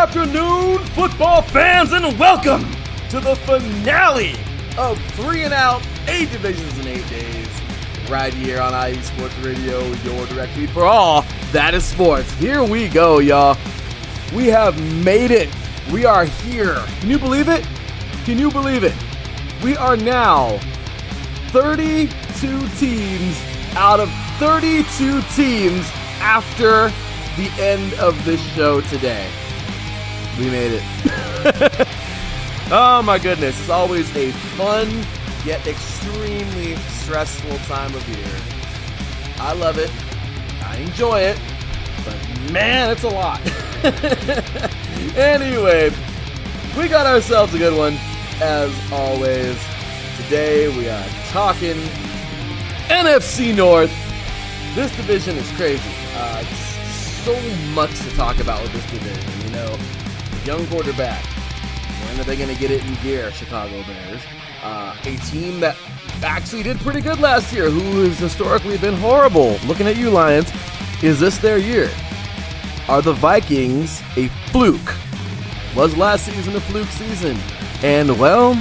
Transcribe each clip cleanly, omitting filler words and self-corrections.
afternoon, football fans, and welcome to the finale of 3 and Out, 8 divisions in 8 days, right here on IE Sports Radio, your direct feed for all that is sports. Here we go, y'all. We have made it. We are here. Can you believe it? Can you believe it? We are now 32 teams out of 32 teams after the end of this show today. We made it. Oh my goodness. It's always a fun yet extremely stressful time of year. I love it. I enjoy it. But man, it's a lot. Anyway, we got ourselves a good one as always. Today we are talking NFC North. This division is crazy. So much to talk about with this division. You know, young quarterback. When are they going to get it in gear, Chicago Bears? A team that actually did pretty good last year, who has historically been horrible. Looking at you, Lions. Is this their year? Are the Vikings a fluke? Was last season a fluke season? And, well,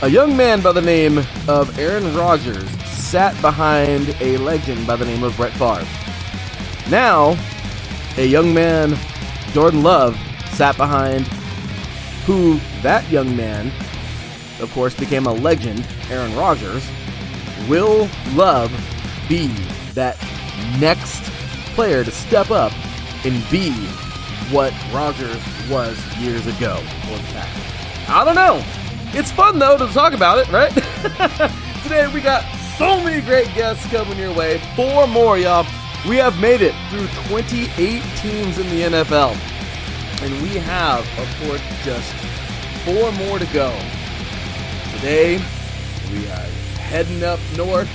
a young man by the name of Aaron Rodgers sat behind a legend by the name of Brett Favre. Now, a young man, Jordan Love, sat behind who that young man, of course, became a legend, Aaron Rodgers. Will Love be that next player to step up and be what Rodgers was years ago? I don't know. It's fun, though, to talk about it, right? Today, we got so many great guests coming your way. 4 more, y'all. We have made it through 28 teams in the NFL. And we have, of course, just 4 more to go. Today, we are heading up north,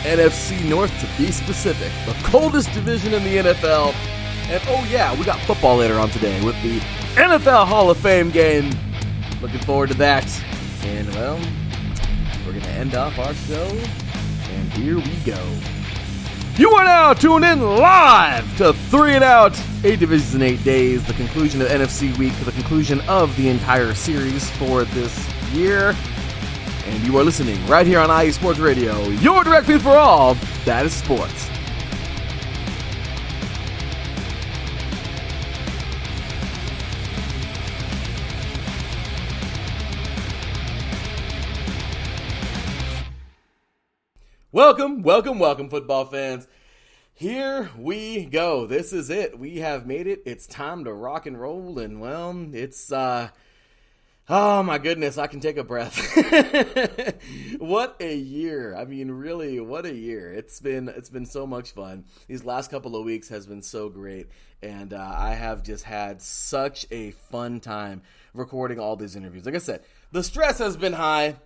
NFC North to be specific, the coldest division in the NFL. And oh yeah, we got football later on today with the NFL Hall of Fame game. Looking forward to that. And well, we're going to end off our show. And here we go. You are now tuned in live to 3 and Out, 8 divisions in 8 days, the conclusion of NFC Week, the conclusion of the entire series for this year. And you are listening right here on IE Sports Radio, your direct feed for all that is sports. Welcome, welcome, welcome, football fans. Here we go. This is it. We have made it. It's time to rock and roll, and well, it's oh my goodness, I can take a breath. What a year. I mean, really, what a year. It's been so much fun. These last couple of weeks has been so great, and I have just had such a fun time recording all these interviews. Like I said, the stress has been high.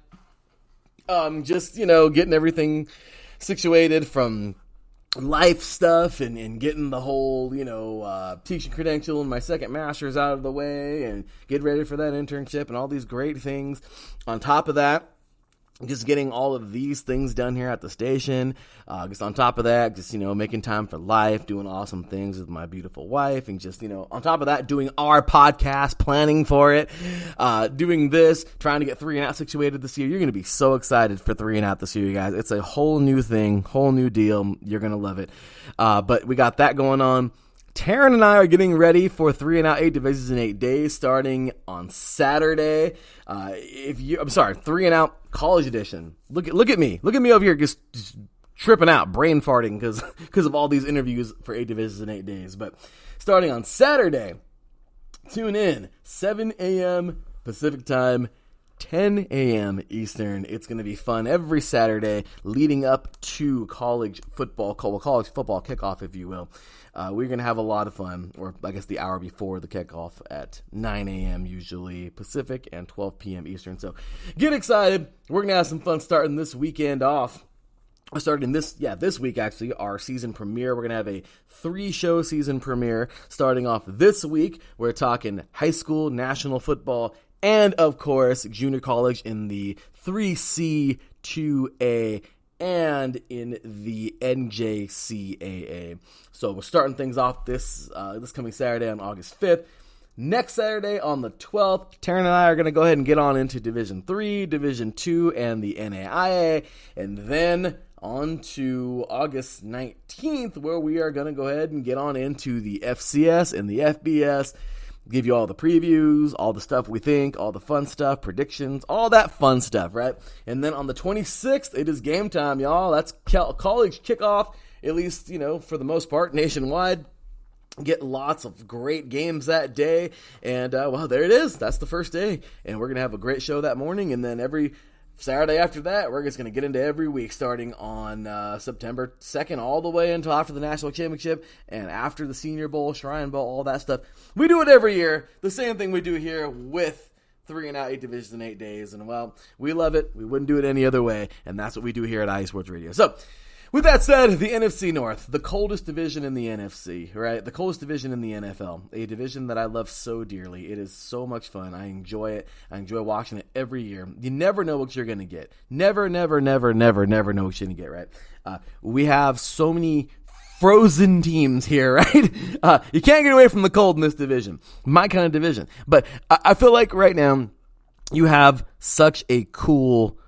Just, getting everything situated from life stuff and getting the whole, teaching credential and my second master's out of the way and get ready for that internship and all these great things. On top of that, just getting all of these things done here at the station. Just on top of that, just, making time for life, doing awesome things with my beautiful wife. And just, on top of that, doing our podcast, planning for it, doing this, trying to get 3 and Out situated this year. You're going to be so excited for 3 and Out this year, you guys. It's a whole new thing, whole new deal. You're going to love it. But we got that going on. Taryn and I are getting ready for 3 and Out, 8 divisions in 8 days, starting on Saturday. 3 and Out College Edition. Look at me over here, just tripping out, brain farting because of all these interviews for 8 divisions in 8 days. But starting on Saturday, tune in 7 a.m. Pacific time, 10 a.m. Eastern. It's going to be fun every Saturday leading up to college football kickoff, if you will. We're going to have a lot of fun, or I guess the hour before the kickoff at 9 a.m. usually Pacific and 12 p.m. Eastern. So get excited. We're going to have some fun starting this weekend off. Starting this week, actually, our season premiere. We're going to have a 3-show season premiere starting off this week. We're talking high school, national football, and, of course, junior college in the 3C, 2A, and in the NJCAA. So we're starting things off this coming Saturday on August 5th. Next Saturday on the 12th, Taryn and I are going to go ahead and get on into Division 3, Division 2, and the NAIA, and then on to August 19th, where we are going to go ahead and get on into the FCS and the FBS, give you all the previews, all the stuff we think, all the fun stuff, predictions, all that fun stuff, right? And then on the 26th, it is game time, y'all. That's college kickoff, at least, for the most part, nationwide. Get lots of great games that day, and there it is. That's the first day, and we're going to have a great show that morning, and then every Saturday after that, we're just going to get into every week starting on September 2nd all the way until after the National Championship and after the Senior Bowl, Shrine Bowl, all that stuff. We do it every year, the same thing we do here with 3 and Out, 8 divisions in 8 days, and we love it. We wouldn't do it any other way, and that's what we do here at IE Sports Radio. So, with that said, the NFC North, the coldest division in the NFC, right? The coldest division in the NFL, a division that I love so dearly. It is so much fun. I enjoy it. I enjoy watching it every year. You never know what you're going to get. Never know what you're going to get, right? We have so many frozen teams here, right? You can't get away from the cold in this division. My kind of division. But I feel like right now you have such a cool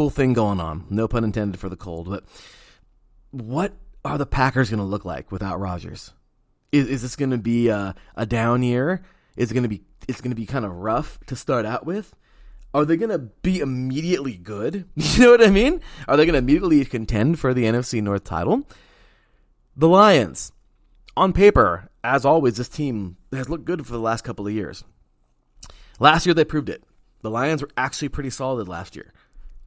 thing going on. No pun intended for the cold, but what are the Packers going to look like without Rodgers? Is this going to be a down year? Is it going to be kind of rough to start out with? Are they going to be immediately good? You know what I mean? Are they going to immediately contend for the NFC North title? The Lions, on paper, as always, this team has looked good for the last couple of years. Last year they proved it. The Lions were actually pretty solid last year.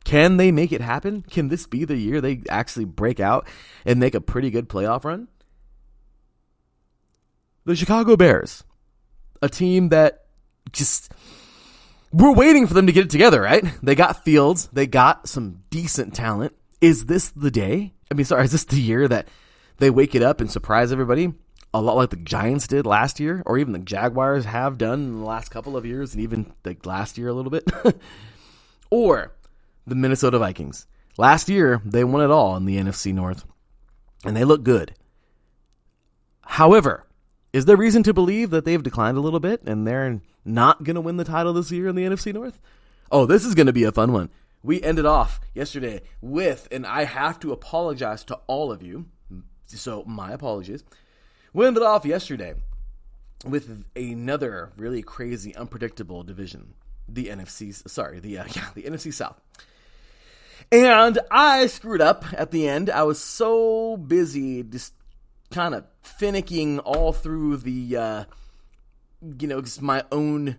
Can they make it happen? Can this be the year they actually break out and make a pretty good playoff run? The Chicago Bears, a team that we're waiting for them to get it together, right? They got Fields. They got some decent talent. Is this the day? Is this the year that they wake it up and surprise everybody? A lot like the Giants did last year, or even the Jaguars have done in the last couple of years, and even last year a little bit. Or the Minnesota Vikings. Last year, they won it all in the NFC North, and they look good. However, is there reason to believe that they've declined a little bit and they're not going to win the title this year in the NFC North? Oh, this is going to be a fun one. We ended off yesterday with, and I have to apologize to all of you, so my apologies. We ended off yesterday with another really crazy, unpredictable division, the NFC South. And I screwed up at the end. I was so busy just kind of finicking all through the, just my own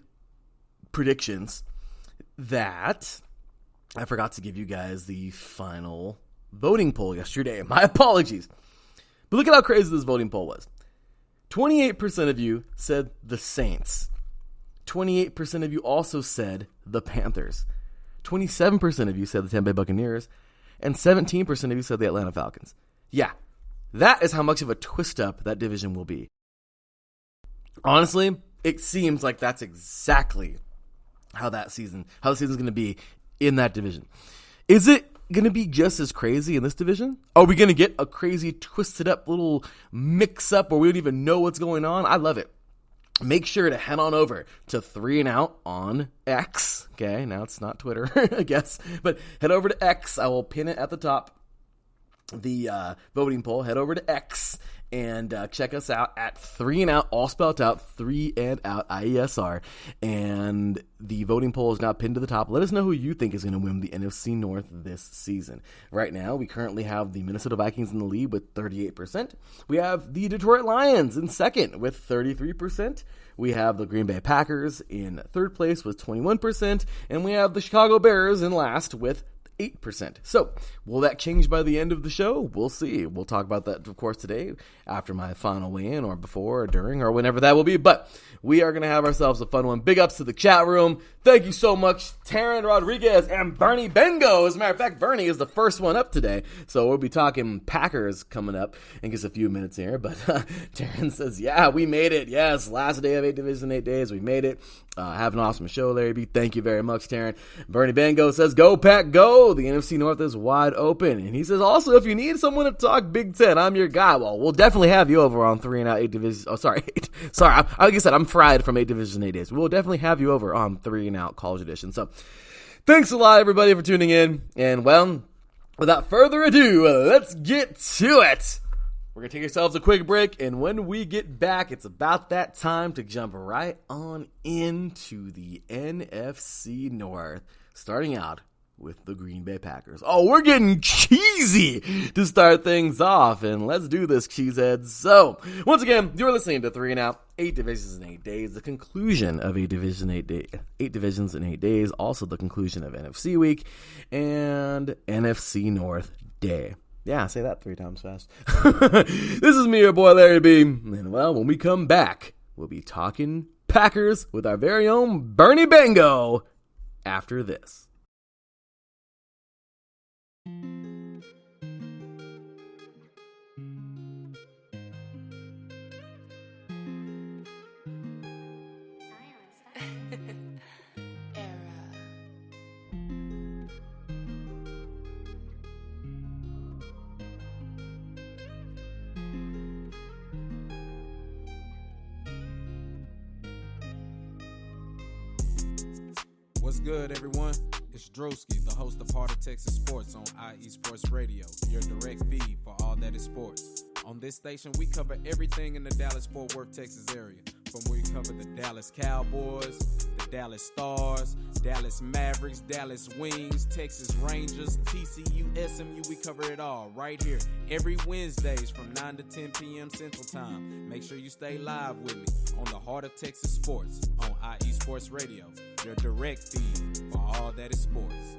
predictions that I forgot to give you guys the final voting poll yesterday. My apologies. But look at how crazy this voting poll was. 28% of you said the Saints. 28% of you also said the Panthers. 27% of you said the Tampa Bay Buccaneers, and 17% of you said the Atlanta Falcons. Yeah, that is how much of a twist-up that division will be. Honestly, it seems like that's exactly how the season's going to be in that division. Is it going to be just as crazy in this division? Are we going to get a crazy, twisted-up little mix-up where we don't even know what's going on? I love it. Make sure to head on over to 3 and Out on X. Okay, now it's not Twitter, I guess. But head over to X. I will pin it at the top. The voting poll. Head over to X and check us out at 3 and Out, all spelled out, 3 and Out, IESR. And the voting poll is now pinned to the top. Let us know who you think is going to win the NFC North this season. Right now, we currently have the Minnesota Vikings in the lead with 38%. We have the Detroit Lions in second with 33%. We have the Green Bay Packers in third place with 21%. And we have the Chicago Bears in last with 8%. So, will that change by the end of the show? We'll see. We'll talk about that, of course, today after my final weigh-in or before or during or whenever that will be. But we are going to have ourselves a fun one. Big ups to the chat room. Thank you so much, Taryn Rodriguez and Bernie Bengo. As a matter of fact, Bernie is the first one up today. So we'll be talking Packers coming up in just a few minutes here. But Taryn says, yeah, we made it. Yes, last day of 8 Division 8 days. We made it. Have an awesome show, Larry B. Thank you very much, Taryn. Bernie Bengo says, go Pack, go. So the NFC North is wide open. And he says, also, if you need someone to talk Big Ten, I'm your guy. Well, we'll definitely have you over on 3 and Out 8 Divisions. Oh, sorry. Sorry. Like I said, I'm fried from 8 Division 8 days. We'll definitely have you over on 3 and Out College Edition. So thanks a lot, everybody, for tuning in. And, well, without further ado, let's get to it. We're going to take ourselves a quick break, and when we get back, it's about that time to jump right on into the NFC North, starting out with the Green Bay Packers. Oh, we're getting cheesy to start things off, and let's do this, cheeseheads. So, once again, you're listening to 3 and Out, 8 Divisions in 8 Days, the conclusion of 8 Divisions in 8 Days, also the conclusion of NFC Week, and NFC North Day. Yeah, say that 3 times fast. This is me, your boy Larry B. And, well, when we come back, we'll be talking Packers with our very own Bernie Bango after this. What's good, everyone? It's Drewski, the host of Heart of Texas Sports on IE Sports Radio, your direct feed for all that is sports. On this station, we cover everything in the Dallas-Fort Worth, Texas area. From where we cover the Dallas Cowboys, the Dallas Stars, Dallas Mavericks, Dallas Wings, Texas Rangers, TCU, SMU, we cover it all right here every Wednesdays from 9 to 10 p.m. Central Time. Make sure you stay live with me on the Heart of Texas Sports on IE Sports Radio, your direct feed for all that is sports.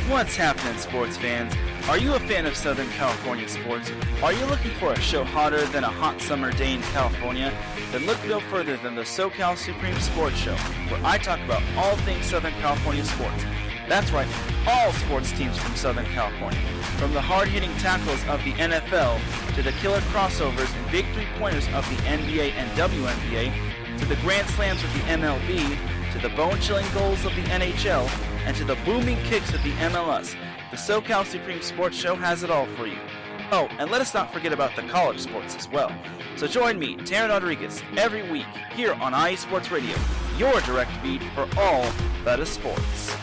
What's happening, sports fans? Are you a fan of Southern California sports? Are you looking for a show hotter than a hot summer day in California? Then look no further than the SoCal Supreme Sports Show, where I talk about all things Southern California sports. That's right, all sports teams from Southern California. From the hard-hitting tackles of the NFL, to the killer crossovers and big three-pointers of the NBA and WNBA, to the grand slams of the MLB, to the bone-chilling goals of the NHL, and to the booming kicks of the MLS, the SoCal Supreme Sports Show has it all for you. Oh, and let us not forget about the college sports as well. So join me, Taryn Rodriguez, every week here on IE Sports Radio, your direct feed for all that is sports.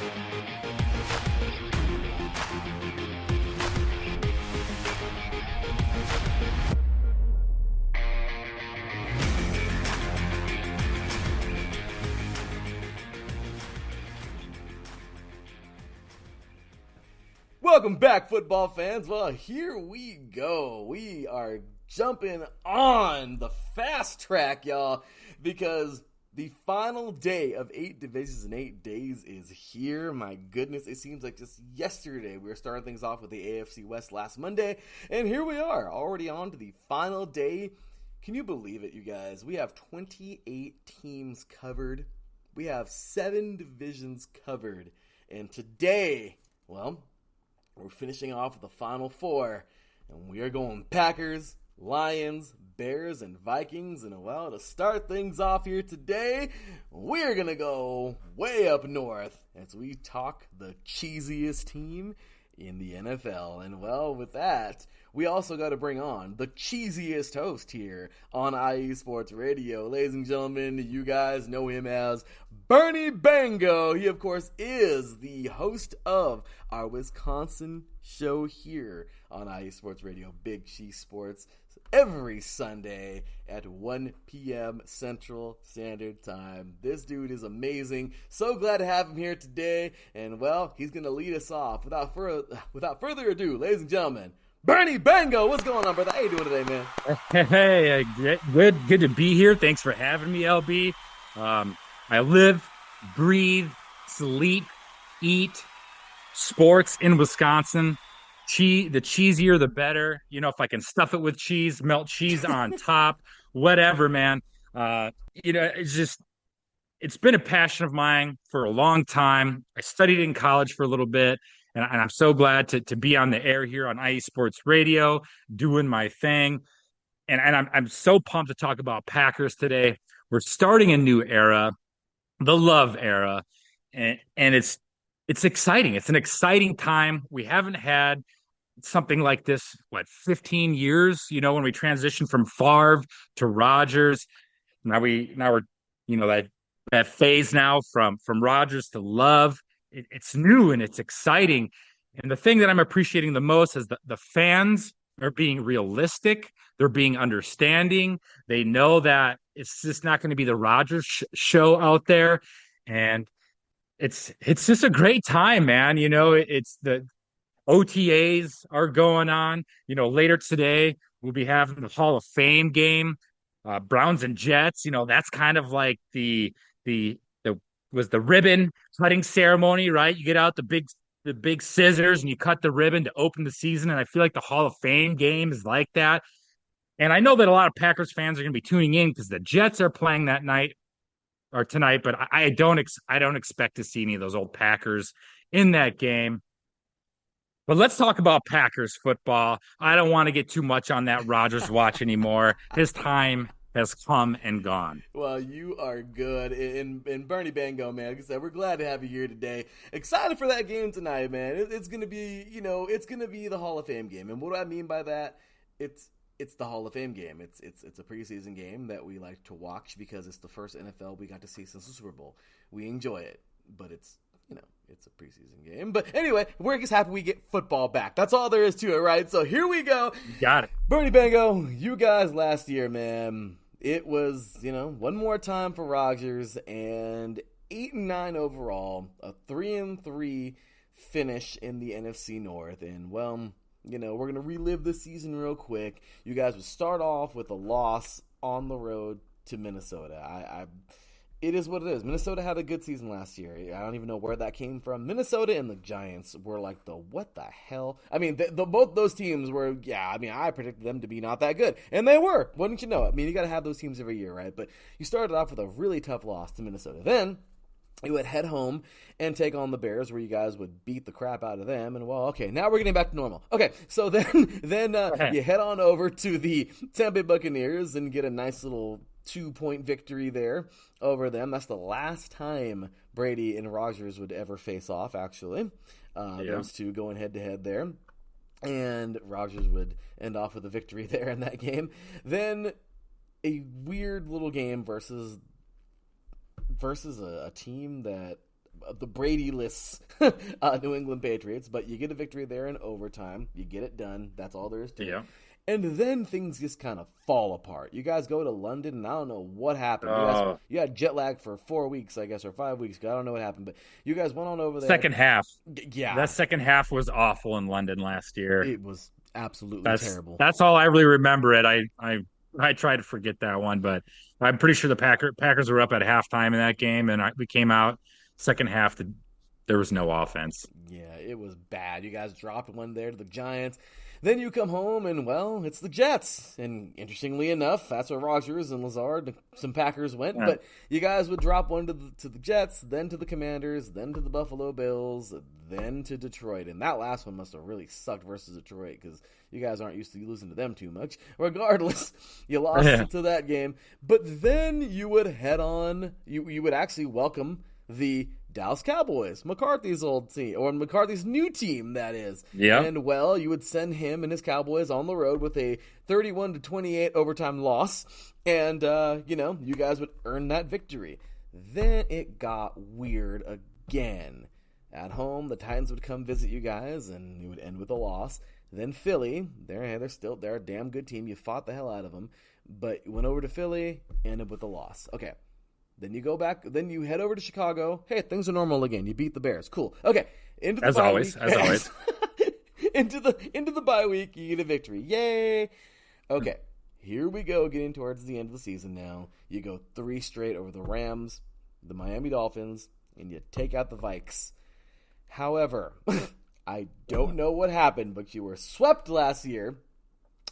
Welcome back, football fans. Well, here we go. We are jumping on the fast track, y'all, because the final day of 8 Divisions in 8 Days is here. My goodness, it seems like just yesterday we were starting things off with the AFC West last Monday, and here we are, already on to the final day. Can you believe it, you guys? We have 28 teams covered. We have 7 divisions covered, and today, well, we're finishing off with the Final Four, and we are going Packers, Lions, Bears, and Vikings. And, well, to start things off here today, we're going to go way up north as we talk the cheesiest team in the NFL. And, well, with that, we also got to bring on the cheesiest host here on IE Sports Radio. Ladies and gentlemen, you guys know him as Bernie Bango. He, of course, is the host of our Wisconsin show here on IE Sports Radio, Big Cheese Sports, every Sunday at 1 p.m. Central Standard Time. This dude is amazing. So glad to have him here today. And, well, he's going to lead us off. Without further ado, ladies and gentlemen, Bernie Bango. What's going on, brother? How you doing today, man? Hey, good to be here. Thanks for having me, LB. I live, breathe, sleep, eat sports in Wisconsin. The cheesier, the better. You know, if I can stuff it with cheese, melt cheese on top, whatever, man. It's been a passion of mine for a long time. I studied in college for a little bit, and I'm so glad to be on the air here on IE Sports Radio, doing my thing. And I'm so pumped to talk about Packers today. We're starting a new era, the love era, and it's exciting. It's an exciting time. We haven't had something like this, 15 years, when we transitioned from Favre to Rodgers. Now we're, that phase now from Rodgers to Love. It's new and it's exciting. And the thing that I'm appreciating the most is the fans are being realistic. They're being understanding. They know that it's just not going to be the Rodgers show out there. And it's just a great time, man. It's the OTAs are going on. Later today, we'll be having the Hall of Fame game, Browns and Jets. That's kind of like the ribbon cutting ceremony, right? You get out the big scissors and you cut the ribbon to open the season. And I feel like the Hall of Fame game is like that. And I know that a lot of Packers fans are going to be tuning in because the Jets are playing that night or tonight, but I don't expect to see any of those old Packers in that game. But let's talk about Packers football. I don't want to get too much on that Rodgers watch anymore. His time has come and gone. Well, you are good. And Bernie Bango, man, like I said, we're glad to have you here today. Excited for that game tonight, man. It's going to be, it's going to be the Hall of Fame game. And what do I mean by that? It's the Hall of Fame game. It's a preseason game that we like to watch because it's the first NFL we got to see since the Super Bowl. We enjoy it, but it's a preseason game. But anyway, we're just happy we get football back. That's all there is to it, right? So here we go. You got it. Bernie Bango, you guys last year, man, it was, one more time for Rodgers and 8-9 overall, a 3-3 finish in the NFC North. And, well, we're going to relive this season real quick. You guys would start off with a loss on the road to Minnesota. It is what it is. Minnesota had a good season last year. I don't even know where that came from. Minnesota and the Giants were like what the hell? I mean, both those teams were, I predicted them to be not that good. And they were. Wouldn't you know it? I mean, you got to have those teams every year, right? But you started off with a really tough loss to Minnesota. Then you would head home and take on the Bears, where you guys would beat the crap out of them. And, well, okay, now we're getting back to normal. Okay, so then you head on over to the Tampa Bay Buccaneers and get a nice little 2-point victory there over them. That's the last time Brady and Rodgers would ever face off, actually. Those two going head-to-head there. And Rodgers would end off with a victory there in that game. Then a weird little game versus a team that the Brady-less New England Patriots, but you get a victory there in overtime. You get it done. That's all there is to it. And then things just kind of fall apart. You guys go to London, and I don't know what happened. You had jet lag for 4 weeks, I guess, or 5 weeks. I don't know what happened, but you guys went on over there. Second half. Yeah. That second half was awful in London last year. It was absolutely terrible. That's all I really remember it. I tried to forget that one, but I'm pretty sure the Packers were up at halftime in that game, and we came out second half. There was no offense. Yeah, it was bad. You guys dropped one there to the Giants. Then you come home, and, well, it's the Jets. And interestingly enough, that's where Rodgers and Lazard, some Packers went. Yeah. But you guys would drop one to the Jets, then to the Commanders, then to the Buffalo Bills, then to Detroit. And that last one must have really sucked versus Detroit because you guys aren't used to losing to them too much. Regardless, you lost to that game. But then you would head on. You would actually welcome the Dallas Cowboys, McCarthy's old team, or McCarthy's new team, that is. Yeah. And, well, you would send him and his Cowboys on the road with a 31-28 overtime loss, and, you guys would earn that victory. Then it got weird again. At home, the Titans would come visit you guys, and it would end with a loss. Then Philly, they're a damn good team. You fought the hell out of them, but you went over to Philly, ended with a loss. Okay, then you go back. Then you head over to Chicago. Hey, things are normal again. You beat the Bears. Cool. Okay, into the As bye always, week. as always. into the bye week, you get a victory. Yay! Okay, here we go. Getting towards the end of the season now. You go 3 straight over the Rams, the Miami Dolphins, and you take out the Vikes. However, I don't know what happened, but you were swept last year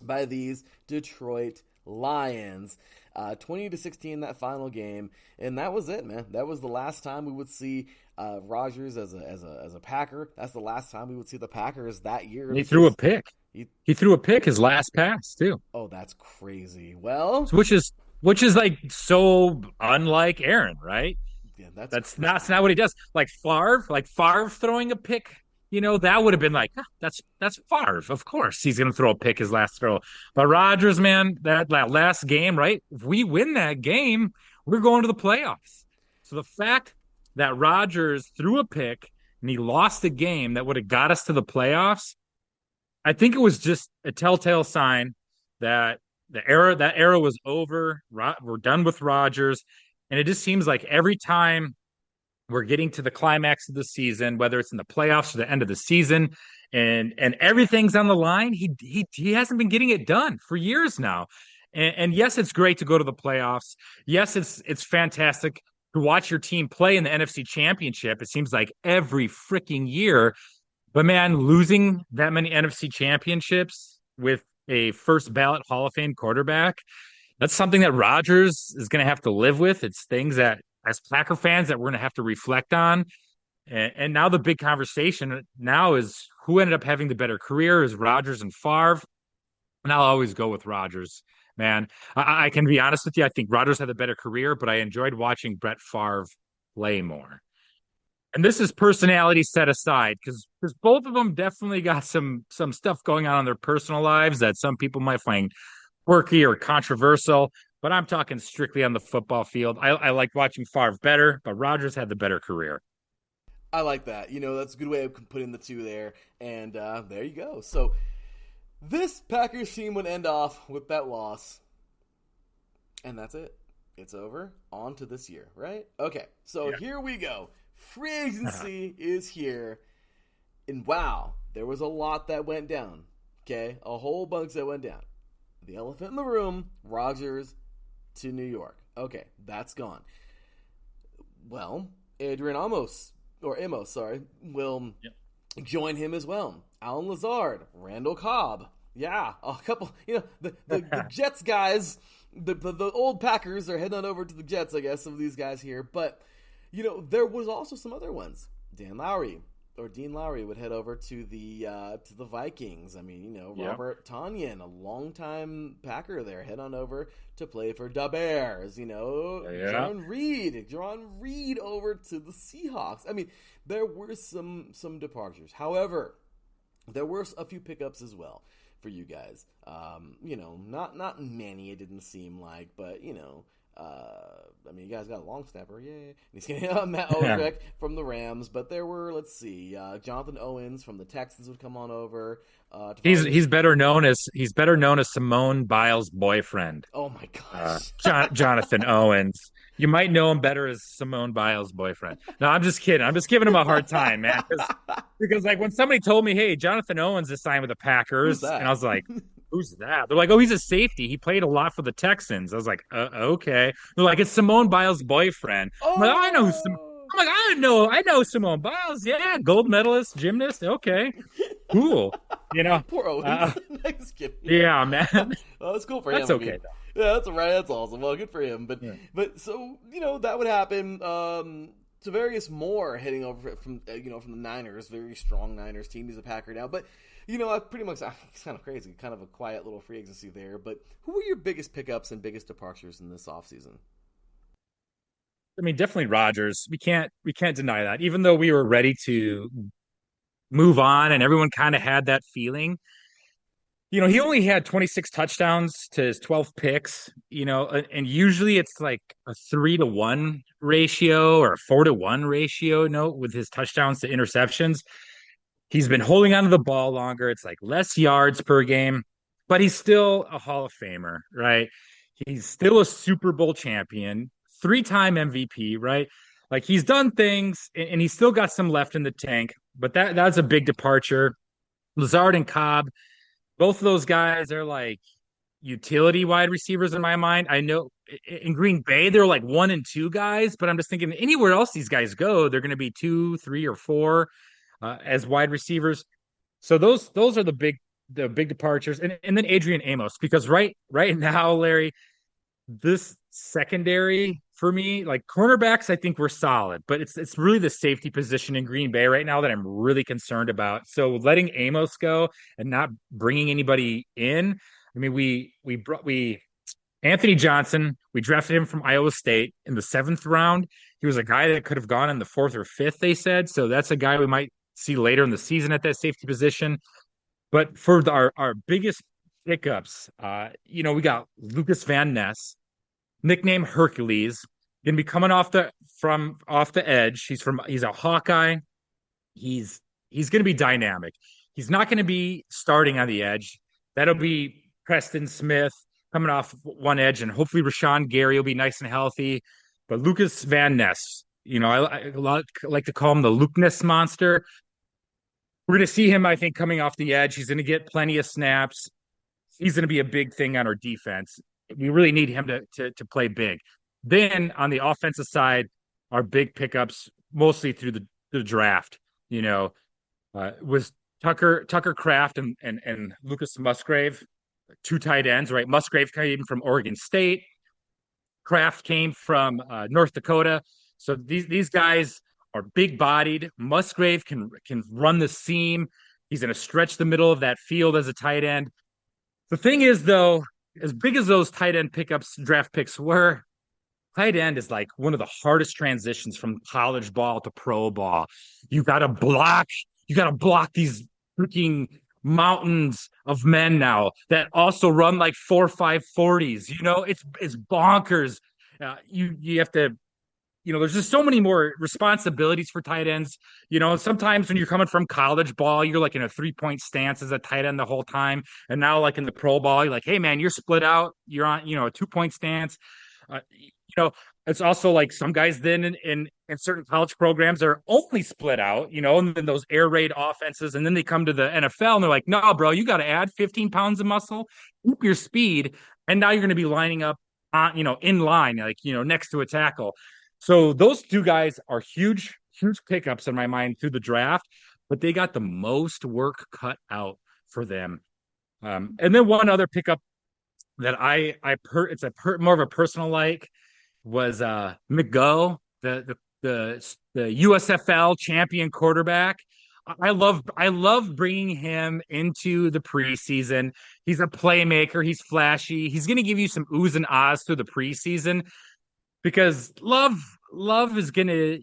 by these Detroit Lions. 20-16 that final game, and that was it, man. That was the last time we would see Rodgers as a Packer. That's the last time we would see the Packers that year. He threw a pick. He threw a pick his last pass too. Oh, that's crazy. Well, Which is like so unlike Aaron, right? yeah, That's not what he does. Like Favre throwing a pick, that would have been like, that's Favre. Of course, he's going to throw a pick his last throw. But Rodgers, man, that last game, right? If we win that game, we're going to the playoffs. So the fact that Rodgers threw a pick and he lost the game that would have got us to the playoffs, I think it was just a telltale sign that that era was over. We're done with Rodgers. And it just seems like every time we're getting to the climax of the season, whether it's in the playoffs or the end of the season, and everything's on the line, he hasn't been getting it done for years now. And yes, it's great to go to the playoffs. Yes, it's fantastic to watch your team play in the NFC Championship. It seems like every freaking year. But man, losing that many NFC Championships with a first ballot Hall of Fame quarterback, that's something that Rodgers is going to have to live with. It's things that, as Packer fans, that we're going to have to reflect on. And now the big conversation now is who ended up having the better career, is Rodgers and Favre. And I'll always go with Rodgers, man. I can be honest with you. I think Rodgers had a better career, but I enjoyed watching Brett Favre play more. And this is personality set aside, because both of them definitely got some stuff going on in their personal lives that some people might find quirky or controversial, but I'm talking strictly on the football field. I like watching Favre better, but Rodgers had the better career. I like that. That's a good way of putting the two there. And there you go. So this Packers team would end off with that loss. And that's it. It's over. On to this year, right? Okay, so Here we go. Free agency is here. And wow, there was a lot that went down. Okay, a whole bunch that went down. The elephant in the room, Rodgers to New York. Okay, that's gone. Well, Adrian Amos, will join him as well. Alan Lazard, Randall Cobb. Yeah, a couple, the Jets guys, the old Packers are heading on over to the Jets, I guess, some of these guys here. But, there was also some other ones. Dean Lowry would head over to the Vikings. I mean, Robert Tonyan, a longtime Packer there, head on over to play for the Bears. John Reed over to the Seahawks. I mean, there were some departures. However, there were a few pickups as well for you guys. Not many, it didn't seem like, but you guys got a long snapper, yay! He's getting Matt Odrick from the Rams, but there were, Jonathan Owens from the Texans would come on over. He's better known as Simone Biles' boyfriend. Oh my gosh, Jonathan Owens. You might know him better as Simone Biles' boyfriend. No, I'm just kidding. I'm just giving him a hard time, man. Because when somebody told me, hey, Jonathan Owens is signed with the Packers, and I was like, who's that? They're like, oh, he's a safety. He played a lot for the Texans. I was like, okay. They're like, it's Simone Biles' boyfriend. I'm like, I know I know Simone Biles. Yeah, gold medalist, gymnast. Okay, cool. Poor Owens. Nice kid. Yeah, man. Well, that's cool for him. That's okay, though. Yeah, that's all right. That's awesome. Well, good for him. But so that would happen. Tavarius Moore heading over from the Niners, very strong Niners team. He's a Packer now, but pretty much it's kind of crazy, kind of a quiet little free agency there. But who were your biggest pickups and biggest departures in this offseason? I mean, definitely Rodgers. We can't deny that. Even though we were ready to move on and everyone kind of had that feeling, He only had 26 touchdowns to his 12 picks, and usually it's like a 3-to-1 ratio or a 4-to-1 ratio, with his touchdowns to interceptions. He's been holding onto the ball longer. It's like less yards per game, but he's still a Hall of Famer, right? He's still a Super Bowl champion, 3-time MVP, right? Like he's done things and he's still got some left in the tank, but that's a big departure. Lazard and Cobb, both of those guys are like utility wide receivers in my mind. I know in Green Bay they're like 1 and 2 guys, but I'm just thinking anywhere else these guys go, they're going to be 2, 3, or 4 as wide receivers. So those are the big departures, and then Adrian Amos, because right now, Larry, this secondary for me, like cornerbacks, I think we're solid, but it's really the safety position in Green Bay right now that I'm really concerned about. So letting Amos go and not bringing anybody in. I mean, we Anthony Johnson, we drafted him from Iowa State in the 7th round. He was a guy that could have gone in the 4th or 5th, they said. So that's a guy we might see later in the season at that safety position. But for our biggest pickups, we got Lucas Van Ness, nickname Hercules, gonna be coming off the edge. He's a Hawkeye. He's gonna be dynamic. He's not gonna be starting on the edge. That'll be Preston Smith coming off one edge, and hopefully Rashawn Gary will be nice and healthy. But Lucas Van Ness, I like to call him the Luke Ness monster. We're going to see him, I think, coming off the edge. He's going to get plenty of snaps. He's going to be a big thing on our defense. We really need him to play big. Then on the offensive side, our big pickups, mostly through the draft, was Tucker Kraft and Lucas Musgrave, 2 tight ends, right? Musgrave came from Oregon State. Kraft came from North Dakota. So these guys are big bodied. Musgrave can run the seam. He's going to stretch the middle of that field as a tight end. The thing is, though, as big as those tight end draft picks were, tight end is like one of the hardest transitions from college ball to pro ball. You got to block these freaking mountains of men now that also run like 4.5 40s. It's bonkers. You have to. There's just so many more responsibilities for tight ends. Sometimes when you're coming from college ball, you're like in a 3-point stance as a tight end the whole time. And now like in the pro ball, you're like, hey man, you're split out. You're on, a 2-point stance. It's also like some guys then in certain college programs are only split out, and then those air raid offenses. And then they come to the NFL and they're like, no, bro, you got to add 15 pounds of muscle, keep your speed. And now you're going to be lining up, in line, like, next to a tackle. So those 2 guys are huge pickups in my mind through the draft, but they got the most work cut out for them. And then one other pickup that it's more of a personal like was McGo, the USFL champion quarterback. I love bringing him into the preseason. He's a playmaker. He's flashy. He's going to give you some oohs and ahs through the preseason. Because Love is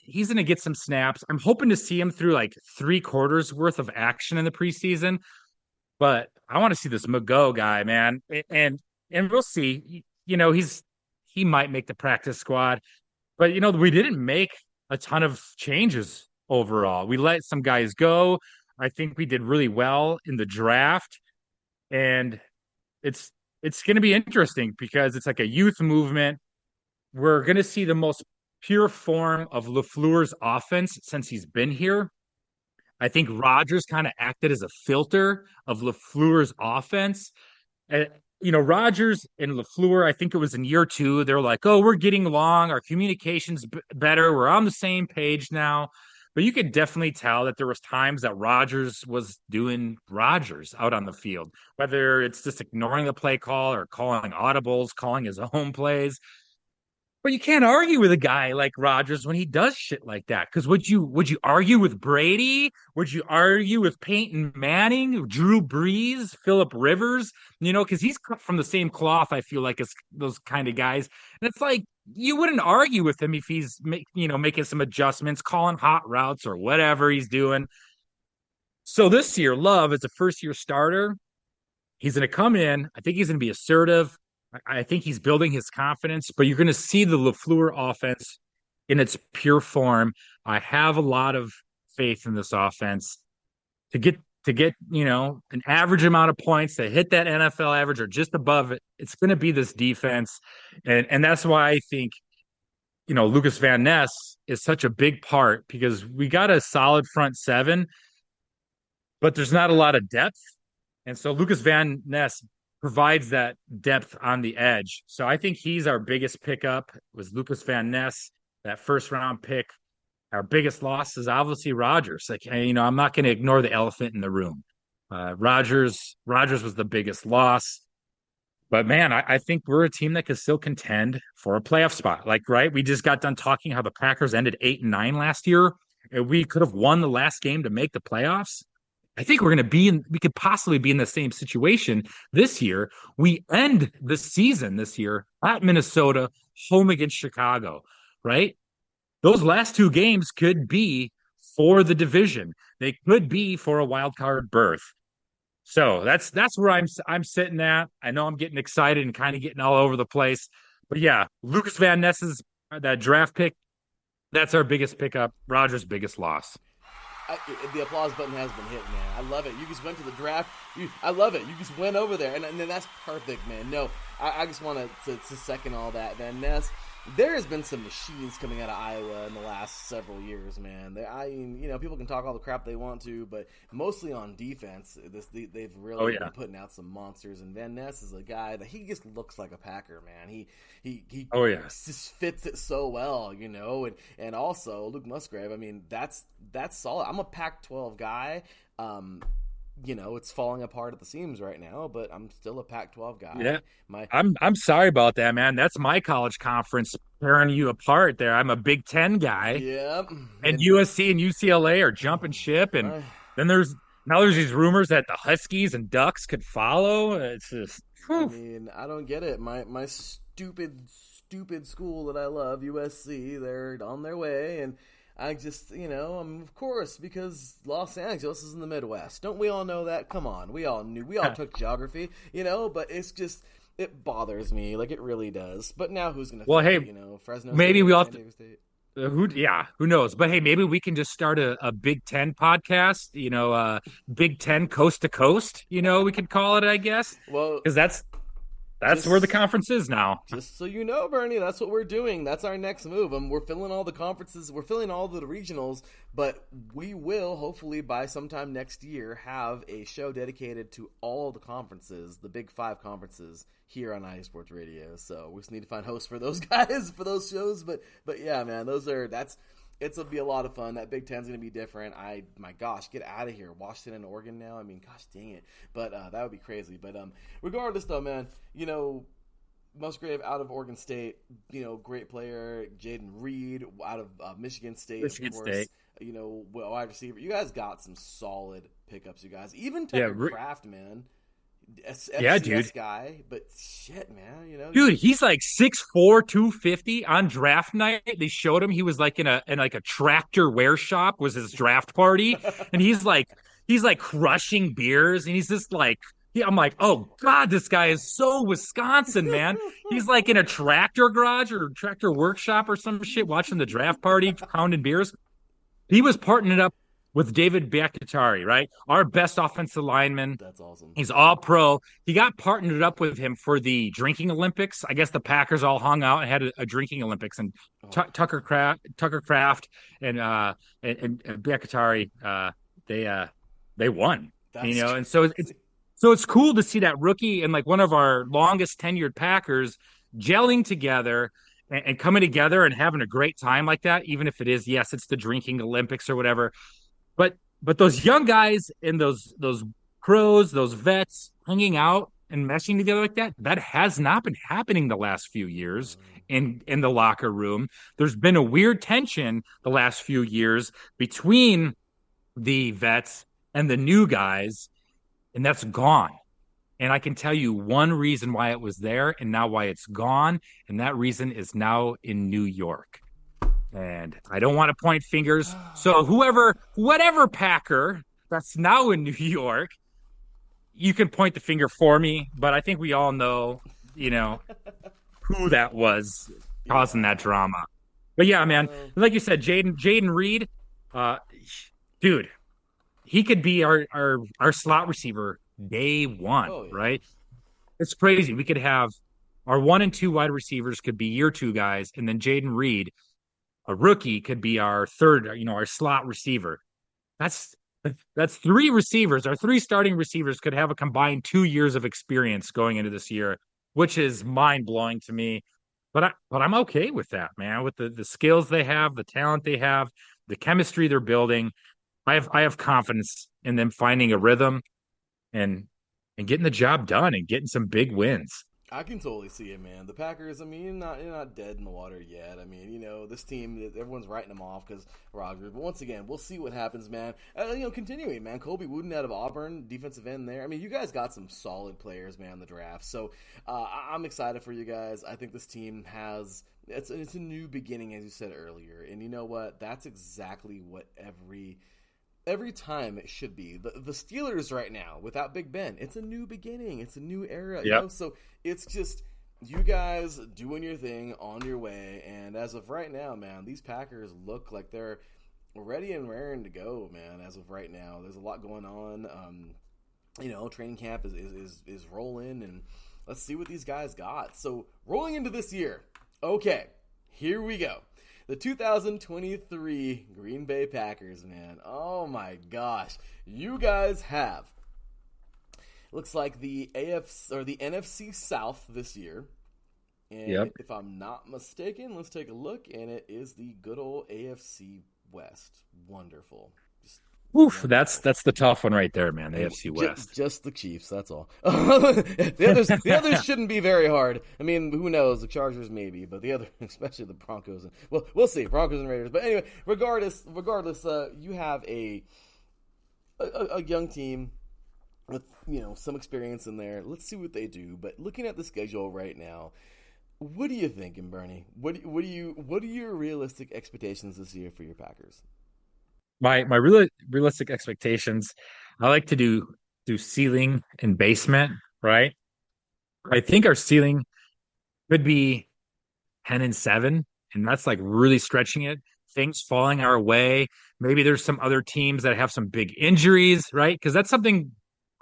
he's gonna get some snaps. I'm hoping to see him through like 3 quarters worth of action in the preseason, but I want to see this McGo guy, man, and we'll see. He might make the practice squad, but we didn't make a ton of changes overall. We let some guys go. I think we did really well in the draft, and it's going to be interesting because it's like a youth movement. We're going to see the most pure form of LaFleur's offense since he's been here. I think Rodgers kind of acted as a filter of LaFleur's offense. Rodgers and LaFleur, I think it was in year 2, they're like, oh, we're getting along. Our communication's better. We're on the same page now. But you could definitely tell that there was times that Rodgers was doing Rodgers out on the field, whether it's just ignoring the play call or calling audibles, calling his own plays. But you can't argue with a guy like Rodgers when he does shit like that. Because would you argue with Brady? Would you argue with Peyton Manning, Drew Brees, Phillip Rivers? Because he's cut from the same cloth, I feel like, as those kind of guys. And it's like, you wouldn't argue with him if he's making some adjustments, calling hot routes or whatever he's doing. So this year, Love, as a first-year starter, He's going to come in. I think he's going to be assertive. I think he's building his confidence, but you're going to see the LaFleur offense in its pure form. I have a lot of faith in this offense to get an average amount of points, to hit that NFL average or just above it. It's going to be this defense, and that's why I think Lucas Van Ness is such a big part, because we got a solid front seven, but there's not a lot of depth, and so Lucas Van Ness provides that depth on the edge. So I think he's our biggest pickup, was Lucas Van Ness, that first round pick. Our biggest loss is obviously Rodgers. I'm not going to ignore the elephant in the room. Rodgers was the biggest loss. But man, I think we're a team that could still contend for a playoff spot. Right? We just got done talking how the Packers ended 8-9 last year, and we could have won the last game to make the playoffs. I think we could possibly be in the same situation this year. We end the season this year at Minnesota, home against Chicago, right? Those last two games could be for the division. They could be for a wild card berth. So that's where I'm sitting at. I know I'm getting excited and kind of getting all over the place. But yeah, Lucas Van Ness's that draft pick, that's our biggest pickup. Rodgers' biggest loss. The applause button has been hit, man. I love it. You just went to the draft. I love it. You just went over there, and that's perfect, man. No, I just want to second all that. Van Ness, there has been some machines coming out of Iowa in the last several years, man. People can talk all the crap they want to, but mostly on defense, they've really been putting out some monsters. And Van Ness is a guy that he just looks like a Packer, man. He just fits it so well, and also Luke Musgrave. I mean, that's solid. I'm a Pac-12 guy. It's falling apart at the seams right now, but I'm still a Pac-12 guy. Yeah, I'm sorry about that, man. That's my college conference tearing you apart there. I'm a Big Ten guy. Yep. And USC and UCLA are jumping ship, and then there's these rumors that the Huskies and Ducks could follow. It's just, I mean, I don't get it. My stupid school that I love, USC, they're on their way, and I just, of course, because Los Angeles is in the Midwest. Don't we all know that? Come on. We all took geography, but it's just, it bothers me. Like, it really does. But now who's going to Fresno maybe State, we all San Diego State? Who knows? But hey, maybe we can just start a Big Ten podcast, Big Ten coast to coast, we could call it, I guess. Well, because that's where the conference is now. Just so you know, Bernie, that's what we're doing. That's our next move. We're filling all the conferences. We're filling all the regionals, but we will, hopefully, by sometime next year, have a show dedicated to all the conferences, the Big Five conferences, here on IE Sports Radio. So we just need to find hosts for those guys, for those shows. But yeah, man, it'll be a lot of fun. That Big Ten's going to be different. My gosh, get out of here. Washington and Oregon now. I mean, gosh dang it. But that would be crazy. But regardless, though, man, Musgrave out of Oregon State, great player. Jaden Reed out of Michigan State, of course. Wide receiver. You guys got some solid pickups, you guys. Even Tucker Kraft, man. FCS guy, but shit, man, dude, he's like 6'4", 250 on draft night. They showed him he was like in a tractor wear shop was his draft party, and he's like crushing beers, and he's just like, I'm like, oh god, this guy is so Wisconsin, man. He's like in a tractor garage or tractor workshop or some shit, watching the draft party, pounding beers. He was partnering up with David Biakatari, right? Our best offensive lineman. That's awesome. He's all pro. He got partnered up with him for the drinking Olympics. I guess the Packers all hung out and had a drinking Olympics, and Tucker Kraft and Biakatari, they won. And so it's cool to see that rookie and like one of our longest tenured Packers gelling together and coming together and having a great time like that, even if it is, yes, it's the drinking Olympics or whatever. But those young guys and those pros, those vets hanging out and meshing together like that has not been happening the last few years in the locker room. There's been a weird tension the last few years between the vets and the new guys, and that's gone. And I can tell you one reason why it was there and now why it's gone, and that reason is now in New York. And I don't want to point fingers. So whatever Packer that's now in New York, you can point the finger for me, but I think we all know, you know, who that was causing that Yeah. drama. But yeah, man, Well, like you said, Jaden Reed, uh, dude, he could be our slot receiver day one, oh yeah. right? It's crazy. We could have our 1 and 2 wide receivers could be year two guys, and then Jaden Reed, a rookie, could be our third, our slot receiver. That's that's three receivers. Our three starting receivers could have a combined 2 years of experience going into this year, which is mind blowing to me. But I'm okay with that, man. With the skills they have, the talent they have, the chemistry they're building. I have confidence in them finding a rhythm and and getting the job done and getting some big wins. I can totally see it, man. The Packers, I mean, you're not dead in the water yet. I mean, this team, everyone's writing them off because Rodgers. But once again, we'll see what happens, man. Continuing, man. Colby Wooden out of Auburn, defensive end there. I mean, you guys got some solid players, man, in the draft. So I'm excited for you guys. I think this team has it's a new beginning, as you said earlier. And you know what? That's exactly what every time it should be. The Steelers right now, without Big Ben, it's a new beginning. It's a new era, Yep. So it's just you guys doing your thing on your way. And as of right now, man, these Packers look like they're ready and raring to go, man. As of right now, there's a lot going on. Training camp is rolling, and let's see what these guys got. So rolling into this year, okay, here we go. The 2023 Green Bay Packers, man. Oh my gosh. You guys have, looks like the AFC or the NFC South this year. And Yep. if I'm not mistaken, let's take a look, and it is the good old AFC West. Wonderful. Just Oof, wonderful. that's the tough one right there, man. The Hey, AFC West. just the Chiefs. That's all. the others shouldn't be very hard. I mean, who knows? The Chargers maybe, but the other, especially the Broncos. Well, we'll see. Broncos and Raiders. But anyway, regardless, you have a young team with some experience in there. Let's see what they do. But looking at the schedule right now, what are you thinking, Bernie? What are your realistic expectations this year for your Packers? My realistic expectations, I like to do ceiling and basement, right? I think our ceiling could be 10-7, and that's like really stretching it. Things falling our way. Maybe there's some other teams that have some big injuries, right? Because that's something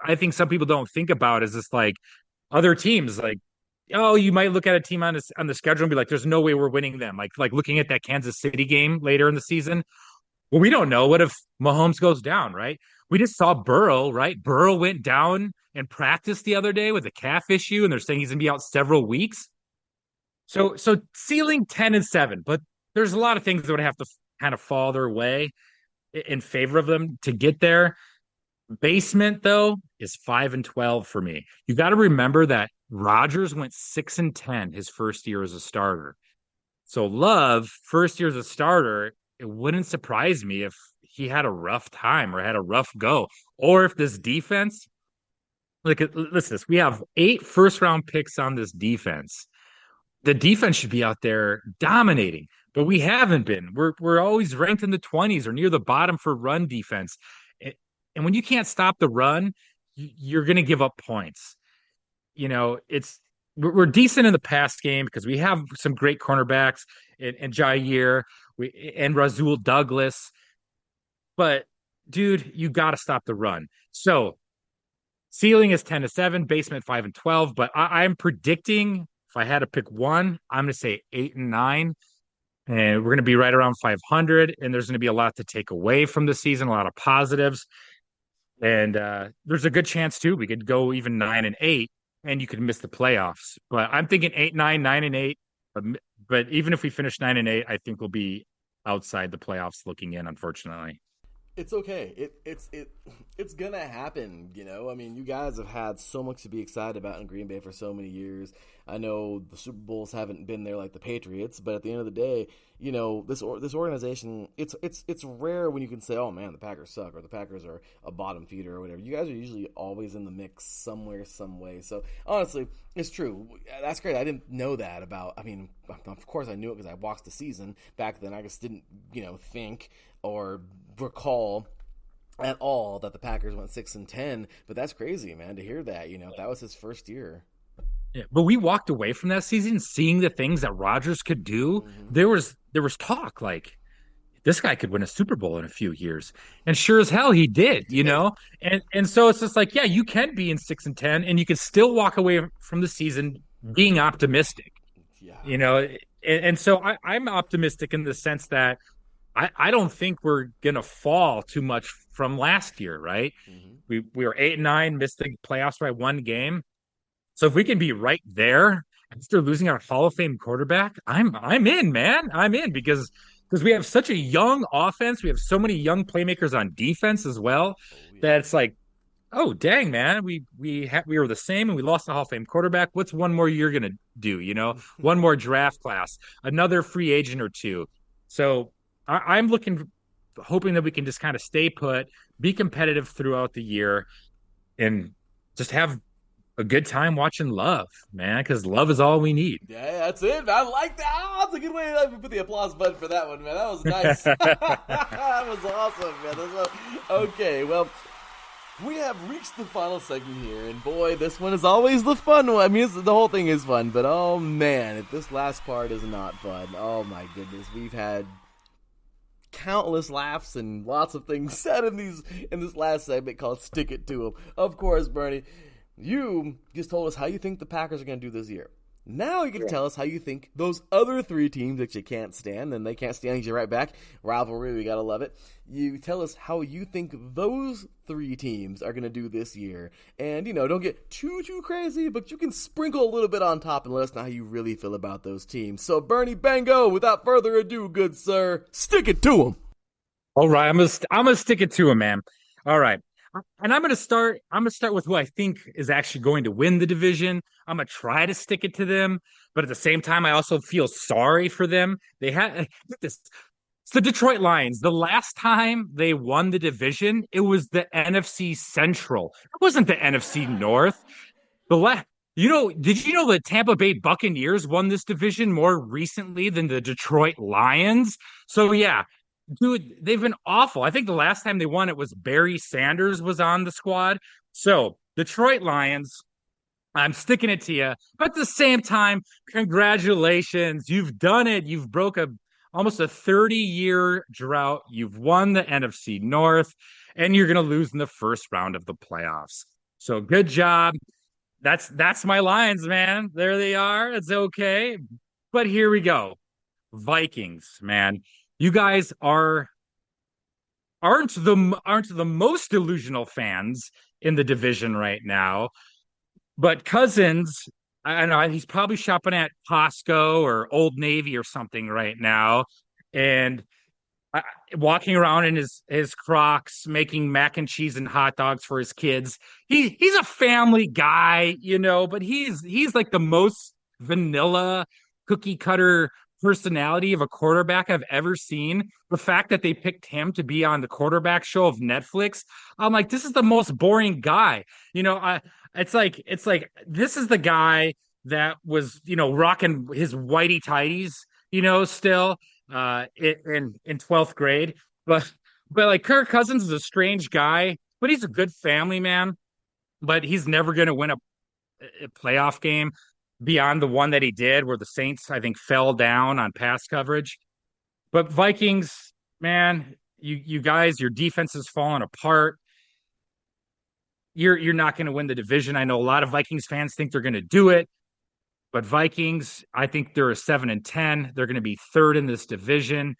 I think some people don't think about is just like other teams, like, oh, you might look at a team on the schedule and be like, there's no way we're winning them. Like looking at that Kansas City game later in the season. Well, we don't know. What if Mahomes goes down, right? We just saw Burrow, right? Burrow went down and practiced the other day with a calf issue, and they're saying he's gonna be out several weeks. So ceiling 10-7, but there's a lot of things that would have to kind of fall their way in favor of them to get there. Basement though is 5-12 for me. You got to remember that Rodgers went 6-10 his first year as a starter. So Love, first year as a starter, it wouldn't surprise me if he had a rough time or had a rough go, or if this defense. Listen, we have 8 first round picks on this defense. The defense should be out there dominating, but we haven't been. We're always ranked in the 20s or near the bottom for run defense. And when you can't stop the run, you're going to give up points. It's we're decent in the pass game because we have some great cornerbacks and Jair and Razul Douglas. But dude, you got to stop the run. So ceiling is 10-7, basement 5-12. But I'm predicting if I had to pick one, I'm going to say 8-9. And we're going to be right around 500. And there's going to be a lot to take away from the season, a lot of positives. And there's a good chance, too, we could go even 9-8, and you could miss the playoffs. But I'm thinking 8-9, 9-8. But even if we finish 9-8, I think we'll be outside the playoffs looking in, unfortunately. It's okay. It's gonna happen. I mean, you guys have had so much to be excited about in Green Bay for so many years. I know the Super Bowls haven't been there like the Patriots, but at the end of the day, this organization. It's rare when you can say, "Oh man, the Packers suck" or "The Packers are a bottom feeder" or whatever. You guys are usually always in the mix somewhere, some way. So honestly, it's true. That's great. I didn't know that about. I mean, of course I knew it because I watched the season back then. I just didn't, think or recall at all that the Packers went 6-10, but that's crazy, man, to hear that. If that was his first year. Yeah, but we walked away from that season seeing the things that Rodgers could do. Mm-hmm. There was talk like this guy could win a Super Bowl in a few years. And sure as hell he did, He did. And so it's just like, yeah, you can be in 6-10 and you can still walk away from the season being optimistic, Yeah. and so I'm optimistic in the sense that I don't think we're gonna fall too much from last year, right? Mm-hmm. We were 8-9, missed the playoffs by one game. So if we can be right there after losing our Hall of Fame quarterback, I'm in, man. I'm in because we have such a young offense. We have so many young playmakers on defense as well Oh yeah. that it's like, oh dang, man, we were the same and we lost the Hall of Fame quarterback. What's one more year gonna do? One more draft class, another free agent or two. So I'm hoping that we can just kind of stay put, be competitive throughout the year, and just have a good time watching love, man, because love is all we need. Yeah, that's it. I like that. Oh, that's a good way to put the applause button for that one, man. That was nice. That was awesome, man. Okay, well, we have reached the final segment here, and boy, this one is always the fun one. I mean, the whole thing is fun, but oh man, if this last part is not fun, oh my goodness, we've had countless laughs and lots of things said in this last segment called "Stick It to 'Em." Of course, Bernie, you just told us how you think the Packers are going to do this year. Now you can tell us how you think those other three teams that you can't stand, and they can't stand you right back. Rivalry, we got to love it. You tell us how you think those three teams are going to do this year. And, don't get too crazy, but you can sprinkle a little bit on top and let us know how you really feel about those teams. So, Bernie Bango, without further ado, good sir, stick it to them. All right, I'm gonna stick it to him, man. All right. And I'm gonna start with who I think is actually going to win the division. I'm gonna try to stick it to them, but at the same time, I also feel sorry for them. This. It's the Detroit Lions. The last time they won the division, it was the NFC Central. It wasn't the NFC North. The last, did you know the Tampa Bay Buccaneers won this division more recently than the Detroit Lions? So yeah, dude, they've been awful. I think the last time they won it was Barry Sanders was on the squad. So, Detroit Lions, I'm sticking it to you. But at the same time, congratulations. You've done it. You've broke almost a 30-year drought. You've won the NFC North, and you're going to lose in the first round of the playoffs. So, good job. That's my Lions, man. There they are. It's okay. But here we go. Vikings, man. You guys aren't the most delusional fans in the division right now. But Cousins, I know he's probably shopping at Costco or Old Navy or something right now, and walking around in his Crocs, making mac and cheese and hot dogs for his kids. He's a family guy, but he's like the most vanilla cookie cutter personality of a quarterback I've ever seen. The fact that they picked him to be on the quarterback show of Netflix, I'm like, this is the most boring guy. It's like this is the guy that was, rocking his whitey tighties, still in 12th grade. But like Kirk Cousins is a strange guy, but he's a good family man. But he's never going to win a playoff game beyond the one that he did where the Saints, I think, fell down on pass coverage. But Vikings, man, you guys, your defense is falling apart. You're not going to win the division. I know a lot of Vikings fans think they're going to do it, but Vikings, I think they're a 7-10. They're going to be third in this division,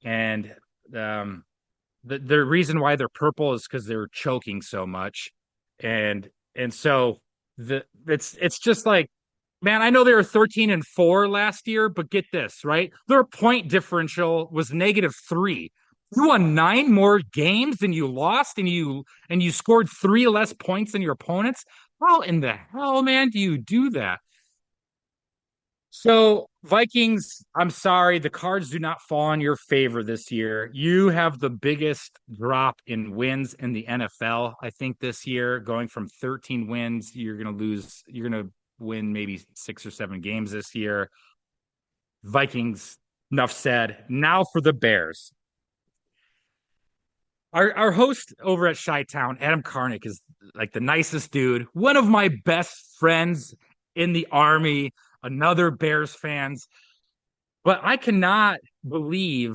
and the reason why they're purple is because they're choking so much, and so it's just like, man, I know they were 13-4 last year, but get this, right? Their point differential was -3. You won 9 more games than you lost, and you scored 3 less points than your opponents. How in the hell, man, do you do that? So, Vikings, I'm sorry, the cards do not fall in your favor this year. You have the biggest drop in wins in the NFL, I think, this year. Going from 13 wins, you're going to win maybe 6 or 7 games this year. Vikings, enough said. Now for the Bears. Our host over at Chi-Town, Adam Karnick, is like the nicest dude. One of my best friends in the Army, another Bears fans. But I cannot believe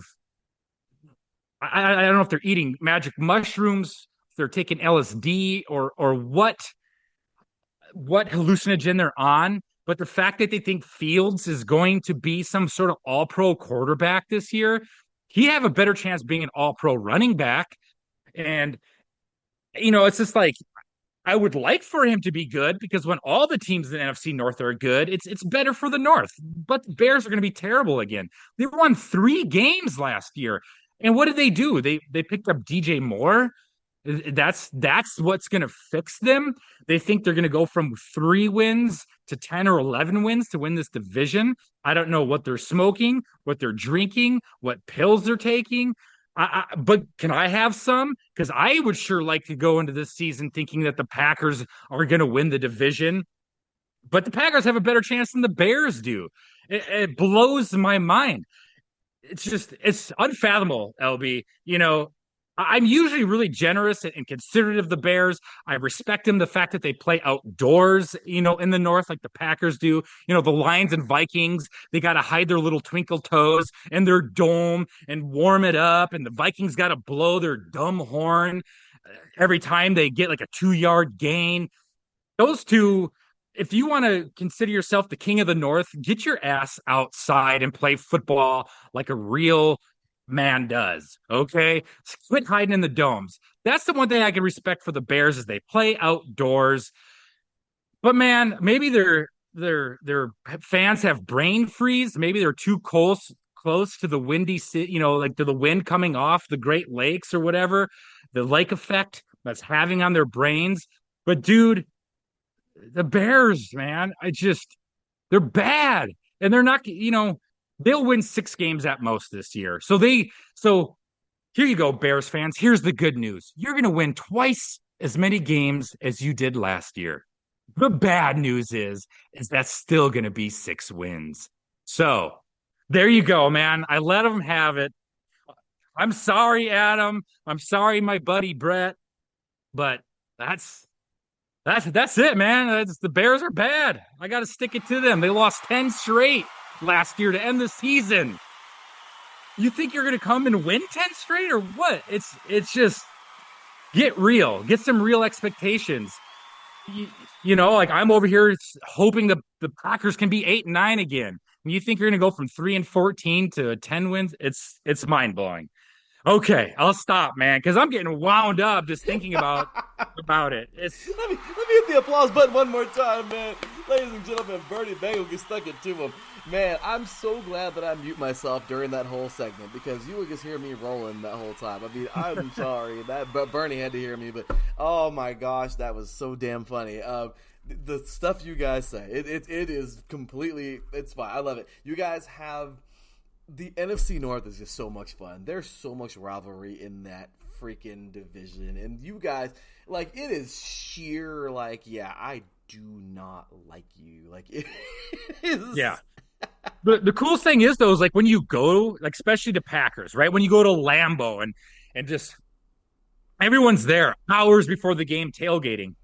I don't know if they're eating magic mushrooms, if they're taking LSD or what hallucinogen they're on. But the fact that they think Fields is going to be some sort of all-pro quarterback this year, he have a better chance being an all-pro running back. And it's just like I would like for him to be good because when all the teams in the NFC North are good, it's better for the North. But the Bears are going to be terrible again. They won 3 games last year. And what did they do? They picked up DJ Moore. That's what's going to fix them. They think they're going to go from 3 wins to 10 or 11 wins to win this division. I don't know what they're smoking, what they're drinking, what pills they're taking. But can I have some? Because I would sure like to go into this season thinking that the Packers are going to win the division. But the Packers have a better chance than the Bears do. It blows my mind. It's unfathomable, LB. I'm usually really generous and considerate of the Bears. I respect them, the fact that they play outdoors, in the North like the Packers do. The Lions and Vikings, they got to hide their little twinkle toes in their dome and warm it up. And the Vikings got to blow their dumb horn every time they get like a 2-yard gain. Those two, if you want to consider yourself the king of the North, get your ass outside and play football like a real man does. Okay, quit hiding in the domes. That's the one thing I can respect for the Bears is they play outdoors. But man, maybe their fans have brain freeze. Maybe they're too close to the windy city, like to the wind coming off the Great Lakes or whatever, the lake effect that's having on their brains. But dude, the Bears, man, they're bad, and they're not. They'll win 6 games at most this year. So here you go, Bears fans. Here's the good news. You're going to win twice as many games as you did last year. The bad news is that's still going to be 6 wins. So there you go, man. I let them have it. I'm sorry, Adam. I'm sorry, my buddy Brett. But that's it, man. The Bears are bad. I got to stick it to them. They lost 10 straight last year to end the season. You think you're going to come and win 10 straight or what? It's just get real. Get some real expectations. Like I'm over here hoping the Packers can be 8-9 again. You think you're going to go from 3-14 to 10 wins? It's mind-blowing. Okay, I'll stop, man, because I'm getting wound up just thinking about it. Let me hit the applause button one more time, man. Ladies and gentlemen, Bernie Bagel gets stuck it to him. Man, I'm so glad that I mute myself during that whole segment because you would just hear me rolling that whole time. I mean, I'm sorry but Bernie had to hear me, but oh my gosh, that was so damn funny. The stuff you guys say, it is completely, it's fine. I love it. You guys have. The NFC North is just so much fun. There's so much rivalry in that freaking division. And you guys, like, it is sheer, like, yeah, I do not like you. Like, it is. Yeah. The coolest thing is, though, is like when you go, like, especially the Packers, right? When you go to Lambeau and just everyone's there hours before the game tailgating.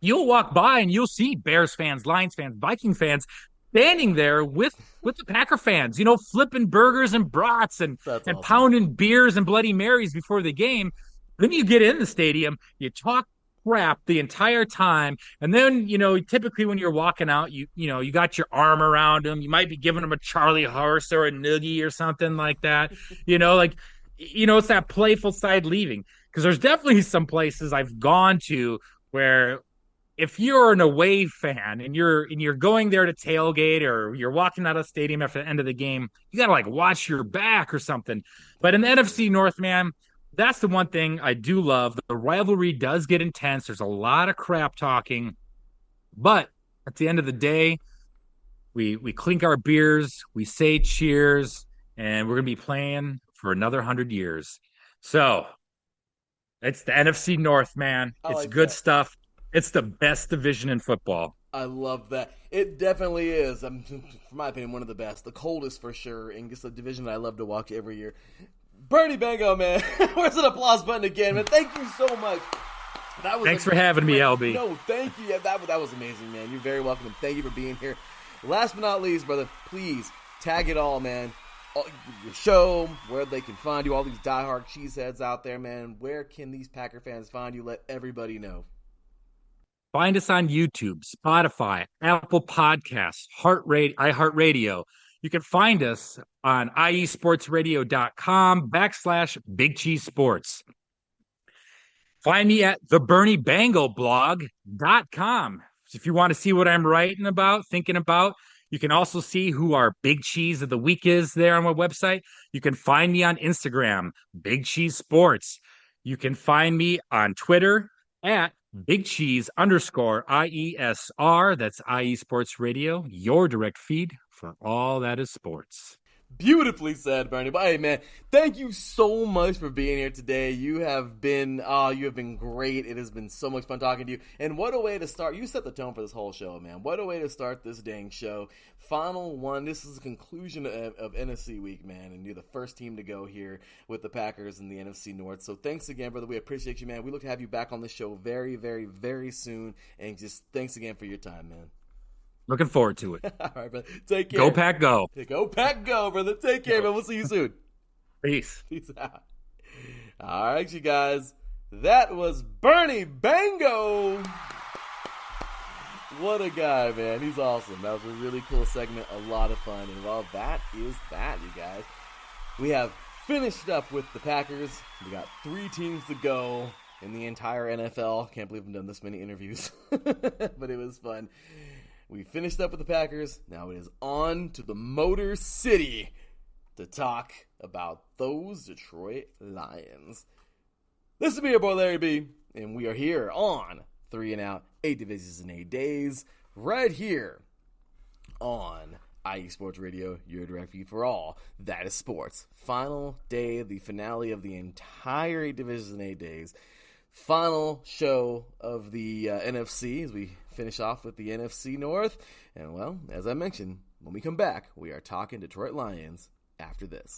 You'll walk by and you'll see Bears fans, Lions fans, Viking fans standing there with the Packer fans, flipping burgers and brats and awesome. Pounding beers and Bloody Marys before the game. Then you get in the stadium, you talk crap the entire time, and then typically when you're walking out, you got your arm around them. You might be giving them a Charlie horse or a noogie or something like that. It's that playful side leaving because there's definitely some places I've gone to where. If you're an away fan and you're going there to tailgate or you're walking out of the stadium after the end of the game, you got to like watch your back or something. But in the NFC North, man, that's the one thing I do love. The rivalry does get intense. There's a lot of crap talking. But at the end of the day, we clink our beers, we say cheers, and we're going to be playing for another 100 years. So it's the NFC North, man. It's good stuff. It's the best division in football. I love that. It definitely is. For my opinion, one of the best. The coldest for sure. And just a division that I love to watch every year. Bernie Bango, man. Where's an applause button again, man? Thank you so much. Thanks for having me, LB. No, thank you. Yeah, that was amazing, man. You're very welcome, and thank you for being here. Last but not least, brother, please tag it all, man. Your show, where they can find you, all these diehard cheeseheads out there, man. Where can these Packer fans find you? Let everybody know. Find us on YouTube, Spotify, Apple Podcasts, iHeartRadio. You can find us on iesportsradio.com/Big Cheese Sports. Find me at theberniebangoblog.com. If you want to see what I'm writing about, thinking about, you can also see who our Big Cheese of the Week is there on my website. You can find me on Instagram, Big Cheese Sports. You can find me on Twitter at Big Cheese _IESR. That's IE Sports Radio, your direct feed for all that is sports. Beautifully said, Bernie. But hey, man, thank you so much for being here today. You have been great. It has been so much fun talking to you. And what a way to start. You set the tone for this whole show, man. What a way to start this dang show. Final one. This is the conclusion of NFC week, man. And you're the first team to go here with the Packers in the NFC North. So thanks again, brother. We appreciate you, man. We look to have you back on the show very, very, very soon. And just thanks again for your time, man. Looking forward to it. All right, brother. Take care. Go Pack, go. Go Pack, go, brother. Take care, man. We'll see you soon. Peace. Peace out. All right, you guys. That was Bernie Bango. What a guy, man. He's awesome. That was a really cool segment. A lot of fun. And, well, that is that, you guys. We have finished up with the Packers. We got 3 teams to go in the entire NFL. Can't believe I've done this many interviews. But it was fun. We finished up with the Packers. Now it is on to the Motor City to talk about those Detroit Lions. This is me, your boy Larry B, and we are here on 3 and Out, 8 Divisions in 8 Days, right here on IE Sports Radio, your direct feed for all that is sports. Final day, the finale of the entire 8 Divisions in 8 Days. Final show of the NFC as we finish off with the NFC North. And, well, as I mentioned, when we come back, we are talking Detroit Lions after this.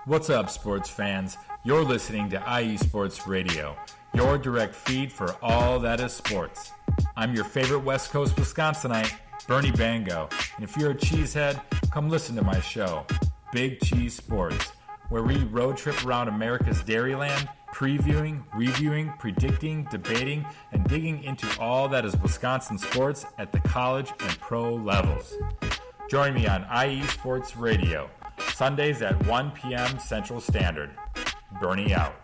What's up, sports fans? You're listening to IE Sports Radio, your direct feed for all that is sports. I'm your favorite West Coast Wisconsinite, Bernie Bango. And if you're a cheesehead, come listen to my show, Big Cheese Sports, where we road trip around America's Dairyland, previewing, reviewing, predicting, debating, and digging into all that is Wisconsin sports at the college and pro levels. Join me on IE Sports Radio, Sundays at 1 p.m. Central Standard. Bernie out.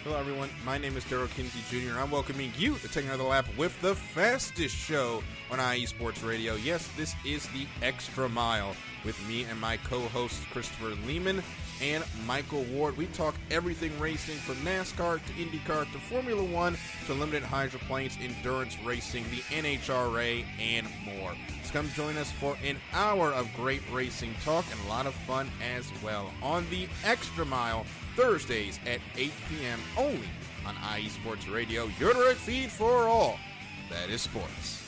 Hello, everyone. My name is Daryl Kinsey Jr., and I'm welcoming you to take another lap with the fastest show on IE Sports Radio. Yes, this is the Extra Mile with me and my co-hosts Christopher Lehman and Michael Ward. We talk everything racing from NASCAR to IndyCar to Formula One to limited hydroplanes, endurance racing, the NHRA, and more. So come join us for an hour of great racing talk and a lot of fun as well on the Extra Mile, Thursdays at 8 p.m. only on IE Sports Radio, your direct feed for all that is sports.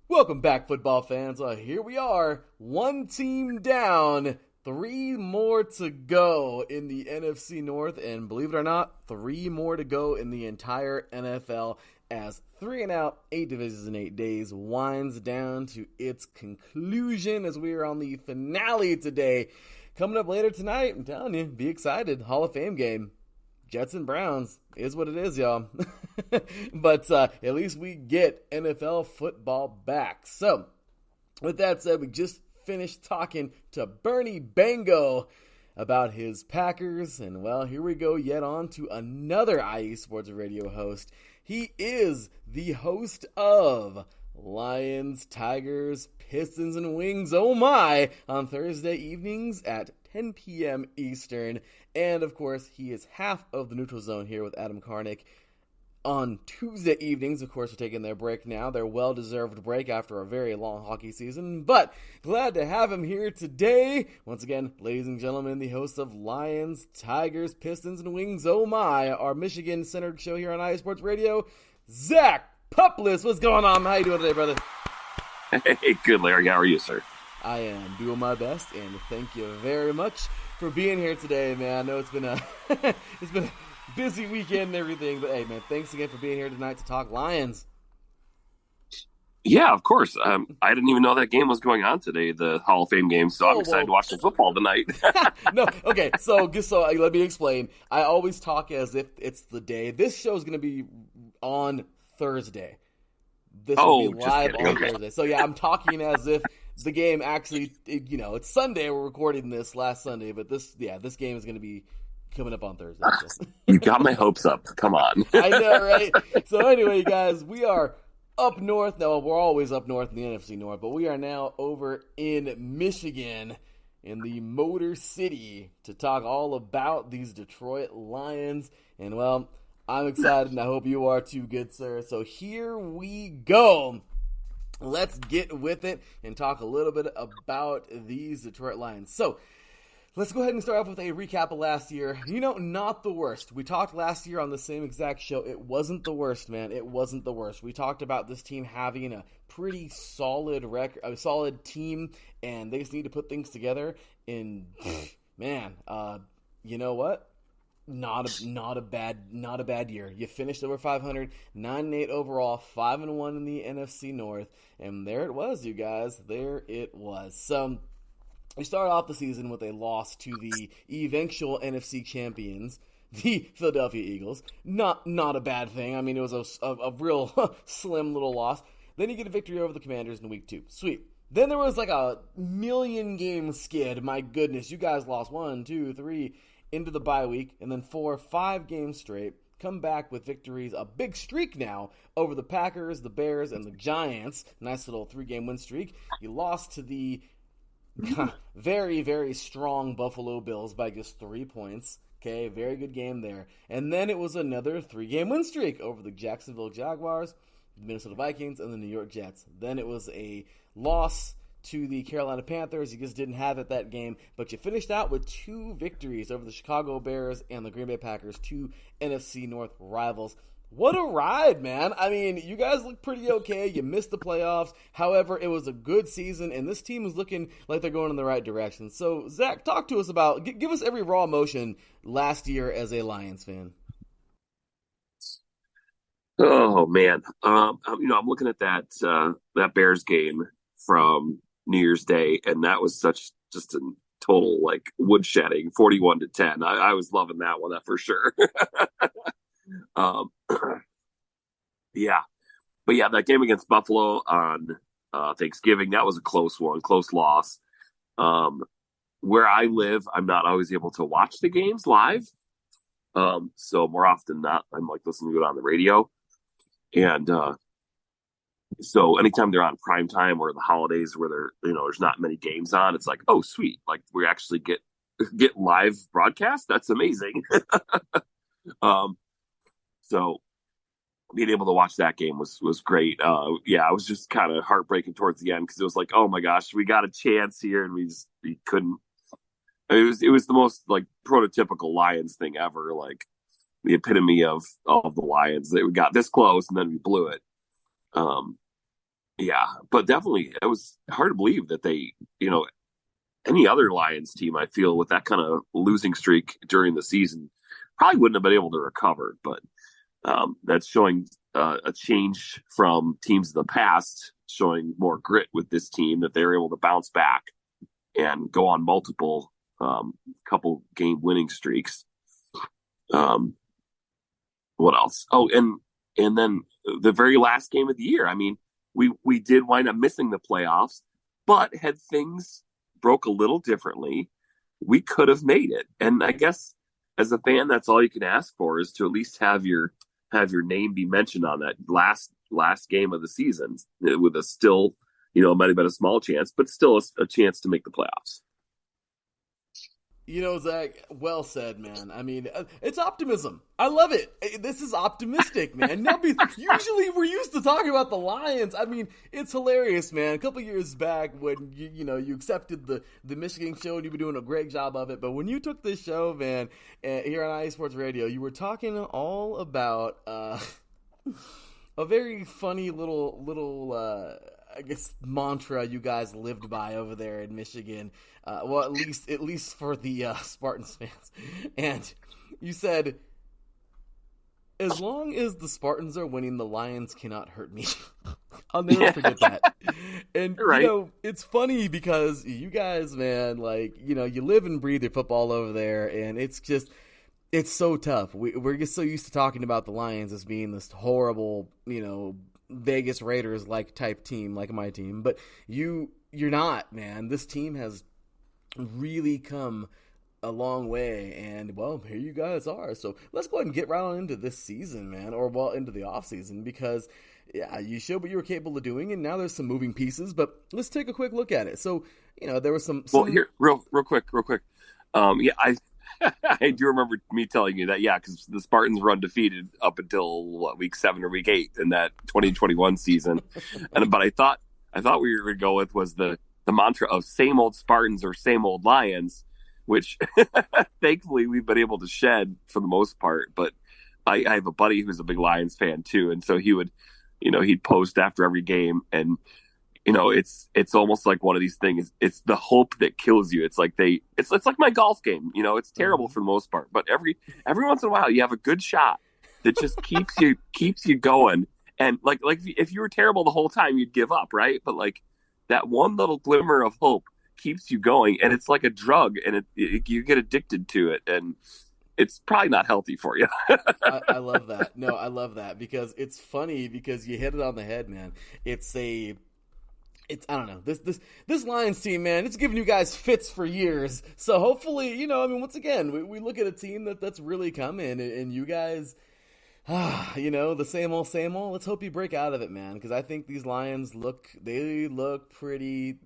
Welcome back, football fans. Here we are, 1 team down, 3 more to go in the NFC North, and believe it or not, 3 more to go in the entire NFL as 3 and Out, 8 Divisions in 8 Days winds down to its conclusion as we are on the finale today. Coming up later tonight, I'm telling you, be excited, Hall of Fame game. Jets and Browns is what it is, y'all. But at least we get NFL football back. So, with that said, we just finished talking to Bernie Bango about his Packers. And, well, here we go yet on to another IE Sports Radio host. He is the host of Lions, Tigers, Pistons, and Wings, oh my, on Thursday evenings at 10 p.m. Eastern. And, of course, he is half of the Neutral Zone here with Adam Karnick on Tuesday evenings. Of course, they're taking their break now, their well-deserved break after a very long hockey season. But glad to have him here today. Once again, ladies and gentlemen, the host of Lions, Tigers, Pistons, and Wings, oh my, our Michigan-centered show here on IE Sports Radio, Zach Pupless. What's going on? How you doing today, brother? Hey, good, Larry. How are you, sir? I am doing my best, and thank you very much for being here today, man. I know it's been a it's been a busy weekend and everything, but hey, man, thanks again for being here tonight to talk Lions. Yeah, of course. I didn't even know that game was going on today, the Hall of Fame game, so I'm excited to watch some football tonight. No, okay, so let me explain. I always talk as if it's the day. This show is going to be on Thursday. This will be live on Thursday. So yeah, I'm talking as if the game actually, it's Sunday. We're recording this last Sunday, but this game is going to be coming up on Thursday. So. You got my hopes up. Come on. I know, right? So anyway, guys, we are up north. Now, we're always up north in the NFC North, but we are now over in Michigan, in the Motor City, to talk all about these Detroit Lions. And, well, I'm excited, and I hope you are too, good sir. So here we go. Let's get with it and talk a little bit about these Detroit Lions. So let's go ahead and start off with a recap of last year. Not the worst. We talked last year on the same exact show. It wasn't the worst, man. It wasn't the worst. We talked about this team having a pretty solid record, a solid team, and they just need to put things together. And man, you know what? Not a bad year. You finished over 500, 9-8 overall, 5-1 in the NFC North, and there it was, you guys. There it was. So we started off the season with a loss to the eventual NFC champions, the Philadelphia Eagles. Not a bad thing. I mean, it was a real slim little loss. Then you get a victory over the Commanders in week 2. Sweet. Then there was like a million-game skid. My goodness, you guys lost 1, 2, 3 into the bye week, and then 4, 5 games straight. Come back with victories, a big streak now, over the Packers, the Bears, and the Giants. Nice little 3-game win streak. You lost to the very, very strong Buffalo Bills by just 3 points. Okay, very good game there. And then it was another 3-game win streak over the Jacksonville Jaguars, the Minnesota Vikings, and the New York Jets. Then it was a loss to the Carolina Panthers. You just didn't have it that game, but you finished out with 2 victories over the Chicago Bears and the Green Bay Packers, 2 NFC North rivals. What a ride, man. I mean, you guys look pretty okay. You missed the playoffs. However, it was a good season, and this team is looking like they're going in the right direction. So, Zach, talk to us about, give us every raw emotion last year as a Lions fan. Oh, man. I'm looking at that Bears game from New Year's Day, and that was just a total woodshedding, 41-10. I was loving that one, that for sure. Yeah, but yeah, that game against Buffalo on Thanksgiving, that was a close one, close loss. Where I live, I'm not always able to watch the games live, so more often than not, I'm listening to it on the radio, and so anytime they're on prime time or the holidays where there's not many games on, it's like, oh sweet, we actually get live broadcast. That's amazing. So being able to watch that game was great. Yeah, I was just kind of heartbreaking towards the end because it was like, oh my gosh, we got a chance here and we couldn't. It was the most prototypical Lions thing ever, the epitome of the Lions, that we got this close and then we blew it. Yeah, but definitely it was hard to believe that they, any other Lions team, I feel, with that kind of losing streak during the season probably wouldn't have been able to recover, but that's showing a change from teams of the past, showing more grit with this team, that they're able to bounce back and go on multiple couple game winning streaks. What else? Oh, and then the very last game of the year, I mean, we did wind up missing the playoffs, but had things broke a little differently, we could have made it. And I guess as a fan, that's all you can ask for, is to at least have your name be mentioned on that last last game of the season with a still, might have been a small chance, but still a chance to make the playoffs. Zach, well said, man. I mean, it's optimism. I love it. This is optimistic, man. Usually we're used to talking about the Lions. I mean, it's hilarious, man. A couple years back when you accepted the Michigan show and you were doing a great job of it, but when you took this show, man, here on IE Sports Radio, you were talking all about a very funny little I guess mantra you guys lived by over there in Michigan. Well, at least for the Spartans fans. And you said, as long as the Spartans are winning, the Lions cannot hurt me. I'll never forget that. And, right. It's funny because you guys, man, you live and breathe your football over there, and it's so tough. We're just so used to talking about the Lions as being this horrible, Vegas Raiders like type team, like my team, but you're not, man. This team has really come a long way, and well, here you guys are. So let's go ahead and get right on into this season, man, or into the off season, because you showed what you were capable of doing, and now there's some moving pieces. But let's take a quick look at it. So there was some. Well, here, real quick. I do remember me telling you that, because the Spartans were undefeated up until week 7 or week 8 in that 2021 season, but I thought we were going to go with was the mantra of same old Spartans or same old Lions, which thankfully we've been able to shed for the most part. But I have a buddy who's a big Lions fan too, and so he would, he'd post after every game, and it's almost like one of these things. It's the hope that kills you. It's like it's like my golf game. It's terrible for the most part, but every once in a while you have a good shot that just keeps you going. And like if you were terrible the whole time, you'd give up, right? But like that one little glimmer of hope keeps you going, and it's like a drug, and you get addicted to it, and it's probably not healthy for you. I love that. No, I love that because it's funny because you hit it on the head, man. I don't know, this Lions team, man, it's giving you guys fits for years. So hopefully, once again, we look at a team that's really coming, and you guys, the same old. Let's hope you break out of it, man, because I think these Lions look pretty.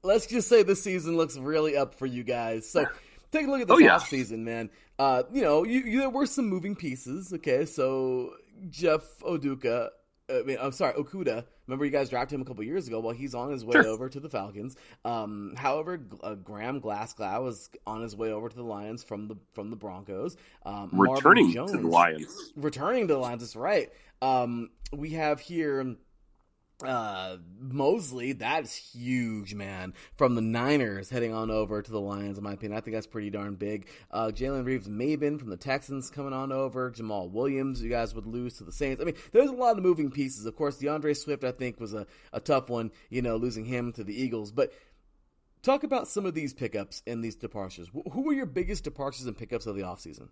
Let's just say this season looks really up for you guys. So take a look at this off season, man. There were some moving pieces. Okay, so Jeff Okuda. Remember, you guys drafted him a couple years ago. Well, he's on his way over to the Falcons. However, Graham Glasgow was on his way over to the Lions from the Broncos. Returning to the Lions. Returning to the Lions, that's right. We have here Mosley. That's huge, man. From the Niners heading on over to the Lions, in my opinion. I think that's pretty darn big. Jalen Reeves-Maybin from the Texans coming on over. Jamal Williams, you guys would lose to the Saints. I mean, there's a lot of moving pieces. Of course, DeAndre Swift, I think, was a tough one, losing him to the Eagles. But talk about some of these pickups and these departures. Who were your biggest departures and pickups of the offseason?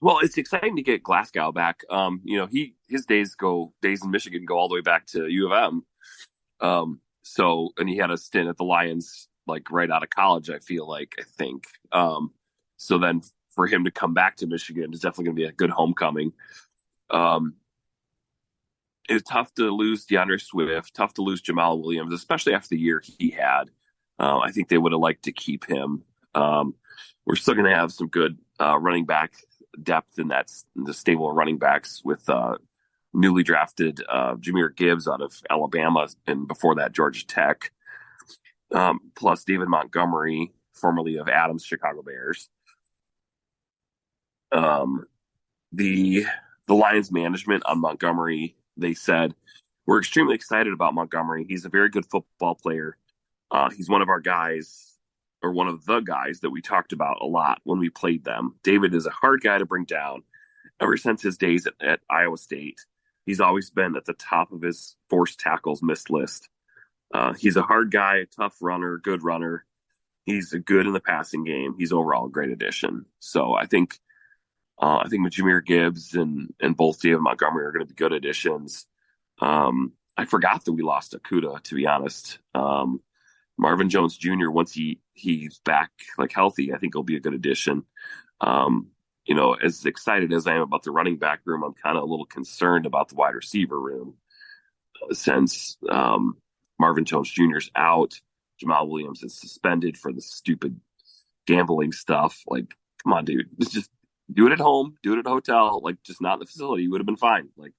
Well, it's exciting to get Glasgow back. His days in Michigan go all the way back to U of M. And he had a stint at the Lions like right out of college, I think. So then for him to come back to Michigan is definitely going to be a good homecoming. It's tough to lose DeAndre Swift, tough to lose Jamal Williams, especially after the year he had. I think they would have liked to keep him. We're still going to have some good running back depth in the stable of running backs with newly drafted Jahmyr Gibbs out of Alabama, and before that Georgia Tech, plus David Montgomery, formerly of Adams Chicago Bears. The Lions management on Montgomery, they said, we're extremely excited about Montgomery. He's a very good football player. He's one of our guys, or one of the guys that we talked about a lot when we played them. David is a hard guy to bring down. Ever since his days at Iowa State, he's always been at the top of his forced tackles missed list. He's a hard guy, a tough runner, good runner. He's good in the passing game. He's overall a great addition. So I think with Jahmyr Gibbs and both David Montgomery are going to be good additions. I forgot that we lost Okuda, to be honest. Marvin Jones Jr., once he's back like healthy, I think he'll be a good addition. as excited as I am about the running back room, I'm kind of a little concerned about the wide receiver room since Marvin Jones Jr. is out. Jamal Williams is suspended for the stupid gambling stuff. Like, come on, dude. Just do it at home, do it at a hotel, like just not in the facility. You would have been fine. Like,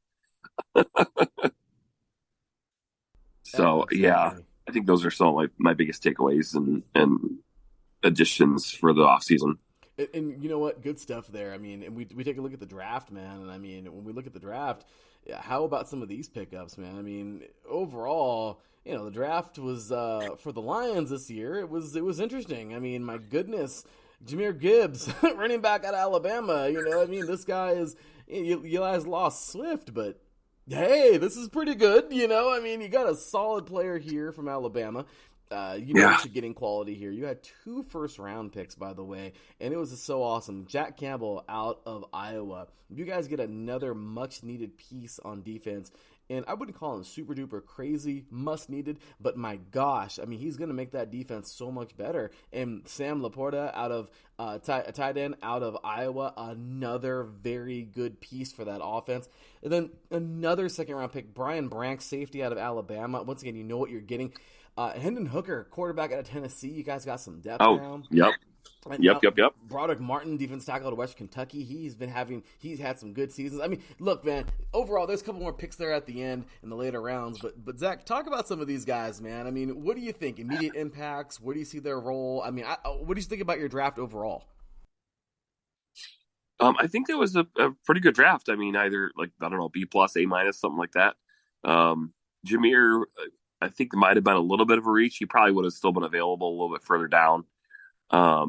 so yeah, I think those are some of my biggest takeaways and additions for the off season. And you know what? Good stuff there. I mean, and we take a look at the draft, man. And I mean, when we look at the draft, how about some of these pickups, man? I mean, overall, the draft was for the Lions this year. It was interesting. I mean, my goodness, Jahmyr Gibbs, running back out of Alabama. I mean, this guy is you guys lost Swift, but hey, this is pretty good. I mean, you got a solid player here from Alabama. You're getting quality here. You had 2 first-round picks, by the way, and it was so awesome. Jack Campbell out of Iowa. You guys get another much-needed piece on defense, and I wouldn't call him super-duper crazy, must-needed, but my gosh, I mean, he's going to make that defense so much better. And Sam Laporta out of tight end out of Iowa, another very good piece for that offense. And then another second-round pick, Brian Branch, safety out of Alabama. Once again, you know what you're getting. Hendon Hooker, quarterback out of Tennessee. You guys got some depth now. Yep. Yep. Broderick Martin, defense tackle out of West Kentucky. He's had some good seasons. I mean, look, man, overall, there's a couple more picks there at the end in the later rounds. But Zach, talk about some of these guys, man. I mean, what do you think? Immediate impacts? Where do you see their role? I mean, what do you think about your draft overall? I think that was a pretty good draft. I mean, either B+, A-, something like that. Jahmyr, I think might have been a little bit of a reach. He probably would have still been available a little bit further down. I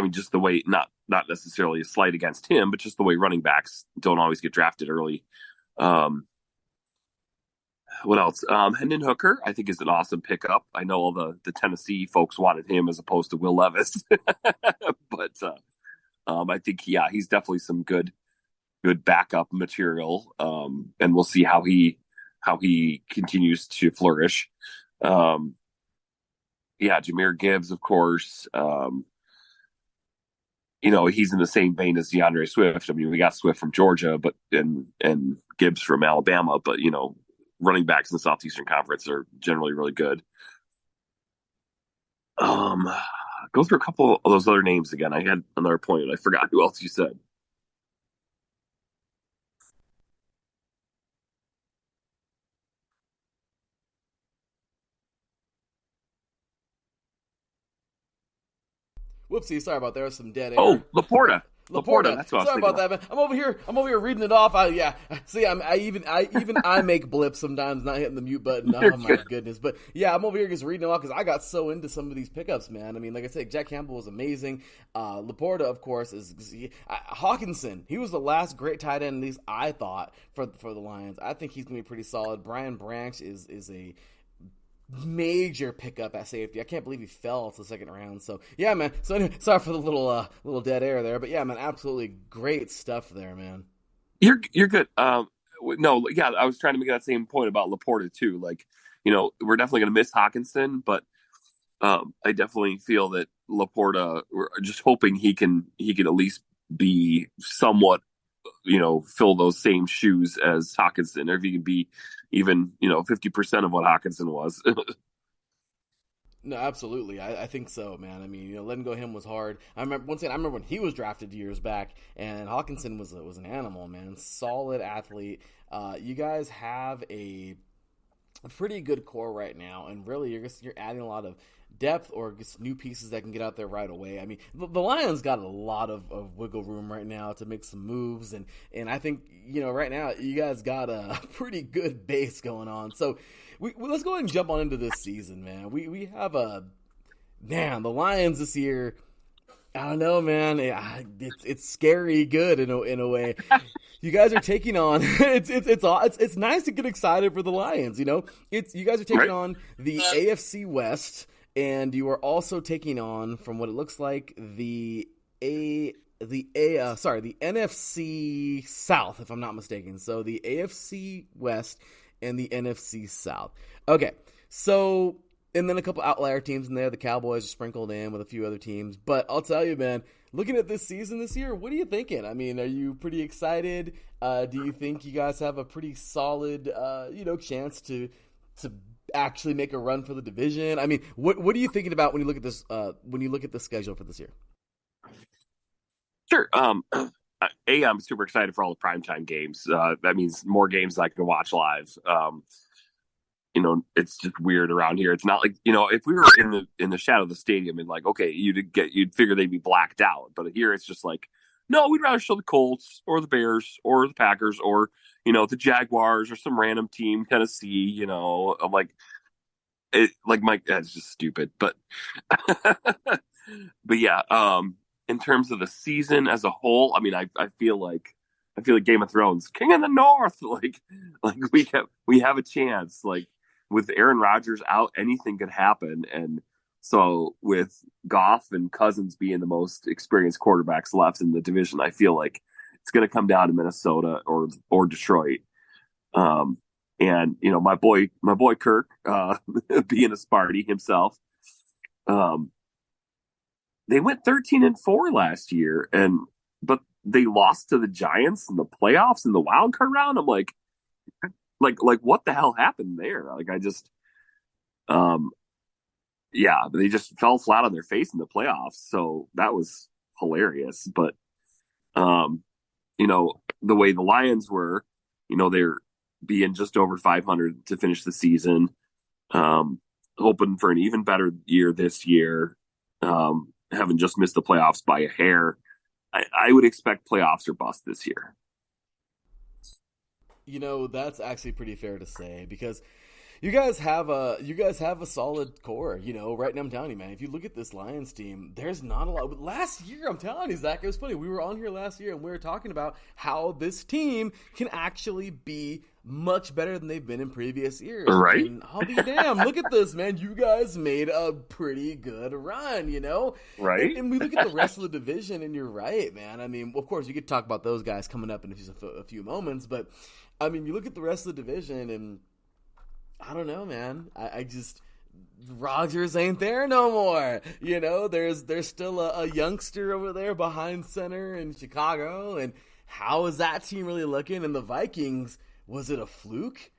mean, just the way, not necessarily a slight against him, but just the way running backs don't always get drafted early. What else? Hendon Hooker, I think, is an awesome pickup. I know all the Tennessee folks wanted him as opposed to Will Levis, but I think he's definitely some good backup material, and we'll see how he continues to flourish. Jahmyr Gibbs, of course. He's in the same vein as DeAndre Swift. I mean, we got Swift from Georgia, but and Gibbs from Alabama, but running backs in the Southeastern Conference are generally really good. Go through a couple of those other names again. I had another point, and I forgot who else you said. Whoopsie, sorry about that. There was some dead air. Oh, Laporta. That's what sorry about that, man. I'm over here reading it off. I make blips sometimes, not hitting the mute button. Oh my goodness, but yeah, I'm over here just reading it off because I got so into some of these pickups, man. I mean, like I said, Jack Campbell was amazing. Laporta, of course, is Hawkinson. He was the last great tight end, at least I thought, for the Lions. I think he's gonna be pretty solid. Brian Branch is a major pickup at safety. I can't believe he fell to the second round. So yeah, man. So anyway, sorry for the little dead air there, but yeah, man, absolutely great stuff there, man. You're good. I was trying to make that same point about Laporta too. Like, we're definitely going to miss Hawkinson, but I definitely feel that Laporta. We're just hoping he can at least be somewhat, fill those same shoes as Hawkinson, or if he can be even 50% of what Hawkinson was. No, absolutely. I think so, man. I mean, letting go of him was hard. I remember when he was drafted years back, and Hawkinson was an animal, man. Solid athlete. You guys have a pretty good core right now, and really you're adding a lot of depth or just new pieces that can get out there right away. I mean, the Lions got a lot of wiggle room right now to make some moves, and I think right now you guys got a pretty good base going on. So let's go ahead and jump on into this season, man. We have the Lions this year. I don't know, man. It's scary good in a way. You guys are taking on. It's nice to get excited for the Lions. You guys are taking on the AFC West. And you are also taking on, from what it looks like, the NFC South, if I'm not mistaken. So the AFC West and the NFC South. Okay, and then a couple outlier teams in there. The Cowboys are sprinkled in with a few other teams. But I'll tell you, man, looking at this season this year, what are you thinking? I mean, are you pretty excited? Do you think you guys have a pretty solid, chance to actually make a run for the division? I mean, what are you thinking about when you look at this? When you look at the schedule for this year? Sure. I'm super excited for all the primetime games. That means more games that I can watch live. It's just weird around here. It's not like, if we were in the shadow of the stadium and like, okay, you'd figure they'd be blacked out. But here it's just like, no, we'd rather show the Colts or the Bears or the Packers or, the Jaguars or some random team, Tennessee, Mike, that's just stupid. But, but yeah, in terms of the season as a whole, I mean, I feel like Game of Thrones, King of the North, like we have a chance. Like with Aaron Rodgers out, anything could happen. And so with Goff and Cousins being the most experienced quarterbacks left in the division, I feel like it's going to come down to Minnesota or Detroit. And my boy Kirk, being a Sparty himself, they went 13-4 last year, but they lost to the Giants in the playoffs in the wild card round. I'm like what the hell happened there? Like I just, they just fell flat on their face in the playoffs. So that was hilarious. But, the way the Lions were, they're being just over 500 to finish the season, hoping for an even better year this year. Having just missed the playoffs by a hair, I would expect playoffs or bust this year. That's actually pretty fair to say because you guys have a solid core, right now I'm telling you, man, if you look at this Lions team, there's not a lot. Last year, I'm telling you, Zach, it was funny. We were on here last year and we were talking about how this team can actually be much better than they've been in previous years. Right. And I'll be damned. Look at this, man. You guys made a pretty good run, Right. And we look at the rest of the division and you're right, man. I mean, of course, you could talk about those guys coming up in a few moments, but I mean, you look at the rest of the division and I don't know, man. I just Rodgers ain't there no more. There's still a youngster over there behind center in Chicago, and how is that team really looking? And the Vikings, was it a fluke?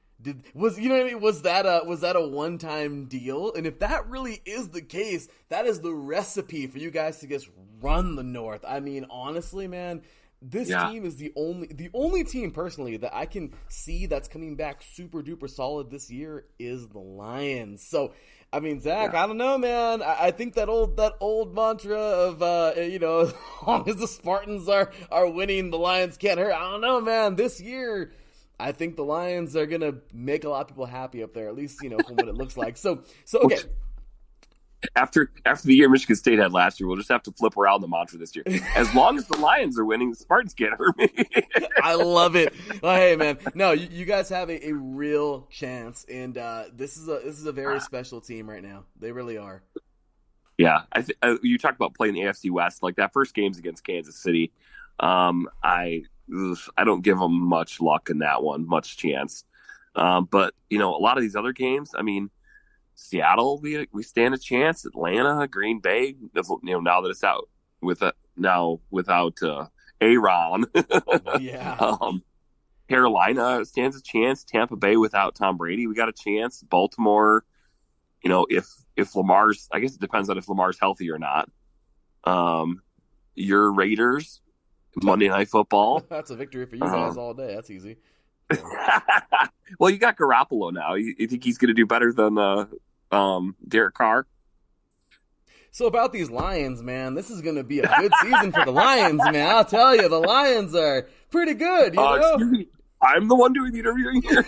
Was that a one-time deal? And if that really is the case, that is the recipe for you guys to just run the North. I mean, honestly, man. This team is the only team personally that I can see that's coming back super duper solid this year is the Lions. So, I mean, Zach, I don't know, man. I think that old mantra of as long as the Spartans are winning, the Lions can't hurt. I don't know, man. This year, I think the Lions are gonna make a lot of people happy up there, at least from what it looks like. So okay. After the year Michigan State had last year, we'll just have to flip around the mantra this year. As long as the Lions are winning, the Spartans can't hurt me. I love it. Well, hey, man. No, you guys have a real chance, and this is a very special team right now. They really are. Yeah, you talked about playing the AFC West. Like that first game's against Kansas City. I don't give them much luck in that one, much chance. But a lot of these other games, I mean. Seattle, we stand a chance. Atlanta, Green Bay, now that it's out without Aaron. Yeah. Carolina stands a chance. Tampa Bay without Tom Brady, we got a chance. Baltimore, if Lamar's, I guess it depends on if Lamar's healthy or not. Your Raiders, Monday Night Football. That's a victory for you guys all day. That's easy. Well, you got Garoppolo now. You think he's going to do better than Derek Carr? So about these Lions, man, this is going to be a good season for the Lions, man. I'll tell you, the Lions are pretty good. Excuse me. I'm the one doing the interviewing here.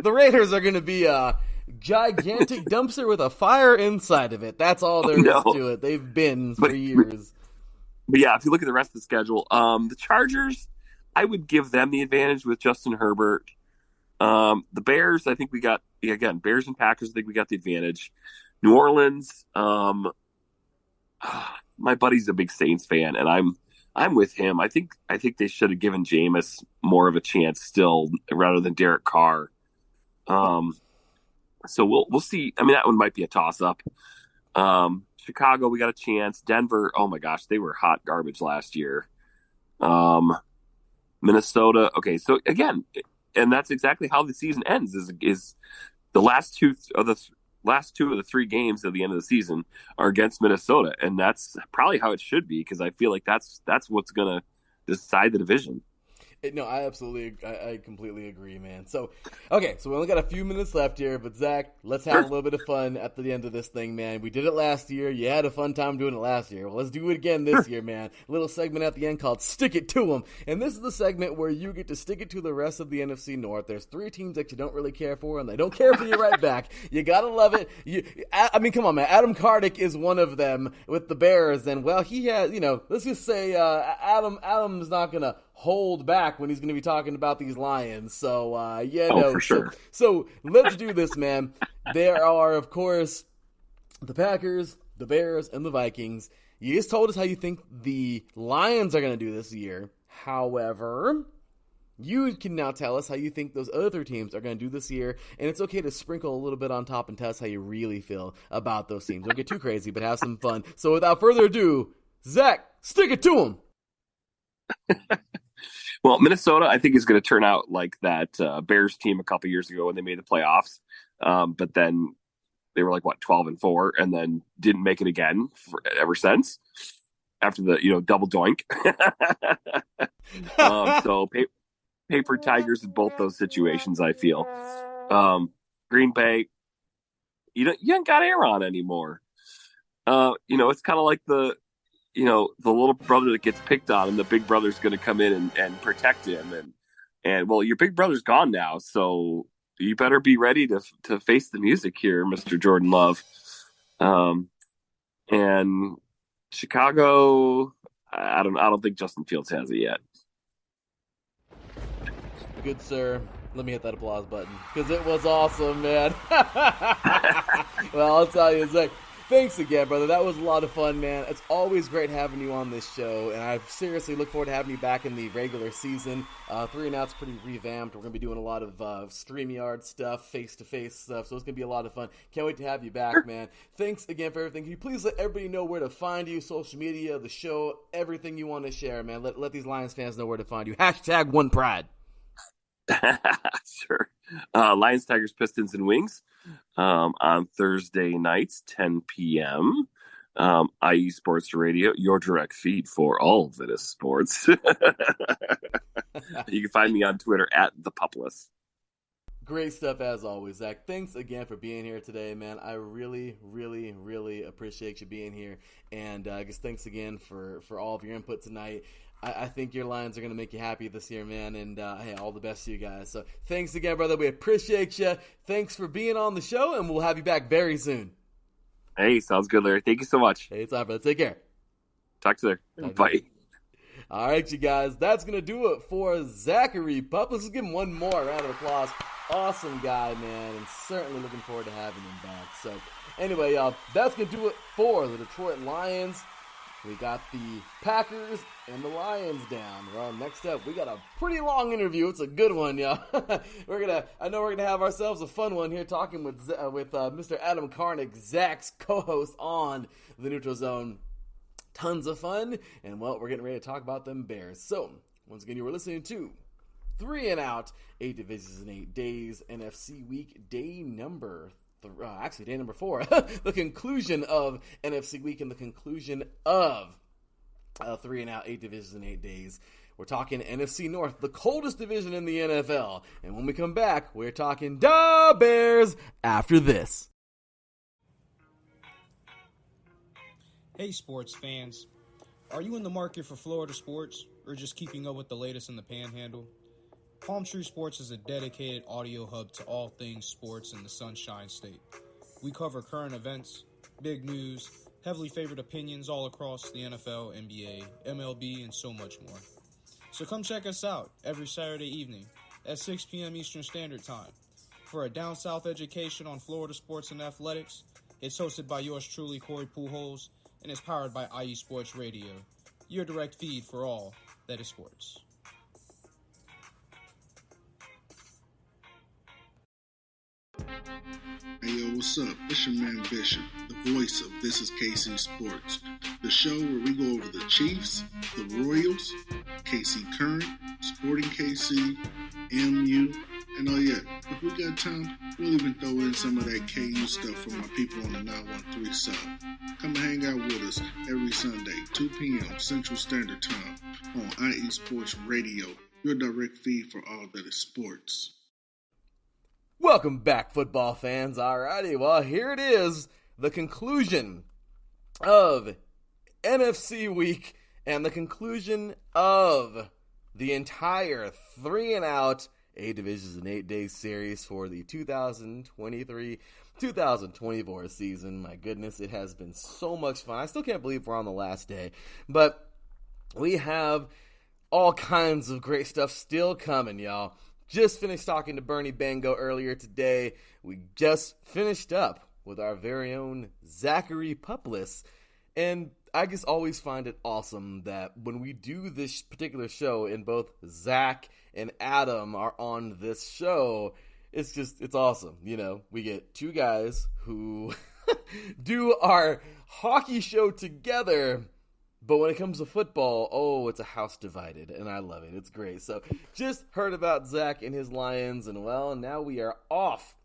The Raiders are going to be a gigantic dumpster with a fire inside of it. That's all there is to it. They've been for years. But yeah, if you look at the rest of the schedule, the Chargers, I would give them the advantage with Justin Herbert. The Bears, I think we got, again, Bears and Packers, I think we got the advantage. New Orleans, my buddy's a big Saints fan, and I'm with him. I think they should have given Jameis more of a chance still rather than Derek Carr. So we'll see. I mean, that one might be a toss-up. Chicago, we got a chance. Denver, oh my gosh, they were hot garbage last year. Minnesota, okay, so again, and that's exactly how the season ends. Is the last two of the three games at the end of the season are against Minnesota, and that's probably how it should be because I feel like that's what's gonna decide the division. No, I completely agree, man. So, okay, so we only got a few minutes left here, but Zach, let's have a little bit of fun at the end of this thing, man. We did it last year. You had a fun time doing it last year. Well, let's do it again this year, man. A little segment at the end called Stick It To 'Em. And this is the segment where you get to stick it to the rest of the NFC North. There's three teams that you don't really care for, and they don't care for you right back. You gotta love it. I mean, come on, man. Adam Kardik is one of them with the Bears, and, well, he has, let's just say Adam's not gonna hold back when he's going to be talking about these Lions. So, for sure. So let's do this, man. There are, of course, the Packers, the Bears, and the Vikings. You just told us how you think the Lions are going to do this year. However, you can now tell us how you think those other teams are going to do this year, and it's okay to sprinkle a little bit on top and tell us how you really feel about those teams. Don't get too crazy, but have some fun. So without further ado, Zach, stick it to him. Well, Minnesota, I think, is going to turn out like that Bears team a couple years ago when they made the playoffs. But then they were like, 12-4, and then didn't make it again ever since after the, double doink. So paper tigers in both those situations, I feel. Green Bay, you ain't got Aaron anymore. It's kind of like the little brother that gets picked on, and the big brother's going to come in and protect him. And well, your big brother's gone now, so you better be ready to face the music here, Mr. Jordan Love. And Chicago, I don't think Justin Fields has it yet. Good, sir. Let me hit that applause button because it was awesome, man. Well, I'll tell you, Zach. Thanks again, brother. That was a lot of fun, man. It's always great having you on this show, and I seriously look forward to having you back in the regular season. 3 and Out's pretty revamped. We're going to be doing a lot of StreamYard stuff, face-to-face stuff, so it's going to be a lot of fun. Can't wait to have you back, man. Thanks again for everything. Can you please let everybody know where to find you, social media, the show, everything you want to share, man. Let these Lions fans know where to find you. #OnePride. Sure. Lions, Tigers, Pistons, and Wings on Thursday nights, 10 p.m. IE Sports Radio, your direct feed for all that is sports. You can find me on Twitter @ThePupless. Great stuff as always, Zach. Thanks again for being here today, man. I really, really, really appreciate you being here. And I guess thanks again for all of your input tonight. I think your Lions are going to make you happy this year, man. And, hey, all the best to you guys. So thanks again, brother. We appreciate you. Thanks for being on the show, and we'll have you back very soon. Hey, sounds good, Larry. Thank you so much. Hey, it's all right, brother. Take care. Talk to you later. Bye. All right, you guys. That's going to do it for Zachary Pup. Let's give him one more round of applause. Awesome guy, man, and certainly looking forward to having him back. So anyway, y'all, that's going to do it for the Detroit Lions. We got the Packers and the Lions down. Well, next up, we got a pretty long interview. It's a good one, y'all. I know we're gonna have ourselves a fun one here, talking with Mr. Adam Karnik, Zach's co-host on the Neutral Zone. Tons of fun, and well, we're getting ready to talk about them Bears. So, once again, you were listening to 3 and Out, 8 divisions in 8 days, NFC Week, day number 4, the conclusion of NFC Week and the conclusion of 3 and Out, 8 divisions in 8 days. We're talking NFC North, the coldest division in the NFL. And when we come back, we're talking da Bears after this. Hey sports fans, are you in the market for Florida sports or just keeping up with the latest in the Panhandle? Palm Tree Sports is a dedicated audio hub to all things sports in the Sunshine State. We cover current events, big news, heavily favored opinions all across the NFL, NBA, MLB, and so much more. So come check us out every Saturday evening at 6 p.m. Eastern Standard Time. For a down south education on Florida sports and athletics, it's hosted by yours truly, Corey Pujols, and is powered by IE Sports Radio, your direct feed for all that is sports. Hey yo, what's up? It's your man Bishop, the voice of This Is KC Sports, the show where we go over the Chiefs, the Royals, KC Current, Sporting KC, MU, and oh yeah, if we got time, we'll even throw in some of that KU stuff for my people on the 913 South. Come and hang out with us every Sunday, 2 p.m. Central Standard Time on IE Sports Radio, your direct feed for all that is sports. Welcome back, football fans. Alrighty, well, here it is, the conclusion of NFC Week and the conclusion of the entire 3-and-out 8 divisions and 8 day series for the 2023-2024 season. My goodness, it has been so much fun. I still can't believe we're on the last day, but we have all kinds of great stuff still coming, y'all. Just finished talking to Bernie Bango earlier today. We just finished up with our very own Zachary Puplis. And I just always find it awesome that when we do this particular show and both Zach and Adam are on this show, it's awesome. You know, we get two guys who do our hockey show together. But when it comes to football, oh, it's a house divided, and I love it. It's great. So just heard about Zach and his Lions, and, well, now we are off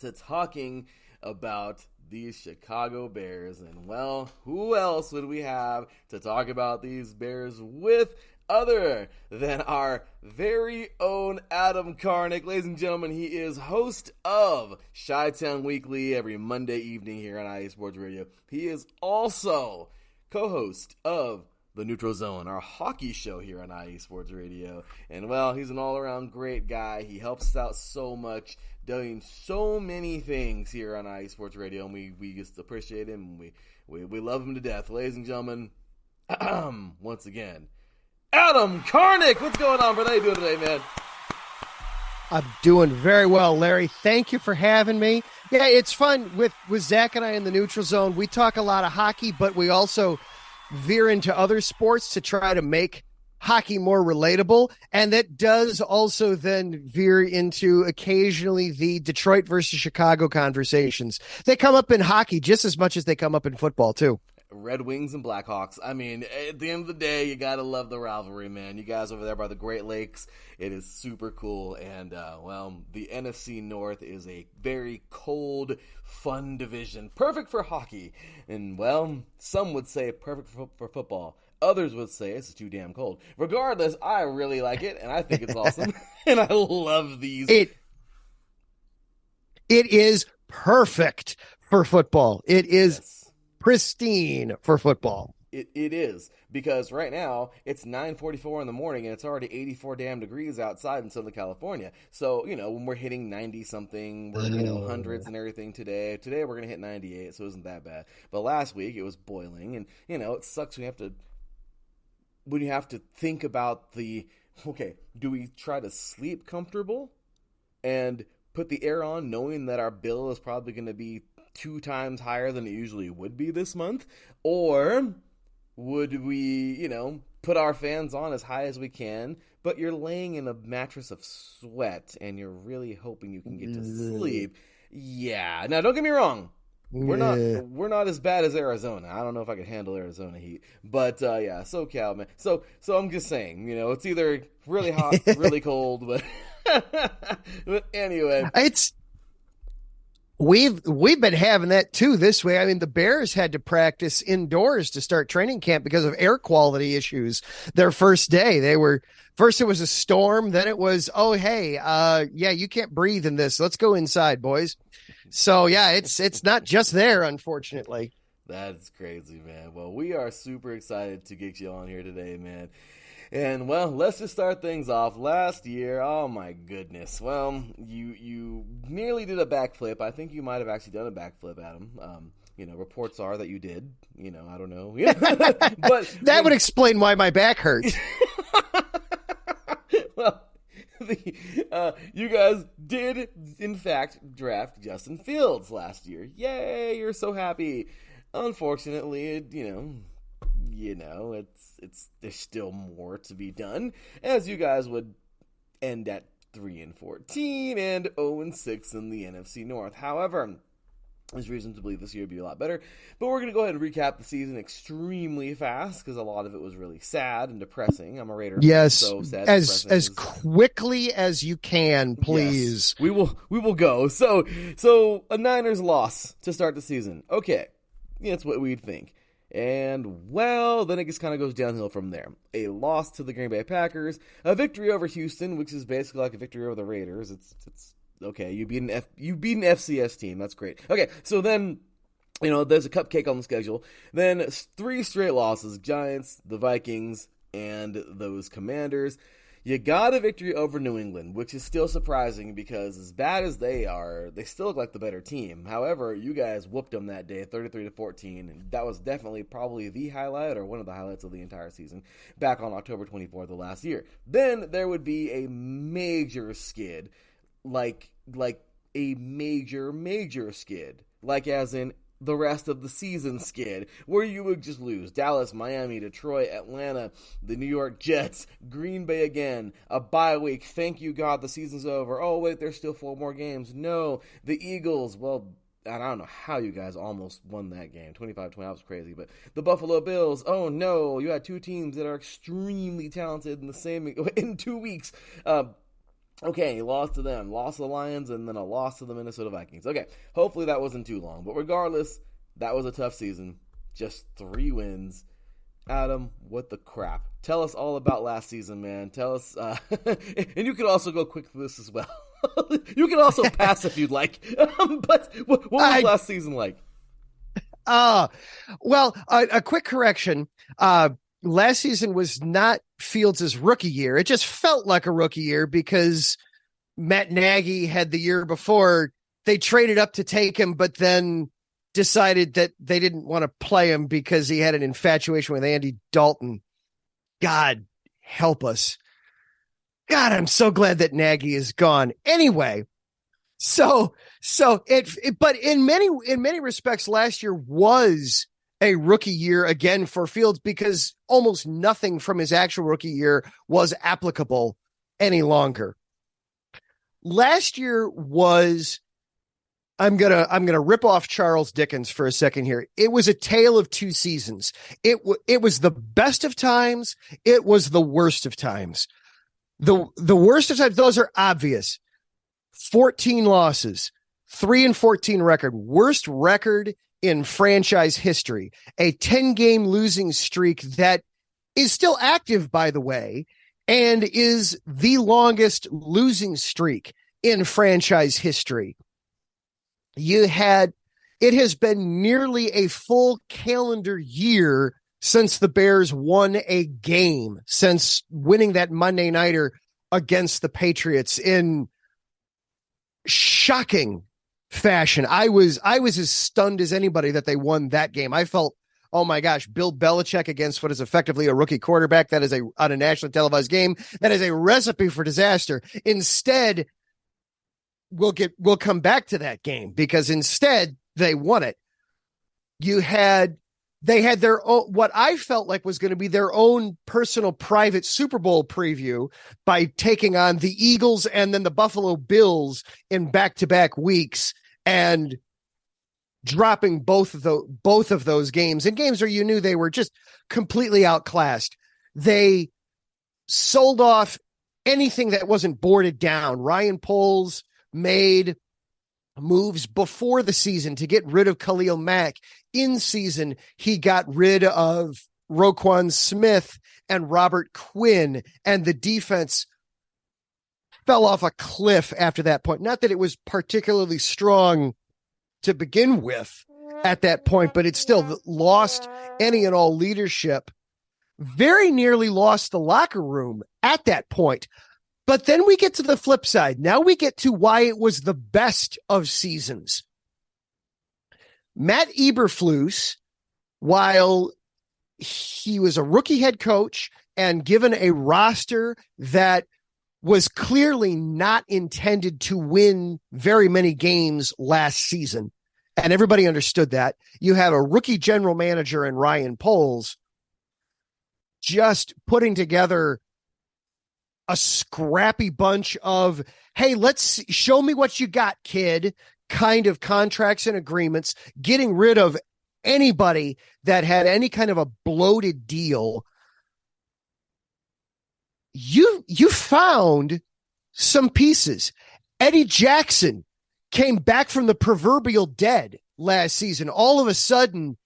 to talking about these Chicago Bears. And, well, who else would we have to talk about these Bears with other than our very own Adam Karnick? Ladies and gentlemen, he is host of Chi-Town Weekly every Monday evening here on IE Sports Radio. He is also co-host of The Neutral Zone, our hockey show here on IE Sports Radio. And, well, he's an all-around great guy. He helps us out so much, doing so many things here on IE Sports Radio, and we just appreciate him. We love him to death. Ladies and gentlemen, once again, Adam Karnick. What's going on, brother? How you doing today, man? I'm doing very well, Larry. Thank you for having me. Yeah, it's fun with Zach and I in the Neutral Zone. We talk a lot of hockey, but we also veer into other sports to try to make hockey more relatable. And that does also then veer into occasionally the Detroit versus Chicago conversations. They come up in hockey just as much as they come up in football, too. Red Wings and Blackhawks. I mean, at the end of the day, you gotta love the rivalry, man. You guys over there by the Great Lakes, it is super cool. And, well, the NFC North is a very cold, fun division. Perfect for hockey. And, well, some would say perfect for football. Others would say it's too damn cold. Regardless, I really like it, and I think it's awesome. And I love these. It is perfect for football. It is. Yes. Pristine for football. It is, because right now it's 9:44 in the morning and it's already 84 damn degrees outside in Southern California. So, you know, when we're hitting 90 something, we're, you know, hundreds and everything today. Today we're going to hit 98, so it isn't that bad. But last week it was boiling, and, you know, it sucks when you have to think about okay, do we try to sleep comfortable and put the air on knowing that our bill is probably going to be 2 times higher than it usually would be this month? Or would we, you know, put our fans on as high as we can, but you're laying in a mattress of sweat and you're really hoping you can get to sleep? Yeah. Now, don't get me wrong. We're not as bad as Arizona. I don't know if I could handle Arizona heat. But, yeah, SoCal, man. So I'm just saying, you know, it's either really hot, really cold, but anyway. We've been having that too this way. I mean, the Bears had to practice indoors to start training camp because of air quality issues. Their first day, first it was a storm, then it was, oh, hey, you can't breathe in this. Let's go inside, boys. So yeah, it's not just there, unfortunately. That's crazy, man. Well, we are super excited to get you on here today, man. And, well, let's just start things off. Last year, oh my goodness. Well, you nearly did a backflip. I think you might have actually done a backflip, Adam. You know, reports are that you did. You know, I don't know. But that would explain why my back hurts. Well, you guys did, in fact, draft Justin Fields last year. Yay, you're so happy. Unfortunately, it's there's still more to be done, as you guys would end at 3-14 and 0-6 in the NFC North. However, there's reason to believe this year would be a lot better, but we're going to go ahead and recap the season extremely fast because a lot of it was really sad and depressing. I'm a Raider fan, Yes, so sad as quickly as you can, please. Yes, we will go. So a Niners loss to start the season. Okay, that's what we'd think. And, well, then it just kind of goes downhill from there. A loss to the Green Bay Packers, a victory over Houston, which is basically like a victory over the Raiders. It's okay, you beat an FCS team. That's great. Okay, so then, there's a cupcake on the schedule. Then 3 straight losses, Giants, the Vikings, and those Commanders. You got a victory over New England, which is still surprising because as bad as they are, they still look like the better team. However, you guys whooped them that day, 33-14, and that was definitely probably the highlight or one of the highlights of the entire season back on October 24th of last year. Then there would be a major skid, like a major skid, like as in the rest of the season skid, where you would just lose Dallas, Miami, Detroit, Atlanta, the New York Jets, Green Bay again, a bye week, thank you God the season's over, oh wait, there's still 4 more games, no, the Eagles, well, and I don't know how you guys almost won that game, 25-20, that was crazy, but the Buffalo Bills, oh no, you had 2 teams that are extremely talented in 2 weeks, okay, lost to them, lost to the Lions, and then a loss to the Minnesota Vikings. Okay, hopefully that wasn't too long. But regardless, that was a tough season. Just 3 wins. Adam, what the crap? Tell us all about last season, man. Tell us, and you can also go quick through this as well. You can also pass if you'd like. But what was last season like? Well, a quick correction. Last season was not Fields' rookie year. It just felt like a rookie year because Matt Nagy had the year before. They traded up to take him, but then decided that they didn't want to play him because he had an infatuation with Andy Dalton. God help us. God, I'm so glad that Nagy is gone. Anyway, but in many respects, last year was a rookie year again for Fields because almost nothing from his actual rookie year was applicable any longer. Last year was, I'm going to rip off Charles Dickens for a second here. It was a tale of 2 seasons. It was the best of times. It was the worst of times. The worst of times, those are obvious. 14 losses, 3-14 record, worst record in franchise history, a 10-game losing streak that is still active, by the way, and is the longest losing streak in franchise history. It has been nearly a full calendar year since the Bears won a game, since winning that Monday nighter against the Patriots in shocking fashion. I was as stunned as anybody that they won that game. I felt, oh my gosh, Bill Belichick against what is effectively a rookie quarterback. That is on a nationally televised game. That is a recipe for disaster. Instead, we'll come back to that game because instead they won it. They had their own, what I felt like was going to be their own personal private Super Bowl preview by taking on the Eagles and then the Buffalo Bills in back-to-back weeks and dropping both of those games in games where you knew they were just completely outclassed. They sold off anything that wasn't boarded down. Ryan Poles made moves before the season to get rid of Khalil Mack. In season, he got rid of Roquan Smith and Robert Quinn, and the defense fell off a cliff after that point. Not that it was particularly strong to begin with at that point, but it still lost any and all leadership, very nearly lost the locker room at that point. But then we get to the flip side. Now we get to why it was the best of seasons. Matt Eberflus, while he was a rookie head coach and given a roster that was clearly not intended to win very many games last season, and everybody understood that, you have a rookie general manager in Ryan Poles just putting together a scrappy bunch of, hey, let's show me what you got, kid, kind of contracts and agreements, getting rid of anybody that had any kind of a bloated deal. You found some pieces. Eddie Jackson came back from the proverbial dead last season. All of a sudden,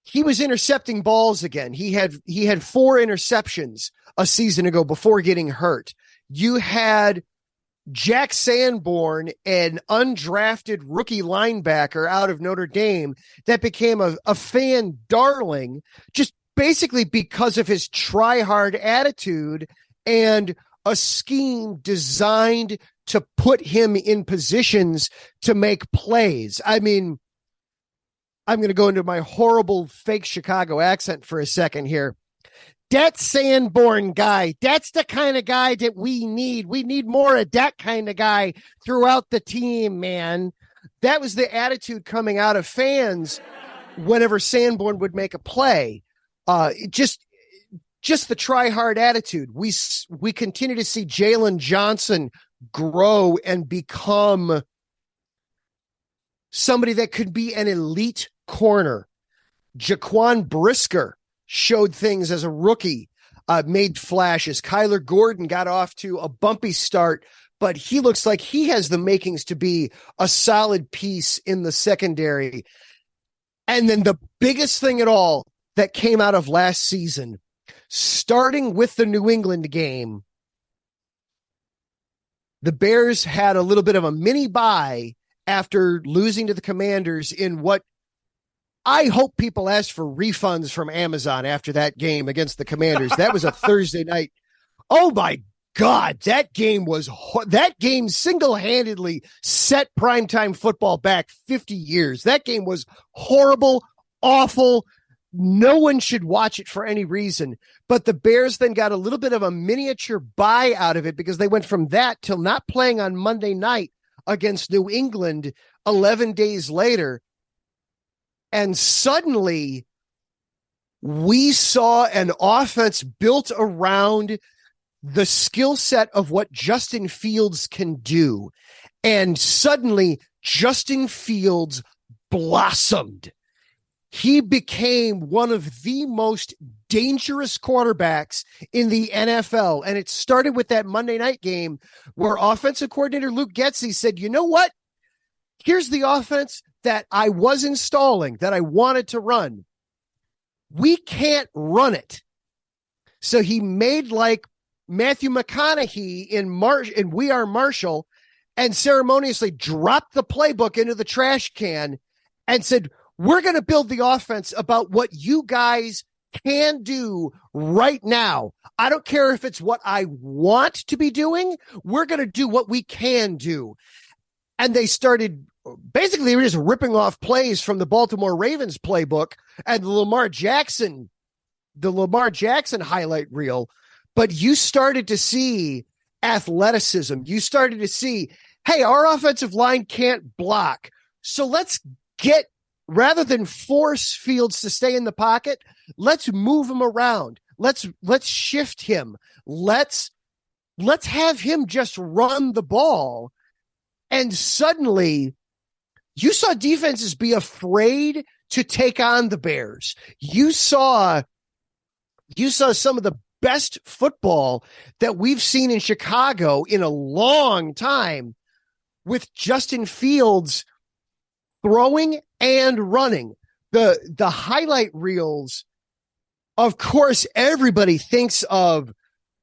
he was intercepting balls again. He had 4 interceptions a season ago before getting hurt. You had Jack Sanborn, an undrafted rookie linebacker out of Notre Dame that became a fan darling just basically because of his try-hard attitude and a scheme designed to put him in positions to make plays. I mean, I'm going to go into my horrible fake Chicago accent for a second here. That Sanborn guy, that's the kind of guy that we need. We need more of that kind of guy throughout the team, man. That was the attitude coming out of fans whenever Sanborn would make a play. Just the try-hard attitude. We continue to see Jalen Johnson grow and become somebody that could be an elite corner. Jaquan Brisker showed things as a rookie, made flashes. Kyler Gordon got off to a bumpy start, but he looks like he has the makings to be a solid piece in the secondary. And then the biggest thing at all that came out of last season, starting with the New England game, the Bears had a little bit of a mini bye after losing to the Commanders in what I hope people asked for refunds from Amazon after that game against the Commanders. That was a Thursday night. Oh my God, that game single-handedly set primetime football back 50 years. That game was horrible, awful. No one should watch it for any reason. But the Bears then got a little bit of a miniature bye out of it because they went from that till not playing on Monday night against New England 11 days later. And suddenly we saw an offense built around the skill set of what Justin Fields can do. And suddenly Justin Fields blossomed. He became one of the most dangerous quarterbacks in the NFL. And it started with that Monday night game where offensive coordinator Luke Getsy said, you know what? Here's the offense that I was installing, that I wanted to run. We can't run it. So he made like Matthew McConaughey in We Are Marshall and ceremoniously dropped the playbook into the trash can and said, we're going to build the offense about what you guys can do right now. I don't care if it's what I want to be doing. We're going to do what we can do. And they started, basically, they were just ripping off plays from the Baltimore Ravens playbook and the Lamar Jackson highlight reel. But you started to see athleticism. You started to see, hey, our offensive line can't block. So let's rather than force Fields to stay in the pocket, let's move him around. Let's shift him. Let's have him just run the ball. And suddenly you saw defenses be afraid to take on the Bears. You saw some of the best football that we've seen in Chicago in a long time with Justin Fields throwing and running. The highlight reels, of course, everybody thinks of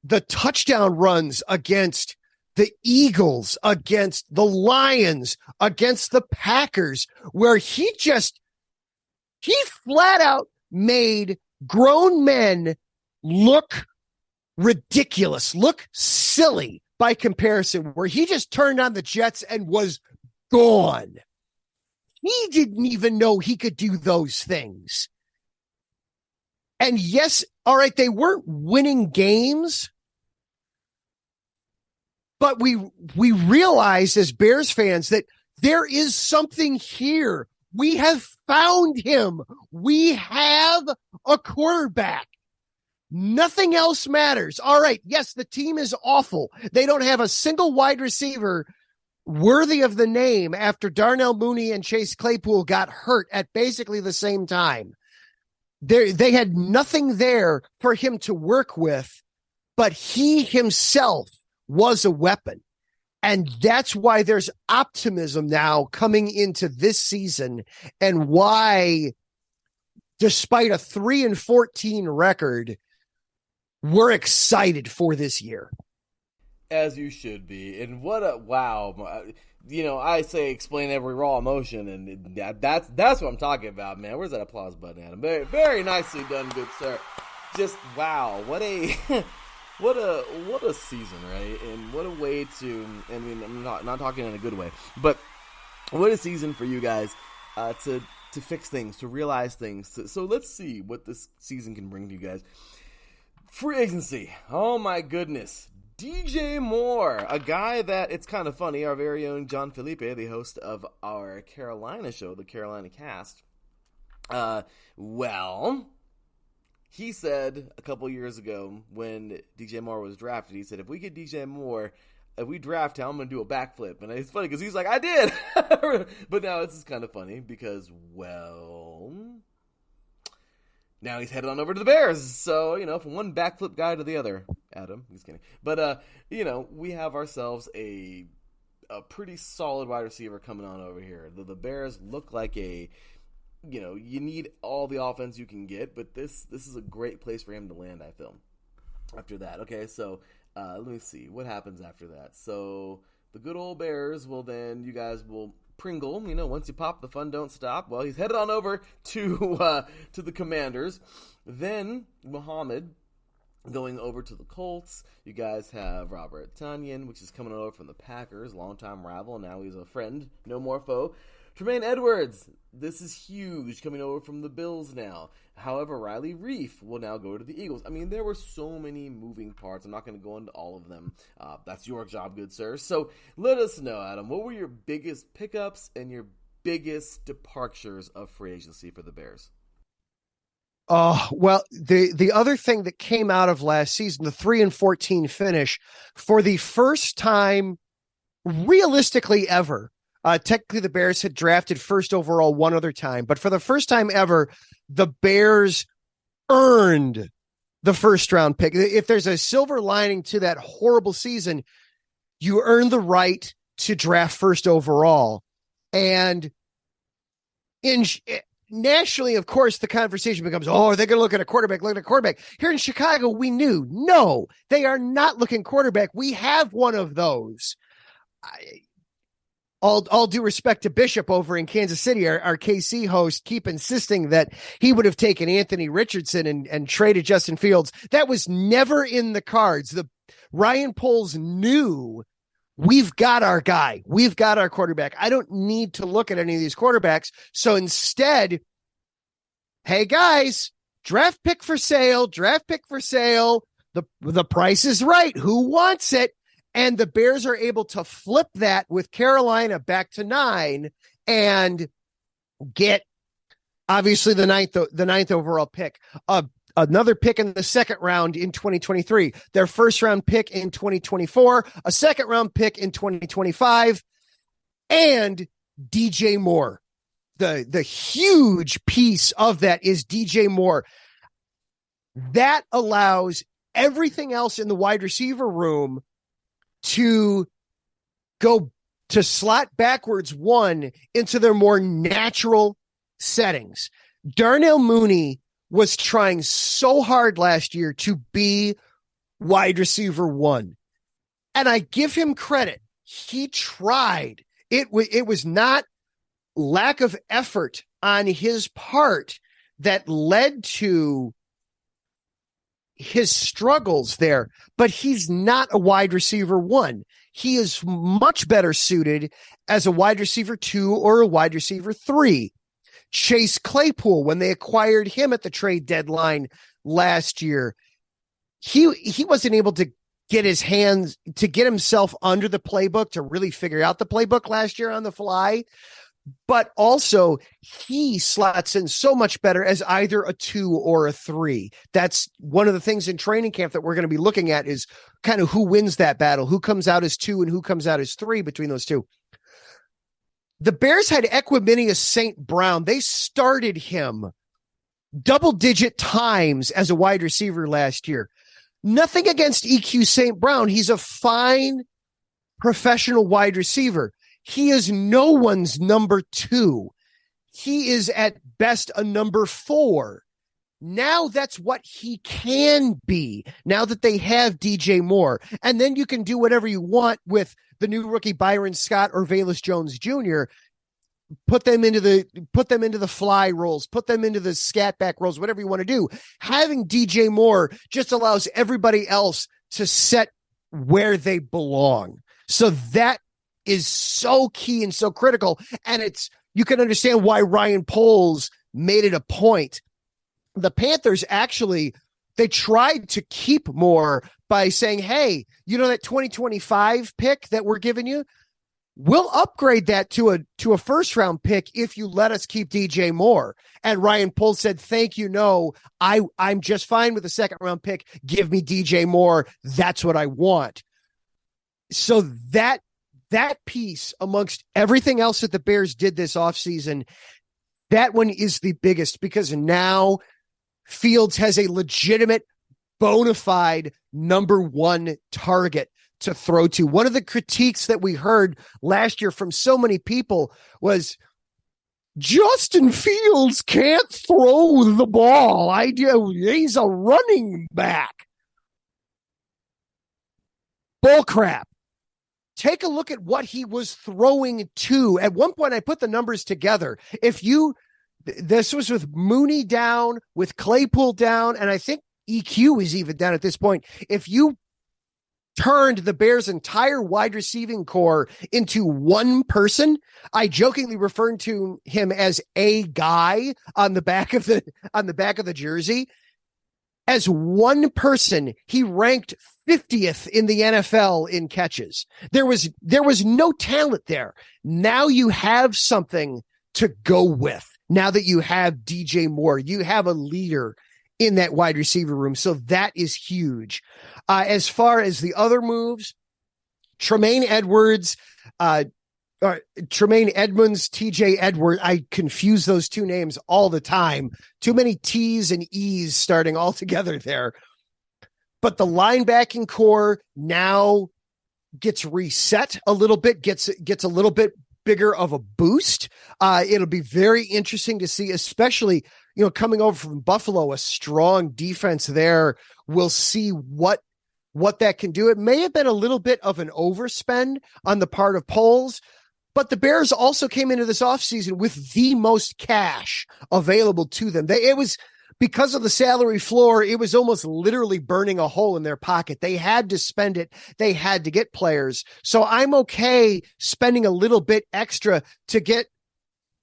the touchdown runs against the Eagles, against the Lions, against the Packers, where he flat out made grown men look ridiculous, look silly by comparison, where he just turned on the Jets and was gone. He didn't even know he could do those things. And yes, all right, they weren't winning games, but we realized as Bears fans that there is something here. We have found him. We have a quarterback. Nothing else matters. All right. Yes, the team is awful. They don't have a single wide receiver worthy of the name after Darnell Mooney and Chase Claypool got hurt at basically the same time. They had nothing there for him to work with, but he himself was a weapon. And that's why there's optimism now coming into this season, and why, despite a 3-14 record, we're excited for this year. As you should be. And what a wow. I say explain every raw emotion, and that's what I'm talking about, man. Where's that applause button, Adam? Very, very nicely done, good sir. Just wow. What a what a season, right? And what a way to, I mean, I'm not talking in a good way, but what a season for you guys to fix things, to realize things. So let's see what this season can bring to you guys. Free agency. Oh my goodness. DJ Moore, a guy that, it's kind of funny, our very own John Felipe, the host of our Carolina show, the Carolina Cast, he said a couple years ago when DJ Moore was drafted, he said, if we get DJ Moore, if we draft him, I'm going to do a backflip. And it's funny because he's like, I did. But now this is kind of funny because, now he's headed on over to the Bears. So, from one backflip guy to the other. Adam, just kidding. But, we have ourselves a pretty solid wide receiver coming on over here. The Bears look like you need all the offense you can get, but this is a great place for him to land, I feel. After that, okay, so let me see. What happens after that? So the good old Bears will then, you guys will Pringle, once you pop, the fun don't stop. Well, he's headed on over to the Commanders. Then Muhammad going over to the Colts. You guys have Robert Tonyan, which is coming over from the Packers, longtime rival. Now he's a friend, no more foe. Tremaine Edwards, this is huge, coming over from the Bills now. However, Riley Reif will now go to the Eagles. I mean, there were so many moving parts. I'm not going to go into all of them. That's your job, good sir. So let us know, Adam, what were your biggest pickups and your biggest departures of free agency for the Bears? Well, the other thing that came out of last season, the 3-14 finish, for the first time realistically ever, technically the Bears had drafted first overall one other time, but for the first time ever, the Bears earned the first round pick. If there's a silver lining to that horrible season, you earn the right to draft first overall. And nationally, of course, the conversation becomes, are they going to look at a quarterback? Look at a quarterback. Here in Chicago, we knew, no, they are not looking quarterback. We have one of those. All due respect to Bishop over in Kansas City, our KC host, keep insisting that he would have taken Anthony Richardson and traded Justin Fields. That was never in the cards. Ryan Poles knew, we've got our guy. We've got our quarterback. I don't need to look at any of these quarterbacks. So instead, hey guys, draft pick for sale. The price is right. Who wants it? And the Bears are able to flip that with Carolina back to 9 and get, obviously, the ninth overall pick. Another pick in the second round in 2023, their first round pick in 2024, a second round pick in 2025, and DJ Moore. The huge piece of that is DJ Moore. That allows everything else in the wide receiver room to go to slot backwards one into their more natural settings. Darnell Mooney was trying so hard last year to be wide receiver one. And I give him credit. He tried. It was not lack of effort on his part that led to his struggles there, but he's not a wide receiver one. He is much better suited as a wide receiver 2 or a wide receiver 3. Chase Claypool, when they acquired him at the trade deadline last year, he wasn't able to get himself under the playbook to really figure out the playbook last year on the fly. but also he slots in so much better as either a 2 or a 3. That's one of the things in training camp that we're going to be looking at is kind of who wins that battle, who comes out as 2 and who comes out as 3 between those two. The Bears had Equiminius St. Brown. They started him double-digit times as a wide receiver last year. Nothing against EQ St. Brown. He's a fine professional wide receiver. He is no one's number 2. He is at best a number 4. Now that's what he can be now that they have DJ Moore. And then you can do whatever you want with the new rookie Byron Scott or Velus Jones Jr. Put them into the fly roles, put them into the scat back roles, whatever you want to do. Having DJ Moore just allows everybody else to set where they belong. So that is so key and so critical. And you can understand why Ryan Poles made it a point. The Panthers actually, they tried to keep Moore by saying, hey, that 2025 pick that we're giving you, we'll upgrade that to a first round pick if you let us keep DJ Moore. And Ryan Poles said, thank you. No, I'm just fine with a second round pick. Give me DJ Moore. That's what I want. So that piece amongst everything else that the Bears did this offseason, that one is the biggest because now Fields has a legitimate, bona fide number 1 target to throw to. One of the critiques that we heard last year from so many people was Justin Fields can't throw the ball. He's a running back. Bullcrap. Take a look at what he was throwing to. At one point, I put the numbers together. This was with Mooney down, with Claypool down, and I think EQ is even down at this point. If you turned the Bears' entire wide receiving core into one person, I jokingly referred to him as a guy on the back of the jersey. As one person, he ranked 50th in the NFL in catches. There was no talent there. Now you have something to go with. Now that you have DJ Moore, you have a leader in that wide receiver room. So that is huge. As far as the other moves, Tremaine Edmonds, TJ Edwards. I confuse those two names all the time. Too many T's and E's starting all together there. But the linebacking core now gets reset a little bit, gets a little bit bigger of a boost. It'll be very interesting to see, especially, coming over from Buffalo, a strong defense there. We'll see what that can do. It may have been a little bit of an overspend on the part of Poles, but the Bears also came into this offseason with the most cash available to them. It was because of the salary floor. It was almost literally burning a hole in their pocket. They had to spend it. They had to get players. So I'm okay spending a little bit extra to get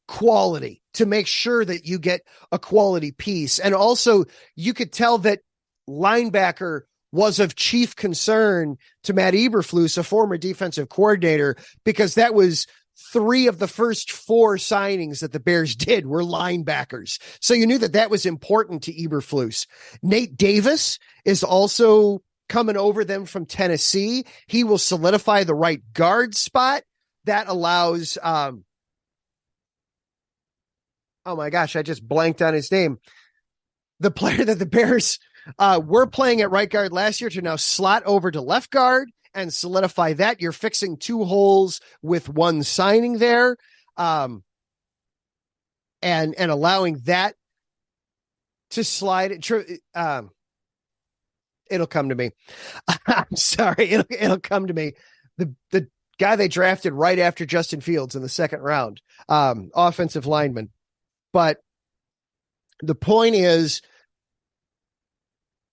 quality, to make sure that you get a quality piece. And also you could tell that linebacker was of chief concern to Matt Eberflus, a former defensive coordinator, because that was 3 of the first 4 signings that the Bears did were linebackers. So you knew that was important to Eberflus. Nate Davis is also coming over them from Tennessee. He will solidify the right guard spot. That allows, oh my gosh, I just blanked on his name. The player that the Bears were playing at right guard last year to now slot over to left guard and solidify that. You're fixing 2 holes with 1 signing there, and allowing that to slide. It'll come to me. I'm sorry. It'll come to me. The guy they drafted right after Justin Fields in the 2nd round, offensive lineman. But the point is,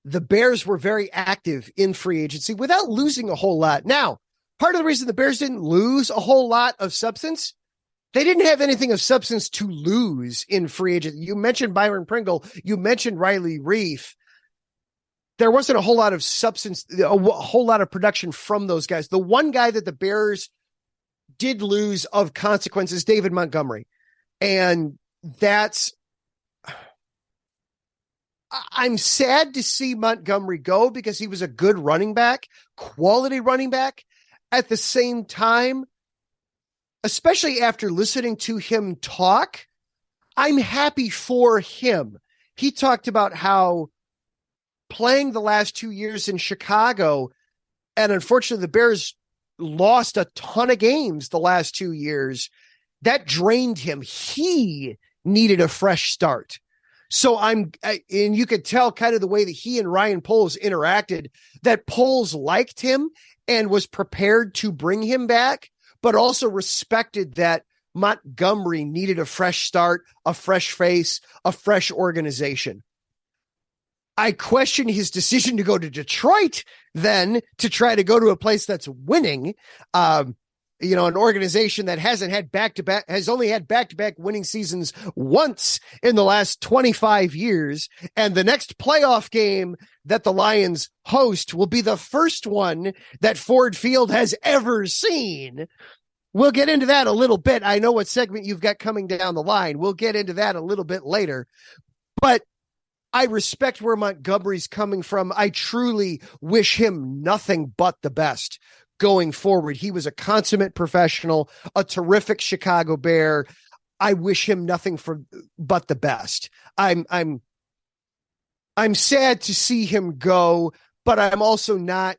the Bears were very active in free agency without losing a whole lot. Now, part of the reason the Bears didn't lose a whole lot of substance, they didn't have anything of substance to lose in free agency. You mentioned Byron Pringle. You mentioned Riley Reif. There wasn't a whole lot of substance, a whole lot of production from those guys. The one guy that the Bears did lose of consequences, David Montgomery. And I'm sad to see Montgomery go because he was a good running back, quality running back. At the same time, especially after listening to him talk, I'm happy for him. He talked about how playing the last 2 years in Chicago, and unfortunately the Bears lost a ton of games the last 2 years, that drained him. He needed a fresh start. So and you could tell kind of the way that he and Ryan Poles interacted, that Poles liked him and was prepared to bring him back, but also respected that Montgomery needed a fresh start, a fresh face, a fresh organization. I question his decision to go to Detroit then to try to go to a place that's winning. An organization that has only had back-to-back winning seasons once in the last 25 years. And the next playoff game that the Lions host will be the first one that Ford Field has ever seen. We'll get into that a little bit. I know what segment you've got coming down the line. We'll get into that a little bit later, but I respect where Montgomery's coming from. I truly wish him nothing but the best going forward. He was a consummate professional, a terrific Chicago Bear. I wish him nothing but the best. I'm sad to see him go, but I'm also not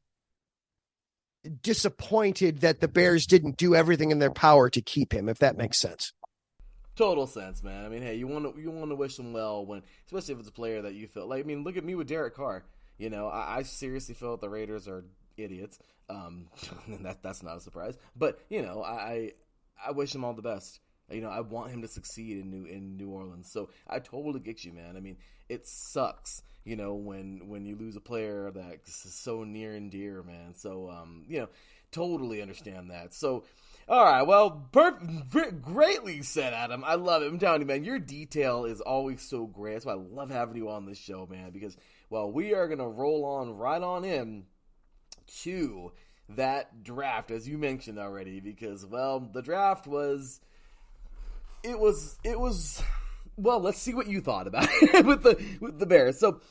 disappointed that the Bears didn't do everything in their power to keep him, if that makes sense. Total sense, man. I mean, hey, you want to wish them well when, especially if it's a player that you feel like. I mean, look at me with Derek Carr. You know, I seriously feel that the Raiders are idiots. That's not a surprise. But you know, I wish him all the best. You know, I want him to succeed in New Orleans. So I totally get you, man. I mean, it sucks, you know, when you lose a player that's so near and dear, man. So you know, totally understand that. So. All right, well, greatly said, Adam. I love it. I'm telling you, man, your detail is always so great. That's why I love having you on this show, man, because, well, we are going to roll on right on in to that draft, as you mentioned already, because, well, the draft was, well, let's see what you thought about it with the Bears. So,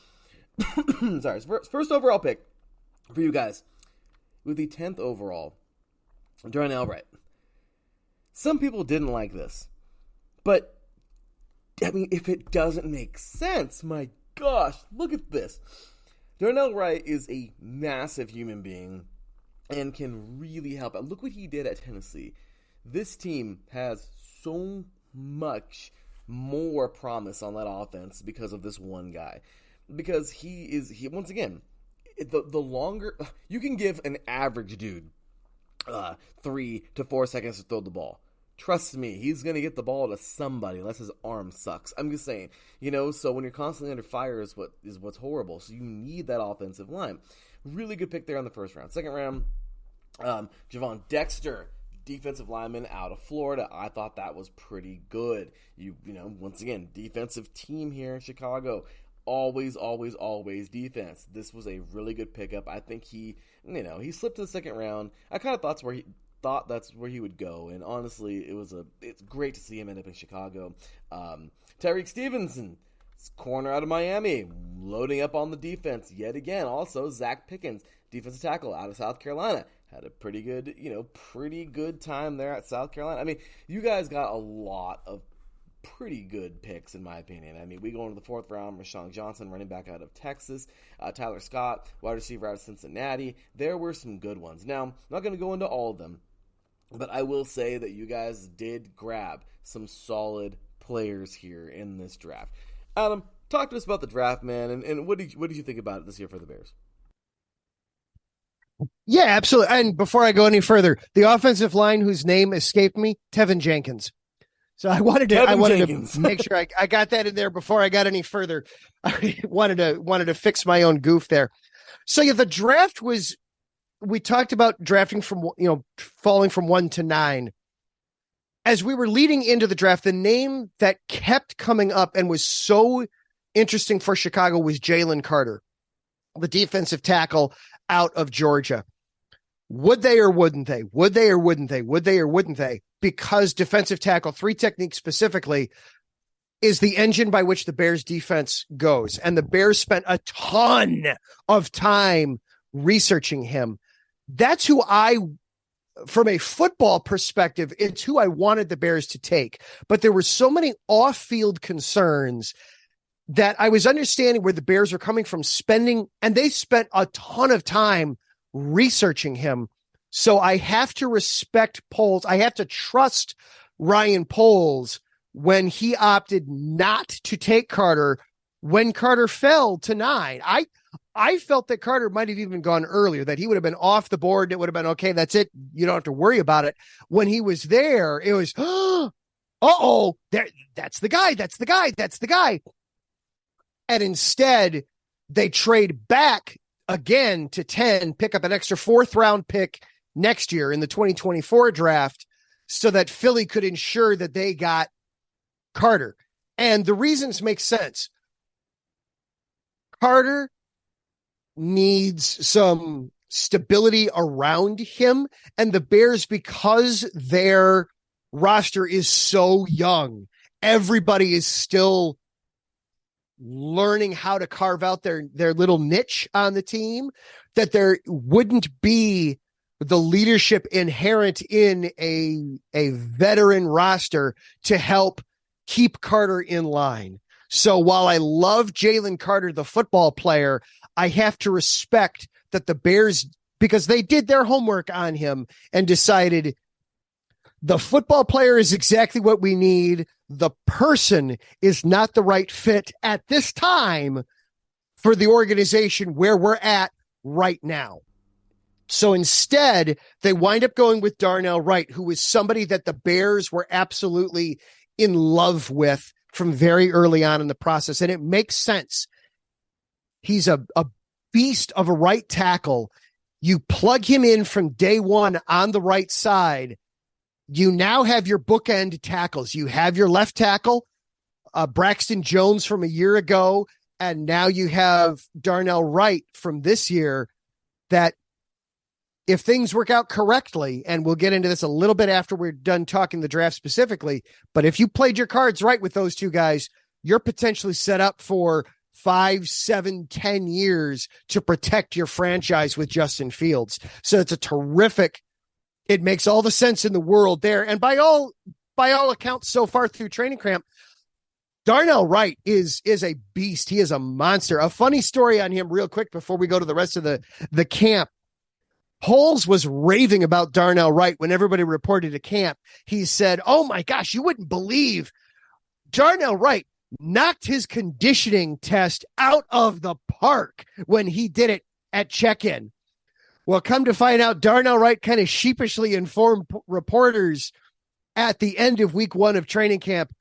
sorry, first overall pick for you guys, with the 10th overall, Darnell Wright. Some people didn't like this, but, I mean, if it doesn't make sense, my gosh, look at this. Darnell Wright is a massive human being and can really help out. Look what he did at Tennessee. This team has so much more promise on that offense because of this one guy. Because he once again, the longer, you can give an average dude 3 to 4 seconds to throw the ball. Trust me, he's going to get the ball to somebody unless his arm sucks. I'm just saying, you know, so when you're constantly under fire is what's horrible. So you need that offensive line. Really good pick there in the first round. Second round, Javon Dexter, defensive lineman out of Florida. I thought that was pretty good. You know, once again, defensive team here in Chicago. Always defense. This was a really good pickup. I think he slipped to the second round. I kind of thought that's where he would go, and honestly, it's great to see him end up in Chicago. Tyreek Stevenson, corner out of Miami, loading up on the defense yet again. Also, Zach Pickens, defensive tackle out of South Carolina, had a pretty good time there at South Carolina. I mean, you guys got a lot of pretty good picks, in my opinion. I mean, we go into the fourth round, Rashawn Johnson, running back out of Texas, Tyler Scott, wide receiver out of Cincinnati. There were some good ones. Now, I'm not going to go into all of them, but I will say that you guys did grab some solid players here in this draft. Adam, talk to us about the draft, man, and what did you think about it this year for the Bears? Yeah, absolutely. And before I go any further, the offensive line whose name escaped me, Tevin Jenkins. So I wanted to make sure I got that in there before I got any further. I wanted to fix my own goof there. So yeah, the draft was, we talked about drafting from, falling from 1 to 9. As we were leading into the draft, the name that kept coming up and was so interesting for Chicago was Jalen Carter, the defensive tackle out of Georgia. Would they or wouldn't they? Would they or wouldn't they? Would they or wouldn't they? Because defensive tackle, 3 technique specifically, is the engine by which the Bears defense goes. And the Bears spent a ton of time researching him. That's who from a football perspective, it's who I wanted the Bears to take. But there were so many off-field concerns that I was understanding where the Bears were coming from and they spent a ton of time researching him. So I have to respect Poles. I have to trust Ryan Poles when he opted not to take Carter when Carter fell to 9. I felt that Carter might have even gone earlier, that he would have been off the board. And it would have been, okay, that's it. You don't have to worry about it. When he was there, it was, that's the guy. That's the guy. That's the guy. And instead, they trade back again to 10, pick up an extra 4th round pick next year in the 2024 draft so that Philly could ensure that they got Carter. And the reasons make sense. Carter needs some stability around him, and the Bears, because their roster is so young, everybody is still learning how to carve out their little niche on the team, that there wouldn't be the leadership inherent in a veteran roster to help keep Carter in line. So while I love Jalen Carter, the football player, I have to respect that the Bears, because they did their homework on him and decided the football player is exactly what we need. The person is not the right fit at this time for the organization where we're at right now. So instead, they wind up going with Darnell Wright, who was somebody that the Bears were absolutely in love with from very early on in the process. And it makes sense. He's a beast of a right tackle. You plug him in from day one on the right side. You now have your bookend tackles. You have your left tackle, Braxton Jones from a year ago, and now you have Darnell Wright from this year, that if things work out correctly, and we'll get into this a little bit after we're done talking the draft specifically, but if you played your cards right with those two guys, you're potentially set up for 5, 7, 10 years to protect your franchise with Justin Fields. So it's a terrific, it makes all the sense in the world there. And by all accounts so far through training camp, Darnell Wright is a beast. He is a monster. A funny story on him real quick before we go to the rest of the camp. Poles was raving about Darnell Wright when everybody reported to camp. He said, oh my gosh, you wouldn't believe Darnell Wright knocked his conditioning test out of the park when he did it at check-in. Well, come to find out, Darnell Wright kind of sheepishly informed reporters at the end of week 1 of training camp,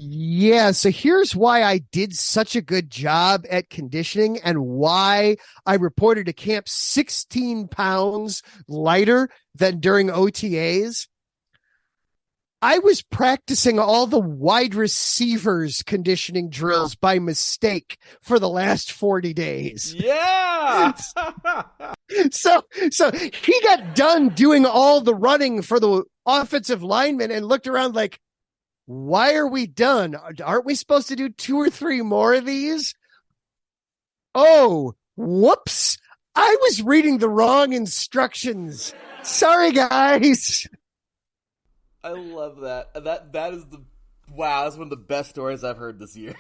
yeah, so here's why I did such a good job at conditioning and why I reported to camp 16 pounds lighter than during OTAs. I was practicing all the wide receivers conditioning drills by mistake for the last 40 days. Yeah. So he got done doing all the running for the offensive linemen and looked around like, why are we done? Aren't we supposed to do 2 or 3 more of these? Oh, whoops. I was reading the wrong instructions. Sorry, guys. I love that. That is wow, that's one of the best stories I've heard this year.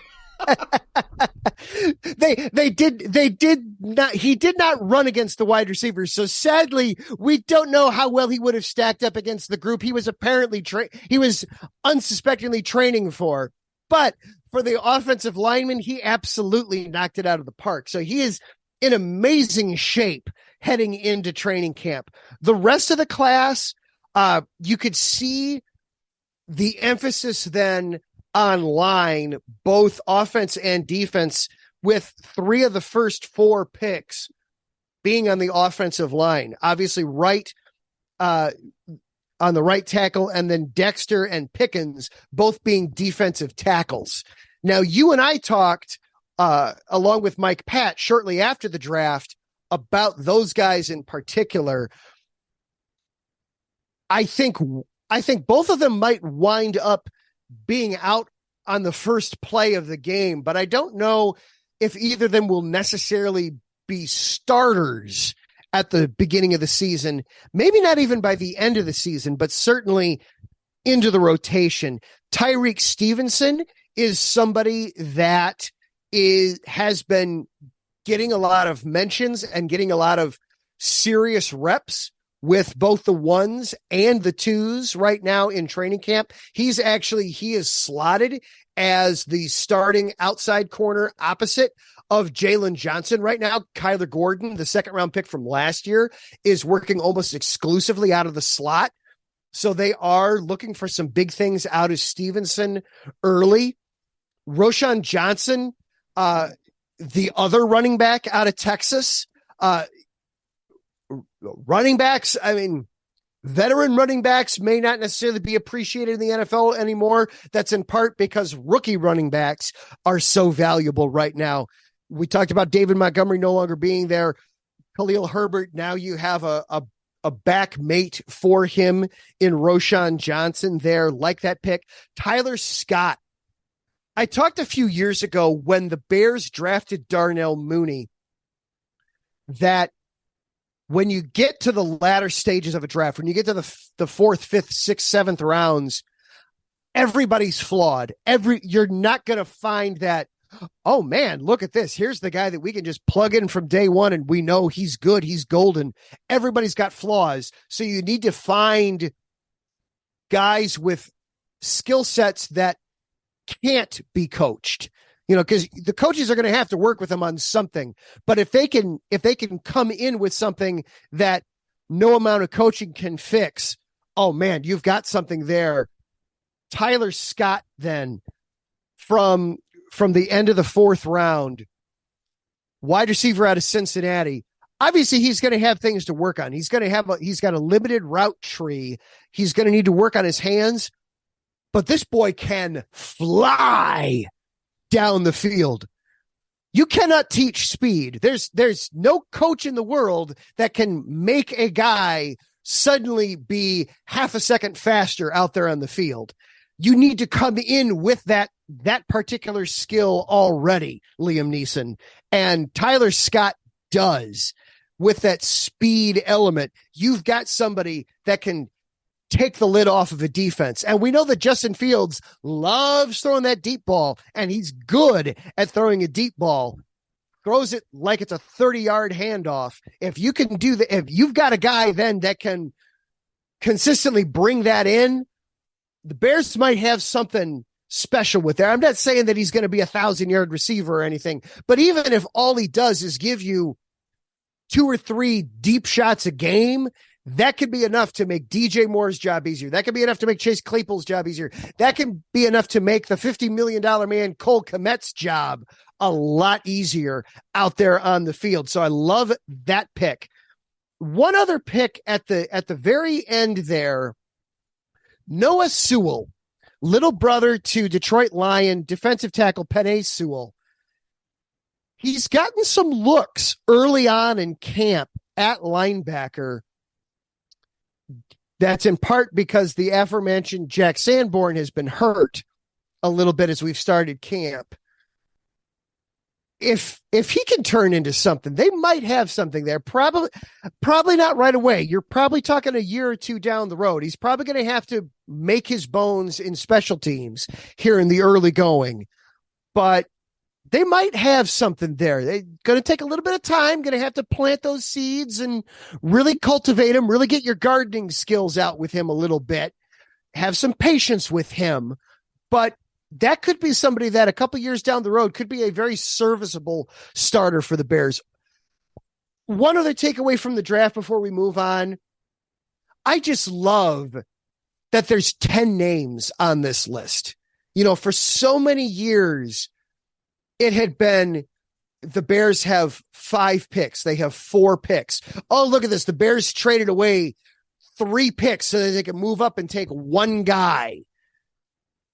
He did not run against the wide receivers. So sadly, we don't know how well he would have stacked up against the group he was apparently he was unsuspectingly training for. But for the offensive lineman, he absolutely knocked it out of the park. So he is in amazing shape heading into training camp. The rest of the class, you could see the emphasis then on line, both offense and defense, with 3 of the first 4 picks being on the offensive line. Obviously, Wright on the right tackle, and then Dexter and Pickens both being defensive tackles. Now, you and I talked, along with Mike Pat, shortly after the draft, about those guys in particular. I think both of them might wind up being out on the first play of the game, but I don't know if either of them will necessarily be starters at the beginning of the season, maybe not even by the end of the season, but certainly into the rotation. Tyreek Stevenson is somebody that has been getting a lot of mentions and getting a lot of serious reps with both the ones and the twos right now in training camp. He is slotted as the starting outside corner opposite of Jalen Johnson right now. Kyler Gordon, the second round pick from last year, is working almost exclusively out of the slot. So they are looking for some big things out of Stevenson early. Roschon Johnson, the other running back out of Texas, running backs, I mean, veteran running backs may not necessarily be appreciated in the NFL anymore. That's in part because rookie running backs are so valuable right now. We talked about David Montgomery no longer being there. Khalil Herbert, now you have a back mate for him in Roschon Johnson there, like that pick. Tyler Scott. I talked a few years ago when the Bears drafted Darnell Mooney that when you get to the latter stages of a draft, when you get to the fourth, fifth, sixth, seventh rounds, everybody's flawed. You're not going to find that, oh man, look at this. Here's the guy that we can just plug in from day one and we know he's good. He's golden. Everybody's got flaws. So you need to find guys with skill sets that can't be coached. Because the coaches are going to have to work with them on something. But if they can come in with something that no amount of coaching can fix, oh man, you've got something there. Tyler Scott, then from the end of the fourth round, wide receiver out of Cincinnati. Obviously, he's going to have things to work on. He's got a limited route tree. He's going to need to work on his hands. But this boy can fly down the field. You cannot teach speed. There's no coach in the world that can make a guy suddenly be half a second faster out there on the field. You need to come in with that particular skill already, Liam Neeson. And Tyler Scott does with that speed element. You've got somebody that can take the lid off of a defense. And we know that Justin Fields loves throwing that deep ball, and he's good at throwing a deep ball. Throws it like it's a 30-yard handoff. If you can do that, if you've got a guy then that can consistently bring that in, the Bears might have something special with there. I'm not saying that he's going to be 1,000-yard receiver or anything, but even if all he does is give you 2 or 3 deep shots a game, that could be enough to make DJ Moore's job easier. That could be enough to make Chase Claypool's job easier. That can be enough to make the $50 million man Cole Kmet's job a lot easier out there on the field. So I love that pick. One other pick at the very end there, Noah Sewell, little brother to Detroit Lion defensive tackle Penei Sewell. He's gotten some looks early on in camp at linebacker. That's in part because the aforementioned Jack Sanborn has been hurt a little bit as we've started camp. If he can turn into something, they might have something there. Probably not right away. You're probably talking a year or two down the road. He's probably going to have to make his bones in special teams here in the early going, but they might have something there. They're going to take a little bit of time, going to have to plant those seeds and really cultivate him, really get your gardening skills out with him a little bit, have some patience with him. But that could be somebody that a couple years down the road could be a very serviceable starter for the Bears. One other takeaway from the draft before we move on. I just love that there's 10 names on this list. For so many years, it had been the Bears have 5 picks. They have 4 picks. Oh, look at this. The Bears traded away 3 picks so that they can move up and take one guy.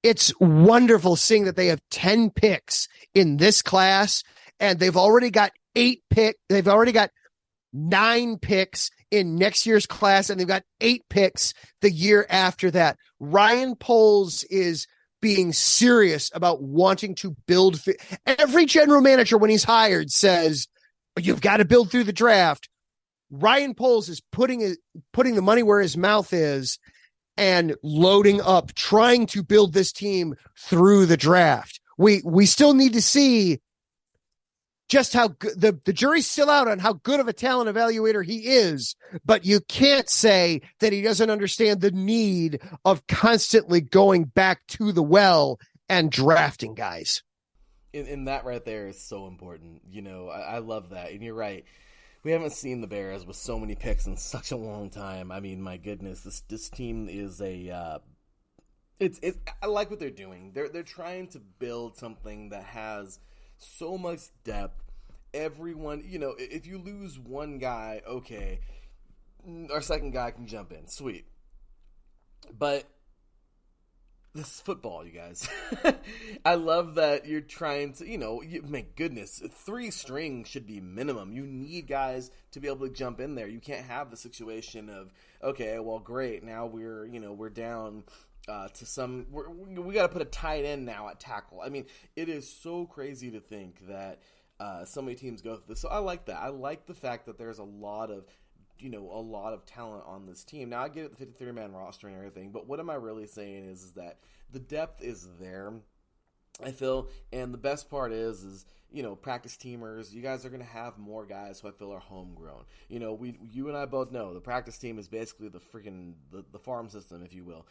It's wonderful seeing that they have 10 picks in this class, and they've already got 8 picks. They've already got 9 picks in next year's class, and they've got 8 picks the year after that. Ryan Poles is being serious about wanting to build. Every general manager, when he's hired, says, you've got to build through the draft. Ryan Poles is putting the money where his mouth is and loading up, trying to build this team through the draft. We still need to see just how good the jury's still out on how good of a talent evaluator he is, but you can't say that he doesn't understand the need of constantly going back to the well and drafting guys. And that right there is so important. I love that. And you're right. We haven't seen the Bears with so many picks in such a long time. I mean, my goodness, this team is I like what they're doing. They're trying to build something that has so much depth. Everyone, if you lose one guy, okay, our second guy can jump in. Sweet. But this is football, you guys. I love that you're trying to, my goodness, 3 strings should be minimum. You need guys to be able to jump in there. You can't have the situation of, okay, well, great, now we're down to we got to put a tight end now at tackle. I mean, it is so crazy to think that so many teams go through this. So I like that. I like the fact that there's a lot of talent on this team. Now, I get it, the 53-man roster and everything, but what am I really saying is that the depth is there, I feel, and the best part is practice teamers, you guys are going to have more guys who I feel are homegrown. You and I both know the practice team is basically the freaking the farm system, if you will.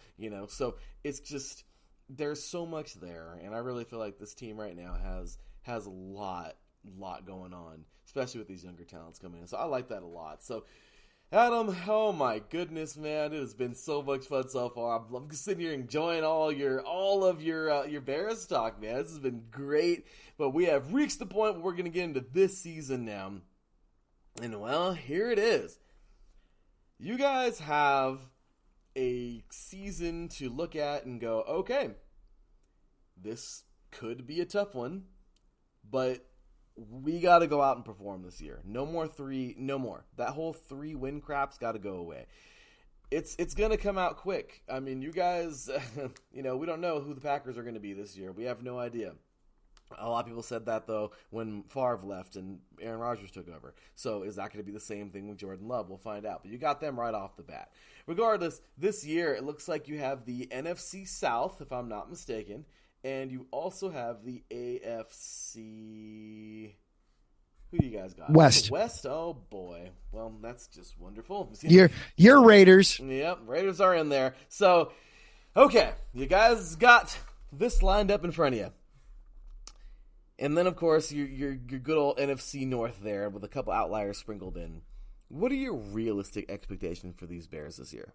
So it's just, there's so much there, and I really feel like this team right now has a lot going on, especially with these younger talents coming in. So I like that a lot. So Adam, oh my goodness, man, it has been so much fun so far. I'm just sitting here enjoying all of your Bears talk, man. This has been great, but we have reached the point where we're going to get into this season now, and well, here it is. You guys have a season to look at and go, okay, this could be a tough one, but we got to go out and perform this year. No more. That whole 3-win crap's got to go away. It's going to come out quick. I mean, you guys, we don't know who the Packers are going to be this year. We have no idea. A lot of people said that, though, when Favre left and Aaron Rodgers took over. So is that going to be the same thing with Jordan Love? We'll find out. But you got them right off the bat. Regardless, this year it looks like you have the NFC South, if I'm not mistaken. And you also have the AFC. Who do you guys got? West. West. Oh boy. Well, that's just wonderful. Your Raiders. Yep, Raiders are in there. So, okay, you guys got this lined up in front of you. And then, of course, your good old NFC North there with a couple outliers sprinkled in. What are your realistic expectations for these Bears this year?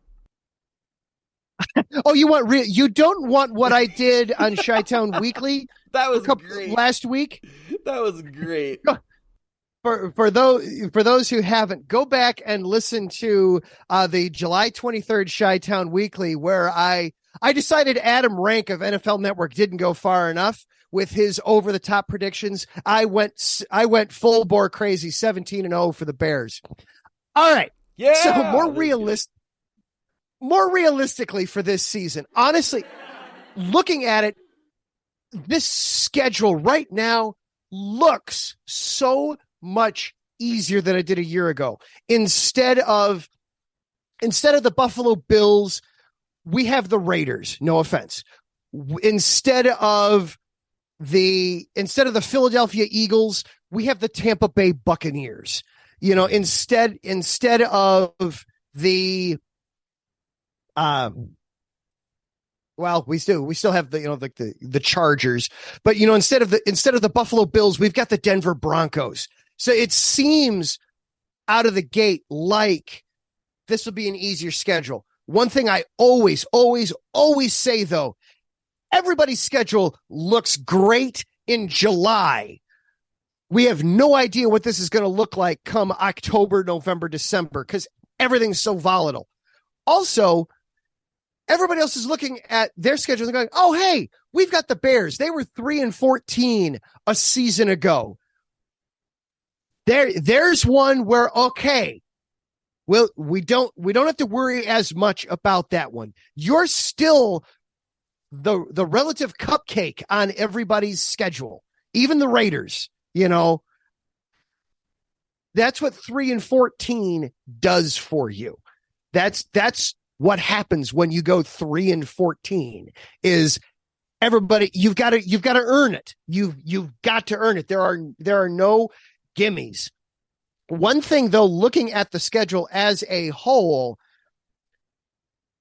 Oh, you don't want what I did on Chi-Town Weekly? That was great. Last week? That was great. For those who haven't, go back and listen to the July 23rd Chi-Town Weekly, where I decided Adam Rank of NFL Network didn't go far enough with his over-the-top predictions. I went full bore crazy, 17-0 for the Bears. All right. Yeah. So more realistically for this season, honestly, looking at it, this schedule right now looks so much easier than it did a year ago. Instead of the Buffalo Bills, we have the Raiders. No offense. Instead of the Philadelphia Eagles, we have the Tampa Bay Buccaneers. Instead of the we still have the Chargers, but instead of the Buffalo Bills, we've got the Denver Broncos. So it seems out of the gate like this will be an easier schedule. One thing I always say, though, everybody's schedule looks great in July. We have no idea what this is going to look like come October, November, December, because everything's so volatile. Also, everybody else is looking at their schedule and going, oh, hey, we've got the Bears. They were 3-14 a season ago. there's one where, okay, well, we don't have to worry as much about that one. You're still the relative cupcake on everybody's schedule, even the Raiders. That's what 3-14 does for you. That's what happens when you go 3-14 is everybody, you've got to earn it. You've got to earn it. There are no gimmies. One thing though, looking at the schedule as a whole,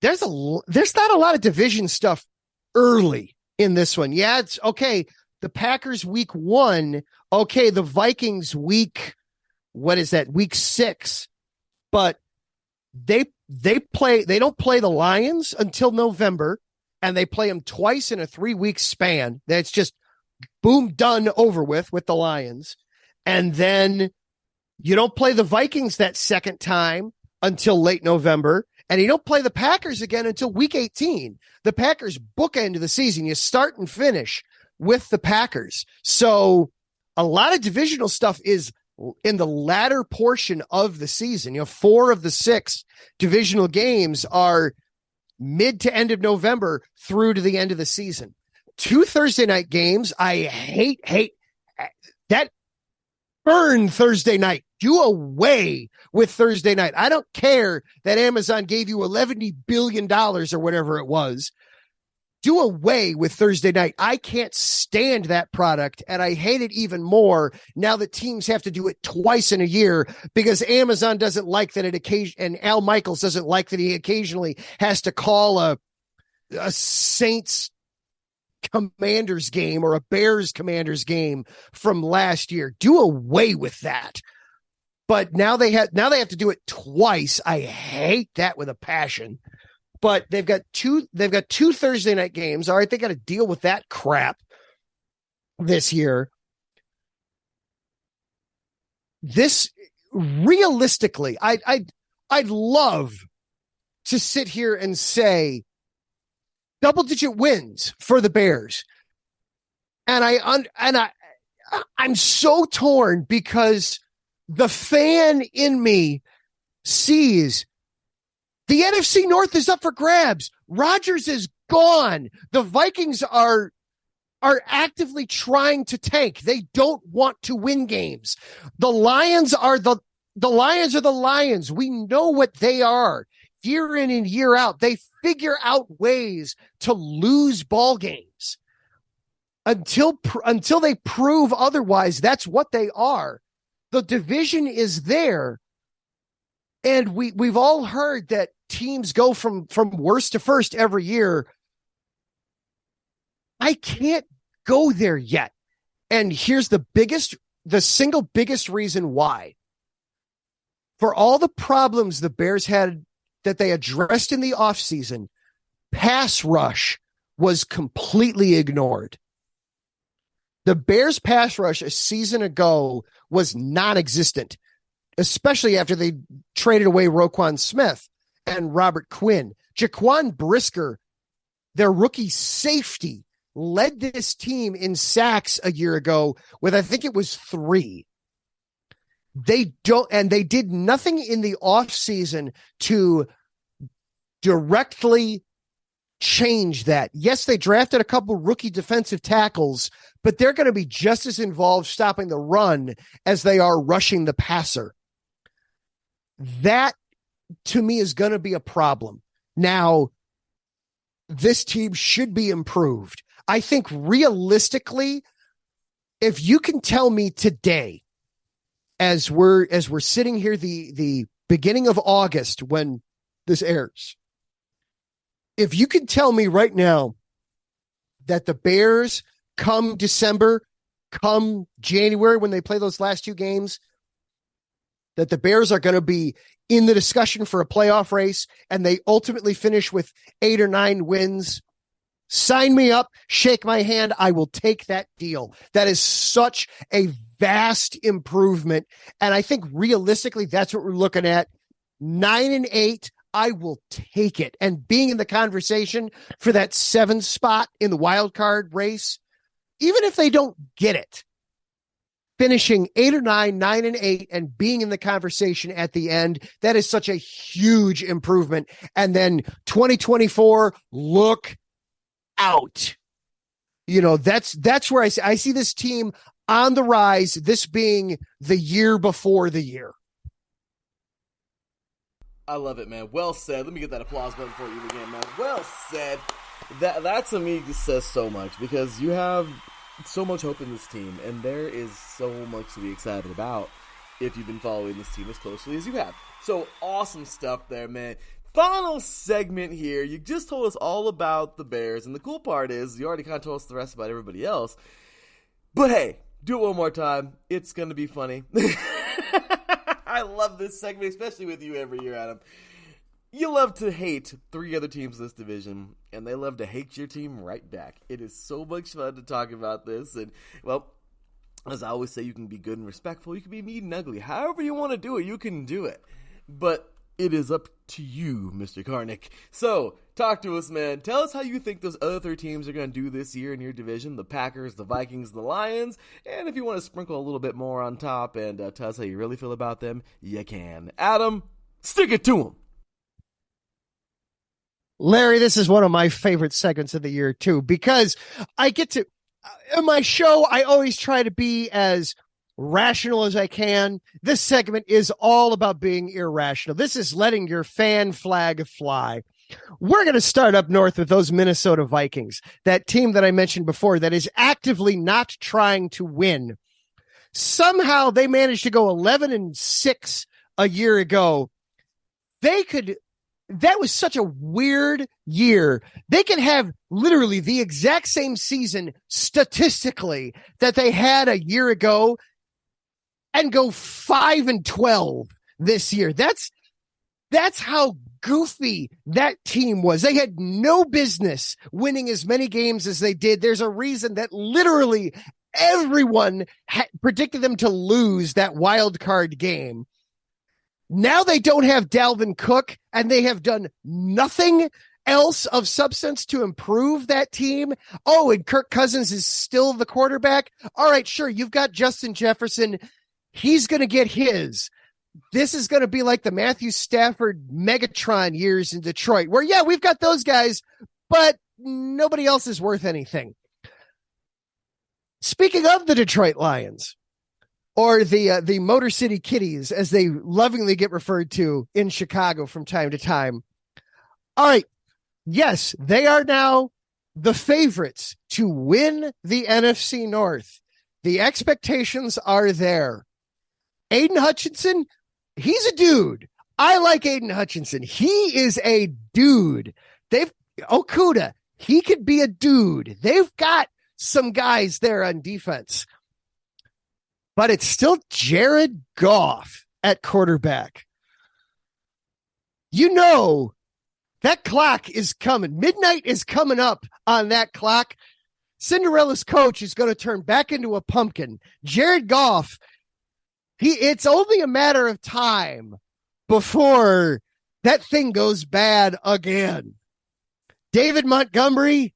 there's not a lot of division stuff early in this one. Yeah, it's okay. The Packers week 1. Okay. The Vikings week 6, but they don't play the Lions until November, and they play them twice in a 3-week span. That's just boom, done, over with the Lions. And then you don't play the Vikings that second time until late November, and you don't play the Packers again until week 18. The Packers bookend the season. You start and finish with the Packers. So a lot of divisional stuff is in the latter portion of the season. 4 of the 6 divisional games are mid to end of November through to the end of the season. 2 Thursday night games. I hate that. Burn Thursday night. Do away with Thursday night. I don't care that Amazon gave you $11 billion or whatever it was. Do away with Thursday night. I can't stand that product, and I hate it even more now that teams have to do it twice in a year because Amazon doesn't like that and Al Michaels doesn't like that he occasionally has to call a Saints Commanders game or a Bears Commanders game from last year. Do away with that. But now they have to do it twice. I hate that with a passion. But they've got two Thursday night games. All right, they got to deal with that crap this year. This realistically, I'd love to sit here and say double-digit wins for the Bears. And I'm so torn because the fan in me sees the NFC North is up for grabs. Rodgers is gone. The Vikings are actively trying to tank. They don't want to win games. The Lions are the Lions. We know what they are. Year in and year out, they figure out ways to lose ball games. Until they prove otherwise, that's what they are. The division is there. And we've all heard that teams go from worst to first every year. I can't go there yet. And here's the single biggest reason why. For all the problems the Bears had that they addressed in the offseason, pass rush was completely ignored. The Bears pass rush a season ago was non-existent, especially after they traded away Roquan Smith and Robert Quinn. Jaquan Brisker, their rookie safety, led this team in sacks a year ago with, I think it was 3. They did nothing in the offseason to directly change that. Yes, they drafted a couple rookie defensive tackles, but they're going to be just as involved stopping the run as they are rushing the passer. That, to me, is going to be a problem. Now, this team should be improved. I think realistically, if you can tell me today, as we're sitting here the beginning of August when this airs, if you can tell me right now that the Bears come December, come January when they play those last 2 games, that the Bears are going to be in the discussion for a playoff race and they ultimately finish with 8 or 9 wins, sign me up, shake my hand. I will take that deal. That is such a vast improvement. And I think realistically, that's what we're looking at. 9-8, I will take it. And being in the conversation for that 7 spot in the wild card race, even if they don't get it, finishing 8 or 9, 9 and 8, and being in the conversation at the end. That is such a huge improvement. And then 2024, look out. You know, that's where I see this team on the rise, this being the year before the year. I love it, man. Well said. Let me get that applause button for you again, man. Well said. That to me says so much, because you have so much hope in this team, and there is so much to be excited about if you've been following this team as closely as you have. So awesome stuff there, man. Final segment here. You just told us all about the Bears, and the cool part is you already kind of told us the rest about everybody else. But hey, do it one more time. It's going to be funny. I love this segment, especially with you every year, Adam. You love to hate 3 other teams in this division, and they love to hate your team right back. It is so much fun to talk about this, and, well, as I always say, you can be good and respectful. You can be mean and ugly. However you want to do it, you can do it. But it is up to you, Mr. Karnick. So, talk to us, man. Tell us how you think those other 3 teams are going to do this year in your division. The Packers, the Vikings, the Lions. And if you want to sprinkle a little bit more on top and tell us how you really feel about them, you can. Adam, stick it to them. Larry, this is one of my favorite segments of the year, too, because I get to, in my show, I always try to be as rational as I can. This segment is all about being irrational. This is letting your fan flag fly. We're going to start up north with those Minnesota Vikings, that team that I mentioned before that is actively not trying to win. Somehow they managed to go 11-6 a year ago. That was such a weird year. They could have literally the exact same season statistically that they had a year ago and go 5-12 this year. That's how goofy that team was. They had no business winning as many games as they did. There's a reason that literally everyone predicted them to lose that wild card game. Now they don't have Dalvin Cook, and they have done nothing else of substance to improve that team. Oh, and Kirk Cousins is still the quarterback. All right, sure, you've got Justin Jefferson. He's going to get his. This is going to be like the Matthew Stafford Megatron years in Detroit, where, yeah, we've got those guys, but nobody else is worth anything. Speaking of the Detroit Lions, or the Motor City Kitties, as they lovingly get referred to in Chicago from time to time. All right. Yes, they are now the favorites to win the NFC North. The expectations are there. Aiden Hutchinson, he's a dude. I like Aiden Hutchinson. He is a dude. Okuda, he could be a dude. They've got some guys there on defense. But it's still Jared Goff at quarterback. You know, that clock is coming. Midnight is coming up on that clock. Cinderella's coach is going to turn back into a pumpkin. Jared Goff, it's only a matter of time before that thing goes bad again. David Montgomery,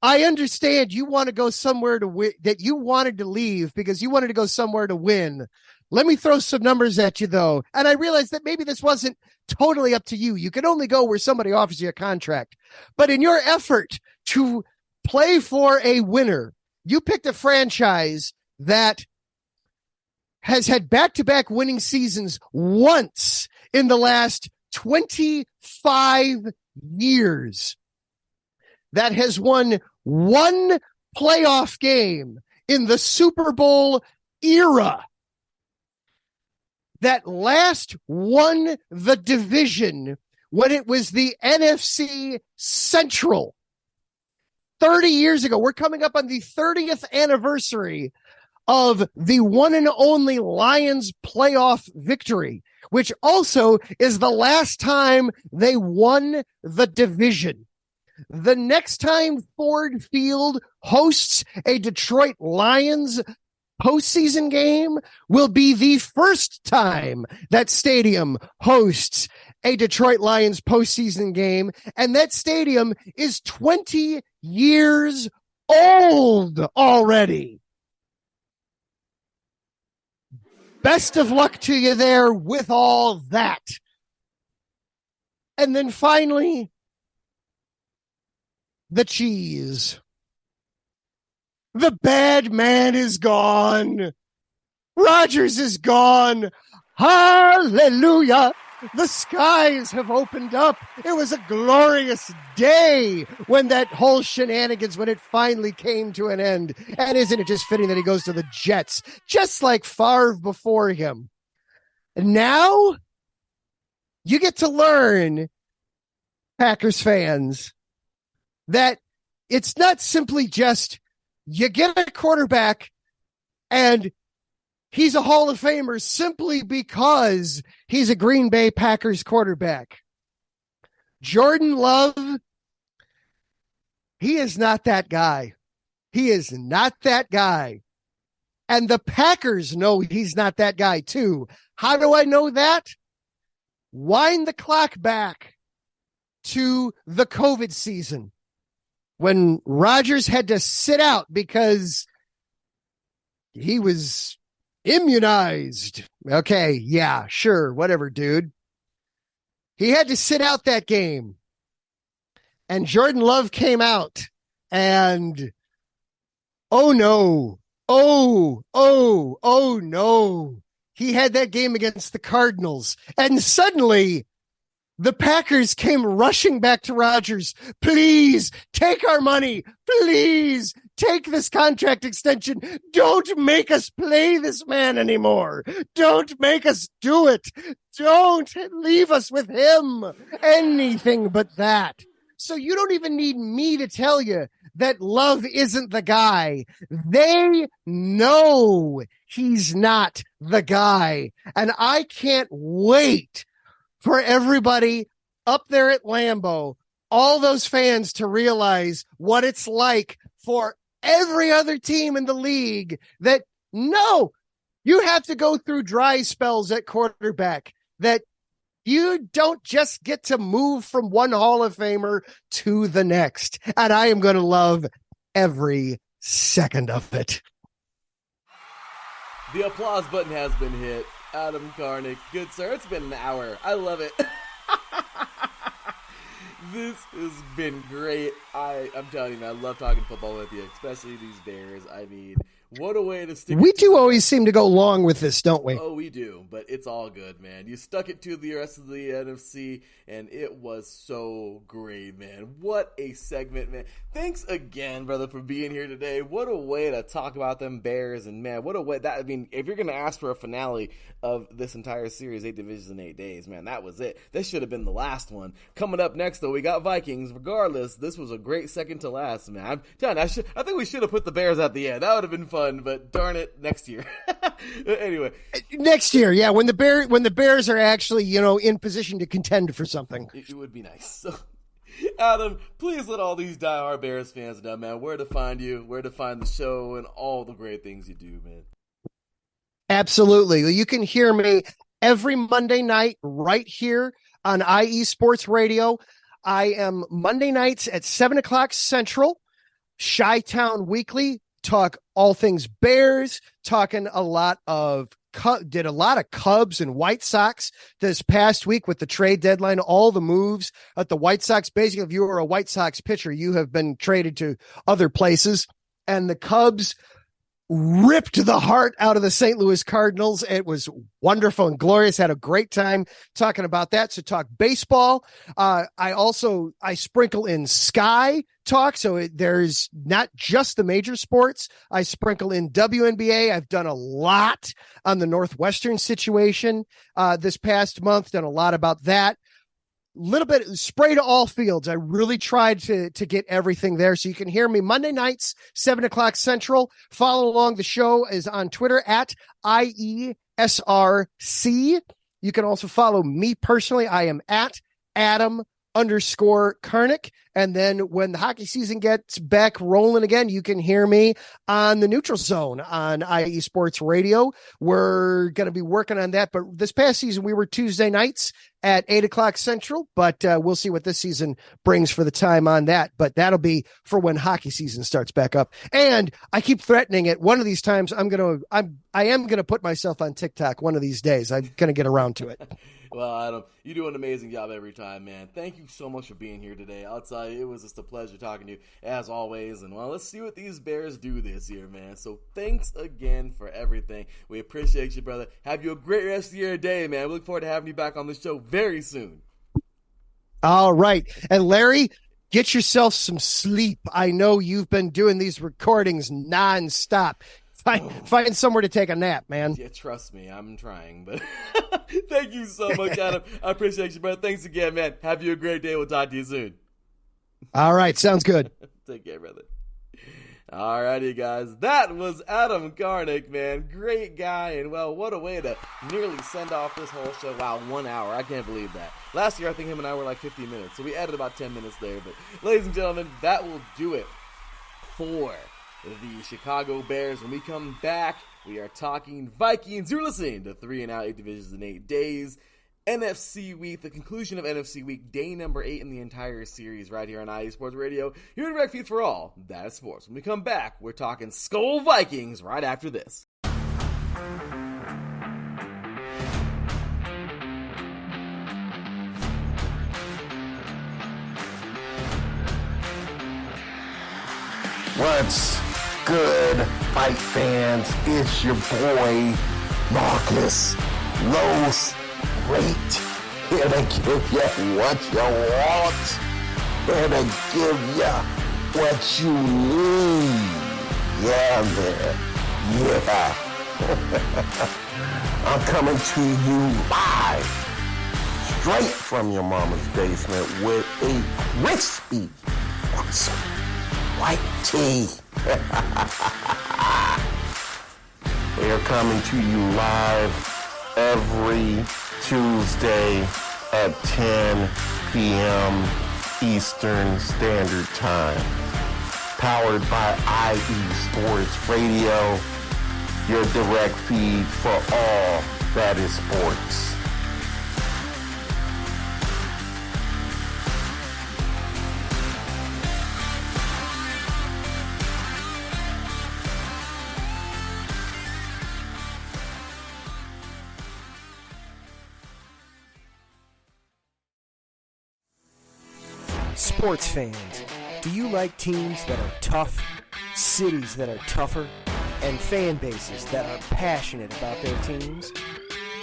I understand you want to go somewhere to win, that you wanted to leave because you wanted to go somewhere to win. Let me throw some numbers at you, though. And I realize that maybe this wasn't totally up to you. You can only go where somebody offers you a contract. But in your effort to play for a winner, you picked a franchise that has had back-to-back winning seasons once in the last 25 years. That has won one playoff game in the Super Bowl era. That last won the division when it was the NFC Central 30 years ago. We're coming up on the 30th anniversary of the one and only Lions playoff victory, which also is the last time they won the division. The next time Ford Field hosts a Detroit Lions postseason game will be the first time that stadium hosts a Detroit Lions postseason game, and that stadium is 20 years old already. Best of luck to you there with all that. And then finally, the cheese. The bad man is gone. Rodgers is gone. Hallelujah. The skies have opened up. It was a glorious day when that whole shenanigans, when it finally came to an end. And isn't it just fitting that he goes to the Jets, just like Favre before him? And now you get to learn, Packers fans, that it's not simply just you get a quarterback and he's a Hall of Famer simply because he's a Green Bay Packers quarterback. Jordan Love, he is not that guy. He is not that guy. And the Packers know he's not that guy too. How do I know that? Wind the clock back to the COVID season when Rodgers had to sit out because he was immunized. Okay, yeah, sure, whatever, dude. He had to sit out that game. And Jordan Love came out and oh no. Oh no. He had that game against the Cardinals. And suddenly the Packers came rushing back to Rodgers. Please take our money. Please take this contract extension. Don't make us play this man anymore. Don't make us do it. Don't leave us with him. Anything but that. So you don't even need me to tell you that Love isn't the guy. They know he's not the guy. And I can't wait for everybody up there at Lambeau, all those fans, to realize what it's like for every other team in the league, that no, you have to go through dry spells at quarterback, that you don't just get to move from one Hall of Famer to the next. And I am going to love every second of it. The applause button has been hit. Adam Karnick, good sir. It's been an hour. I love it. This has been great. I'm telling you, man, I love talking football with you, especially these Bears. I mean, what a way to stick. We do always seem to go long with this, don't we? Oh, we do, but it's all good, man. You stuck it to the rest of the NFC, and it was so great, man. What a segment, man. Thanks again, brother, for being here today. What a way to talk about them Bears, and man, what a way that, I mean, if you're going to ask for a finale of this entire series, 8 divisions in 8 days, man, that was it. This should have been the last one. Coming up next, though, we got Vikings. Regardless, this was a great second to last, man. I'm telling you, I think we should have put the Bears at the end. That would have been fun, but darn it, next year. Anyway, next year, yeah, when the Bears are actually, in position to contend for something, it would be nice. So, Adam, please let all these diehard Bears fans know, man, where to find you, where to find the show, and all the great things you do, man. Absolutely, you can hear me every Monday night right here on IE Sports Radio. I am Monday nights at 7:00 Central, Chi-Town Weekly. Talk all things Bears, talking a lot of did a lot of Cubs and White Sox this past week with the trade deadline, all the moves at the White Sox. Basically, if you were a White Sox pitcher, you have been traded to other places, and the Cubs ripped the heart out of the St. Louis Cardinals. It was wonderful and glorious. Had a great time talking about that. So talk baseball. I sprinkle in Sky talk. So there's not just the major sports. I sprinkle in WNBA. I've done a lot on the Northwestern situation this past month. Done a lot about that. Little bit spray to all fields. I really tried to get everything there. So you can hear me Monday nights, 7:00 Central. Follow along. The show is on Twitter at IESRC. You can also follow me personally. I am at Adam_Karnick. And then when the hockey season gets back rolling again, you can hear me on the Neutral Zone on IE Sports Radio. We're going to be working on that. But this past season, we were Tuesday nights at 8:00 Central, but we'll see what this season brings for the time on that. But that'll be for when hockey season starts back up. And I keep threatening it. One of these times I am going to put myself on TikTok one of these days. I'm going to get around to it. Well, Adam, you do an amazing job every time, man. Thank you so much for being here today. I'll tell you, it was just a pleasure talking to you, as always. And, well, let's see what these Bears do this year, man. So thanks again for everything. We appreciate you, brother. Have you a great rest of your day, man. We look forward to having you back on the show very soon. All right. And, Larry, get yourself some sleep. I know you've been doing these recordings nonstop. Find somewhere to take a nap, man. Yeah, trust me, I'm trying. But thank you so much, Adam. I appreciate you, brother. Thanks again, man. Have you a great day. We'll talk to you soon. All right, sounds good. Take care, brother. All righty, guys. That was Adam Garnick, man. Great guy. And, well, what a way to nearly send off this whole show. Wow, 1 hour. I can't believe that. Last year, I think him and I were like 50 minutes. So we added about 10 minutes there. But, ladies and gentlemen, that will do it for the Chicago Bears. When we come back, we are talking Vikings. You're listening to 3 and Out, 8 divisions in 8 days. NFC Week, the conclusion of NFC Week, day number 8 in the entire series right here on IE Sports Radio. Your direct feed for all that is sports. When we come back, we're talking Skull Vikings right after this. What's good, fight fans? It's your boy, Marcus Los Great, here to give you what you want, here to give you what you need. Yeah, man. Yeah. I'm coming to you live, straight from your mama's basement with a crispy, awesome white tea. We are coming to you live every Tuesday at 10 p.m. Eastern Standard Time. Powered by IE Sports Radio, your direct feed for all that is sports. Sports fans, do you like teams that are tough, cities that are tougher, and fan bases that are passionate about their teams?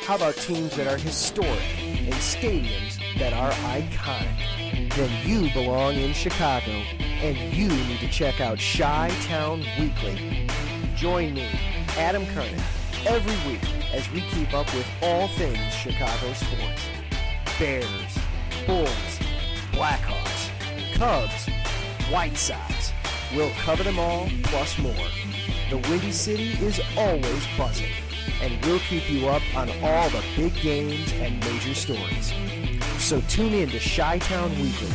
How about teams that are historic and stadiums that are iconic? Then you belong in Chicago, and you need to check out Chi-Town Weekly. Join me, Adam Kernan, every week as we keep up with all things Chicago sports. Bears, Bulls, Blackhawks, Cubs, White Sox. We'll cover them all, plus more. The Windy City is always buzzing, and we'll keep you up on all the big games and major stories. So tune in to Chi-Town Weekly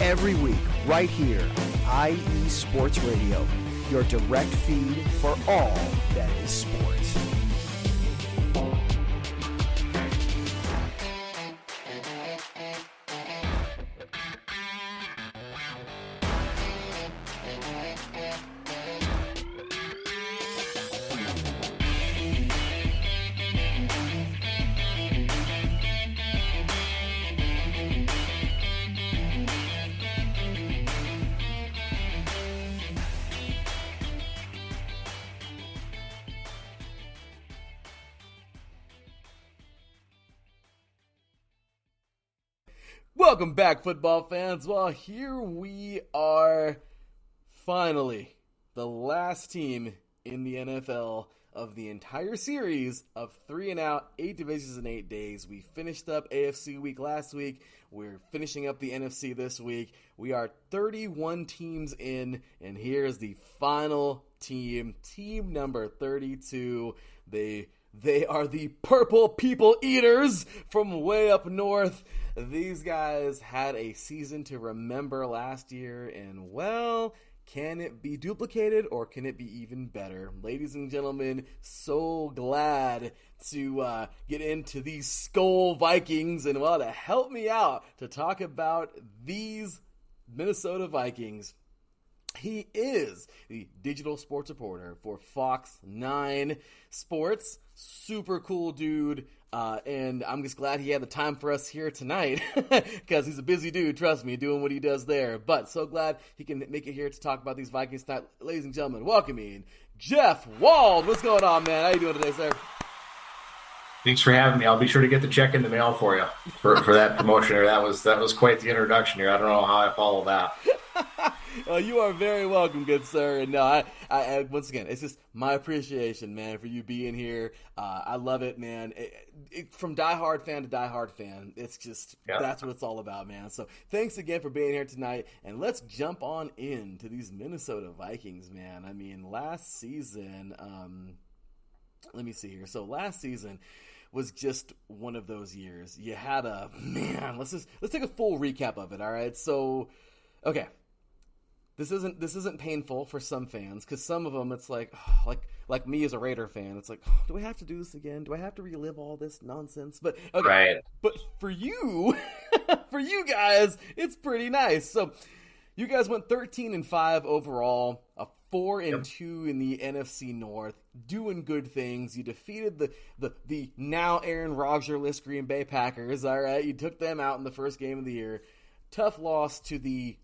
every week right here on IE Sports Radio, your direct feed for all that is sports. Welcome back, football fans. Well, here we are, finally, the last team in the NFL of the entire series of 3 and Out, 8 divisions in 8 days. We finished up AFC week last week. We're finishing up the NFC this week. We are 31 teams in, and here's the final team, team number 32. The They are the Purple People Eaters from way up north. These guys had a season to remember last year, and well, can it be duplicated or can it be even better? Ladies and gentlemen, so glad to get into these Skull Vikings, and well, to help me out to talk about these Minnesota Vikings, he is the digital sports reporter for Fox 9 Sports. Super cool dude. And I'm just glad he had the time for us here tonight because he's a busy dude, trust me, doing what he does there. But so glad he can make it here to talk about these Vikings tonight. Ladies and gentlemen, welcoming Jeff Wald. What's going on, man? How you doing today, sir? Thanks for having me. I'll be sure to get the check in the mail for you for that promotion here. That was quite the introduction here. I don't know how I follow that. You are very welcome, good sir. And no, I once again, it's just my appreciation, man, for you being here. I love it, man. From diehard fan to diehard fan, it's just That's what it's all about, man. So thanks again for being here tonight, and let's jump on into these Minnesota Vikings, man. I mean, last season, let me see here. So last season was just one of those years. You had let's take a full recap of it. All right, so okay. This isn't painful for some fans, because some of them it's like me as a Raider fan, it's like, do we have to do this again? Do I have to relive all this nonsense? But okay, right. But for you, for you guys, it's pretty nice. So you guys went 13-5 overall, a 4-2 in the NFC North, doing good things. You defeated the now Aaron Rodgers-less Green Bay Packers. All right, you took them out in the first game of the year. Tough loss to the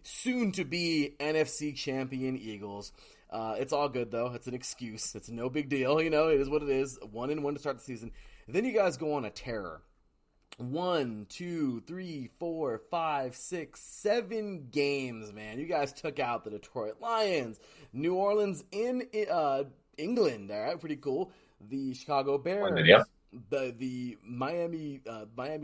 soon-to-be NFC champion Eagles. It's all good, though. It's an excuse. It's no big deal. You know, it is what it is. 1-1 to start the season. And then you guys go on a tear. 1, 2, 3, 4, 5, 6, 7 games, man. You guys took out the Detroit Lions, New Orleans in England. All right, pretty cool. The Chicago Bears. Yep. The Miami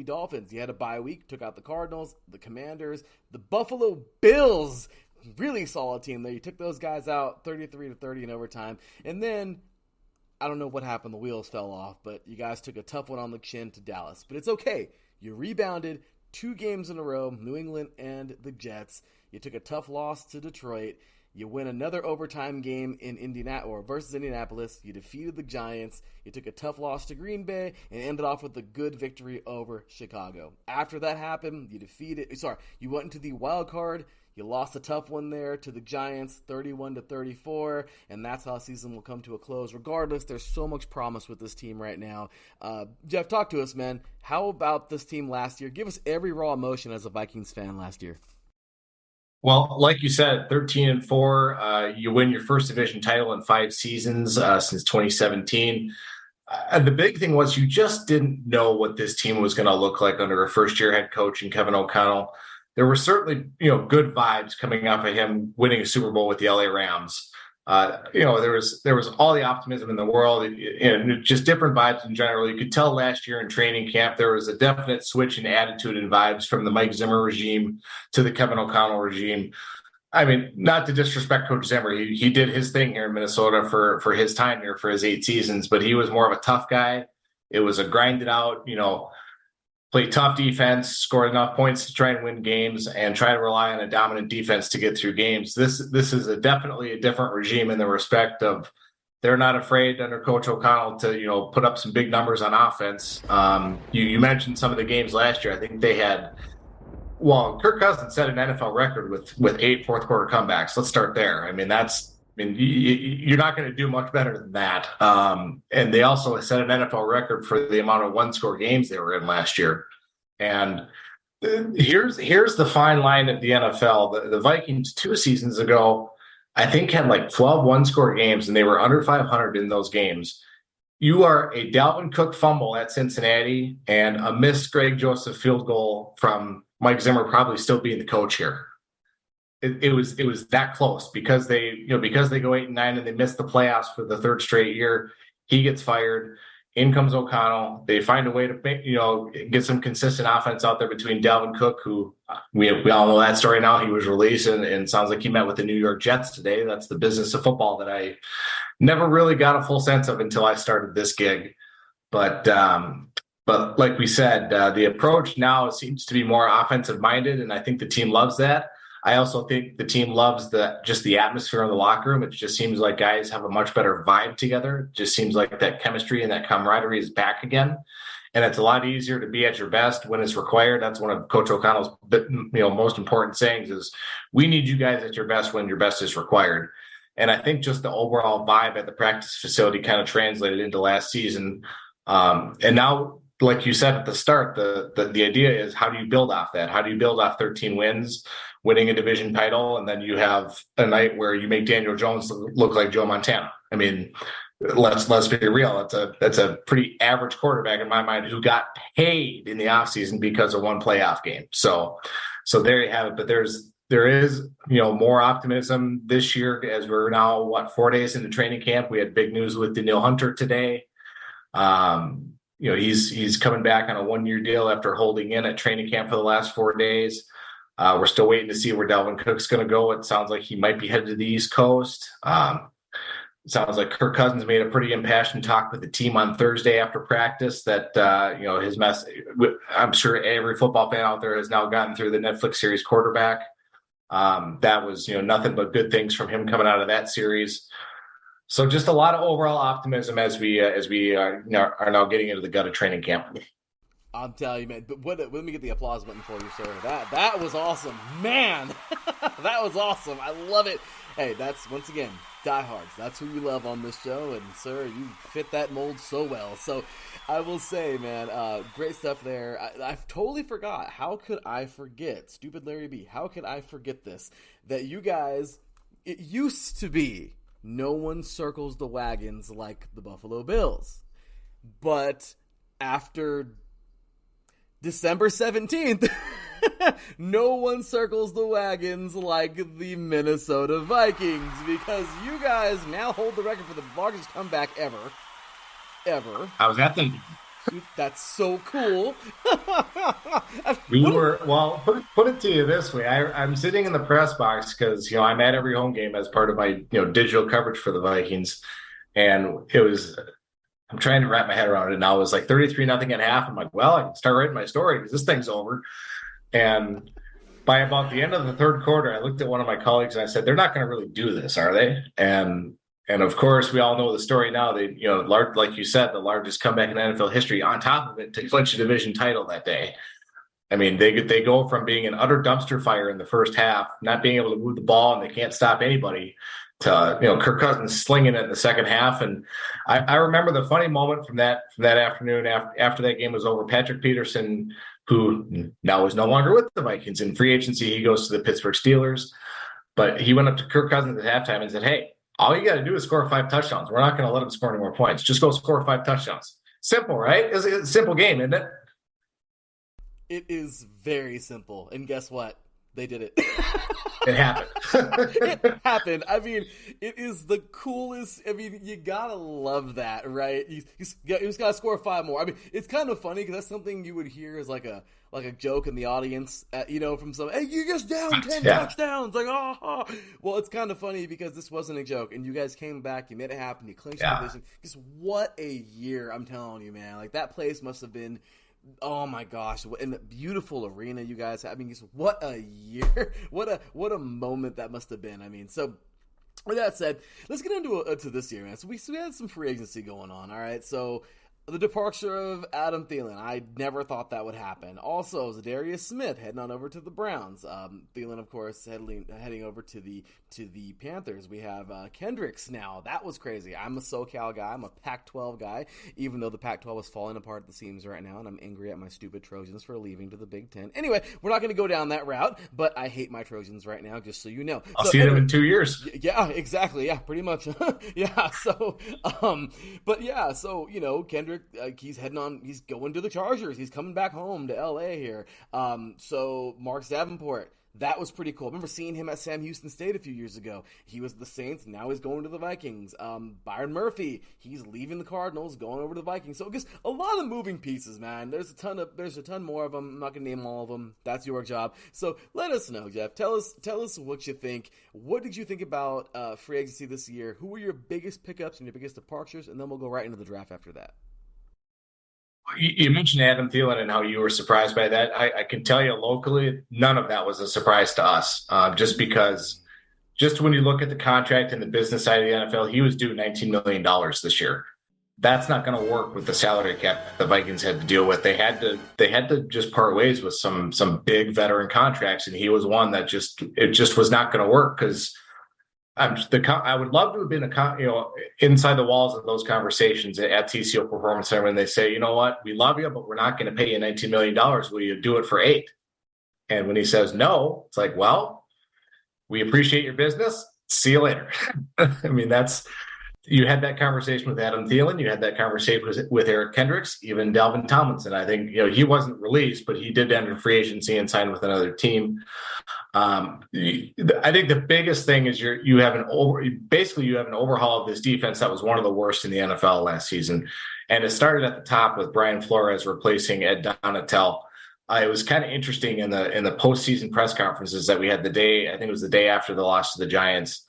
Dolphins. You had a bye week, took out the Cardinals, the Commanders, the Buffalo Bills. Really solid team there. You took those guys out 33-30 in overtime. And then, I don't know what happened. The wheels fell off, but you guys took a tough one on the chin to Dallas. But it's okay. You rebounded 2 games in a row, New England and the Jets. You took a tough loss to Detroit. You win another overtime game in versus Indianapolis. You defeated the Giants. You took a tough loss to Green Bay and ended off with a good victory over Chicago. After that happened, you went into the wild card. You lost a tough one there to the Giants, 31-34, and that's how the season will come to a close. Regardless, there's so much promise with this team right now. Jeff, talk to us, man. How about this team last year? Give us every raw emotion as a Vikings fan last year. Well, like you said, 13-4, you win your first division title in 5 seasons since 2017. And the big thing was you just didn't know what this team was going to look like under a first-year head coach in Kevin O'Connell. There were certainly, good vibes coming off of him winning a Super Bowl with the LA Rams. There was all the optimism in the world, and just different vibes in general. You could tell last year in training camp there was a definite switch in attitude and vibes from the Mike Zimmer regime to the Kevin O'Connell regime. I mean, not to disrespect Coach Zimmer, he did his thing here in Minnesota for his time here, for his 8 seasons, but he was more of a tough guy. It was a grinded out, play tough defense, score enough points to try and win games, and try to rely on a dominant defense to get through games. This is definitely a different regime in the respect of they're not afraid under Coach O'Connell to put up some big numbers on offense. You mentioned some of the games last year. I think they had. Well, Kirk Cousins set an NFL record with 8 fourth quarter comebacks. Let's start there. You're not going to do much better than that. And they also set an NFL record for the amount of 1-score games they were in last year. And here's the fine line of the NFL. The Vikings 2 seasons ago, I think, had like 12 1-score games, and they were under 500 in those games. You are a Dalvin Cook fumble at Cincinnati and a missed Greg Joseph field goal from Mike Zimmer probably still being the coach here. It was that close because they go 8-9 and they miss the playoffs for the 3rd straight year. He gets fired. In comes O'Connell. They find a way to get some consistent offense out there between Dalvin Cook, who we all know that story now. He was released and sounds like he met with the New York Jets today. That's the business of football that never really got a full sense of until I started this gig. But like we said, the approach now seems to be more offensive minded, and I think the team loves that. I also think the team loves just the atmosphere in the locker room. It just seems like guys have a much better vibe together. It just seems like that chemistry and that camaraderie is back again. And it's a lot easier to be at your best when it's required. That's one of Coach O'Connell's most important sayings is we need you guys at your best when your best is required. And I think just the overall vibe at the practice facility kind of translated into last season. And now, like you said at the start, the idea is how do you build off that? How do you build off 13 wins, winning a division title, and then you have a night where you make Daniel Jones look like Joe Montana? I mean, let's be real. That's a pretty average quarterback in my mind who got paid in the offseason because of one playoff game. So there you have it. But there is more optimism this year as we're now 4 days into training camp. We had big news with Daniil Hunter today. He's coming back on a 1-year deal after holding in at training camp for the last 4 days. We're still waiting to see where Dalvin Cook's going to go. It sounds like he might be headed to the East Coast. It sounds like Kirk Cousins made a pretty impassioned talk with the team on Thursday after practice that, his message, I'm sure every football fan out there has now gotten through the Netflix series Quarterback. That was, nothing but good things from him coming out of that series. So just a lot of overall optimism as we are now getting into the gut of training camp. I'm telling you, man. But let me get the applause button for you, sir. That was awesome, man. That was awesome. I love it. Hey, that's once again diehards. That's who we love on this show, and sir, you fit that mold so well. So I will say, man, great stuff there. I totally forgot. How could I forget? Stupid Larry B. How could I forget this? That you guys, it used to be. No one circles the wagons like the Buffalo Bills. But after December 17th, no one circles the wagons like the Minnesota Vikings because you guys now hold the record for the largest comeback ever. I was at the... That's so cool. Put it to you this way. I'm sitting in the press box because, I'm at every home game as part of my, digital coverage for the Vikings. And I'm trying to wrap my head around it now. It was like 33-0 at half. I'm like, well, I can start writing my story because this thing's over. And by about the end of the third quarter, I looked at one of my colleagues and I said, they're not going to really do this, are they? And of course, we all know the story now. They, like you said, the largest comeback in NFL history. On top of it, to clinch a division title that day. I mean, they go from being an utter dumpster fire in the first half, not being able to move the ball, and they can't stop anybody, to Kirk Cousins slinging it in the second half. And I remember the funny moment from that afternoon after that game was over. Patrick Peterson, who now is no longer with the Vikings in free agency, he goes to the Pittsburgh Steelers, but he went up to Kirk Cousins at halftime and said, "Hey, all you got to do is score 5 touchdowns. We're not going to let him score any more points. Just go score 5 touchdowns." Simple, right? It's a simple game, isn't it? It is very simple. And guess what? They did it. It happened. It happened. I mean, it is the coolest. I mean, you gotta love that, right? He's got to score 5 more. I mean, it's kind of funny because that's something you would hear as like a joke in the audience, from some, hey, you're just down 10 touchdowns. Like, oh. Well, it's kind of funny because this wasn't a joke. And you guys came back, you made it happen, you clinched the division. Just what a year, I'm telling you, man. Like, that place must have been, oh my gosh, and the beautiful arena you guys have. I mean, just what a year. What a moment that must have been. I mean, so with that said, let's get into to this year, man. So we had some free agency going on, all right? So the departure of Adam Thielen, I never thought that would happen. Also, Zadarius Smith heading on over to the Browns. Thielen, of course, heading over to the Panthers. We have Kendricks now. That was crazy. I'm a SoCal guy. I'm a Pac-12 guy, even though the Pac-12 is falling apart at the seams right now, and I'm angry at my stupid Trojans for leaving to the Big Ten. Anyway, we're not going to go down that route, but I hate my Trojans right now, just so you know. I'll see them in 2 years. Yeah, exactly. Yeah, pretty much. Yeah, so, Kendrick, he's going to the Chargers. He's coming back home to LA here. So Mark Davenport, That was pretty cool. I remember seeing him at Sam Houston State a few years ago. He was the Saints, now he's going to the Vikings. Byron Murphy, he's leaving the Cardinals, going over to the Vikings. So just a lot of moving pieces, man. There's a ton more of them. I'm not gonna name all of them. That's your job. So let us know, Jeff. Tell us what you think. What did you think about free agency this year? Who were your biggest pickups and your biggest departures? And then we'll go right into the draft after that. You mentioned Adam Thielen and how you were surprised by that. I can tell you locally, none of that was a surprise to us. Just because, just when you look at the contract and the business side of the NFL, he was due $19 million this year. That's not going to work with the salary cap the Vikings had to deal with. They had to just part ways with some big veteran contracts, and he was one that just was not going to work because. I would love to have been inside the walls of those conversations at TCO Performance Center when they say, you know what, we love you, but we're not going to pay you $19 million. Will you do it for $8 million? And when he says no, it's like, well, we appreciate your business. See you later. I mean, you had that conversation with Adam Thielen. You had that conversation with Eric Kendricks, even Dalvin Tomlinson. I think, he wasn't released, but he did enter free agency and sign with another team. I think the biggest thing is you have an overhaul of this defense that was one of the worst in the NFL last season. And it started at the top with Brian Flores replacing Ed Donatel. It was kind of interesting in the postseason press conferences that we had I think it was the day after the loss to the Giants.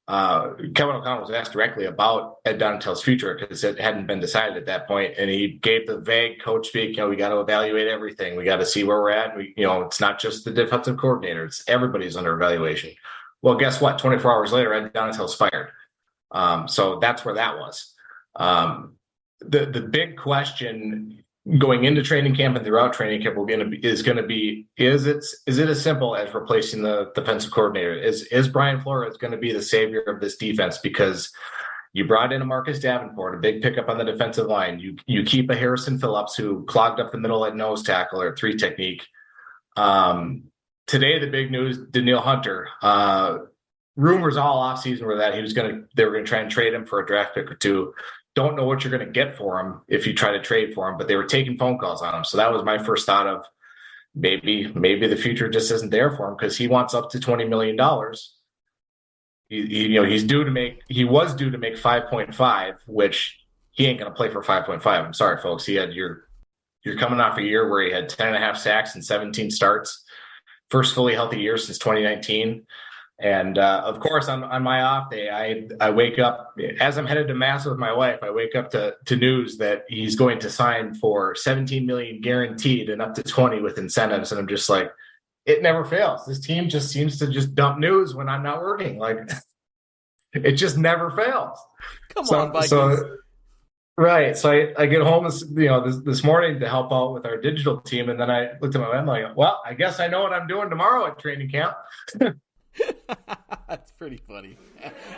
Kevin O'Connell was asked directly about Ed Donatel's future because it hadn't been decided at that point, and he gave the vague coach speak. We got to evaluate everything. We got to see where we're at. It's not just the defensive coordinator; it's everybody's under evaluation. Well, guess what? 24 hours later, Ed Donatel's fired. So that's where that was. The big question going into training camp and throughout training camp is it as simple as replacing the defensive coordinator? Is Brian Flores going to be the savior of this defense? Because you brought in a Marcus Davenport, a big pickup on the defensive line. You keep a Harrison Phillips who clogged up the middle at nose tackle or 3 technique. Today, the big news, Daniil Hunter. Rumors all offseason were that they were going to try and trade him for a draft pick or 2. Don't know what you're going to get for him if you try to trade for him, but they were taking phone calls on him. So that was my first thought of maybe the future just isn't there for him because he wants up to $20 million. He was due to make 5.5, which he ain't going to play for 5.5. I'm sorry, folks. You're coming off a year where he had 10.5 sacks and 17 starts, first fully healthy year since 2019. And of course, on my off day, I wake up as I'm headed to Mass with my wife. I wake up to news that he's going to sign for $17 million guaranteed and up to 20 with incentives. And I'm just like, it never fails. This team just seems to just dump news when I'm not working. Like it just never fails. Come on, Vikings. Right. So I get home this morning to help out with our digital team, and then I looked at my wife like, well, I guess I know what I'm doing tomorrow at training camp. That's pretty funny.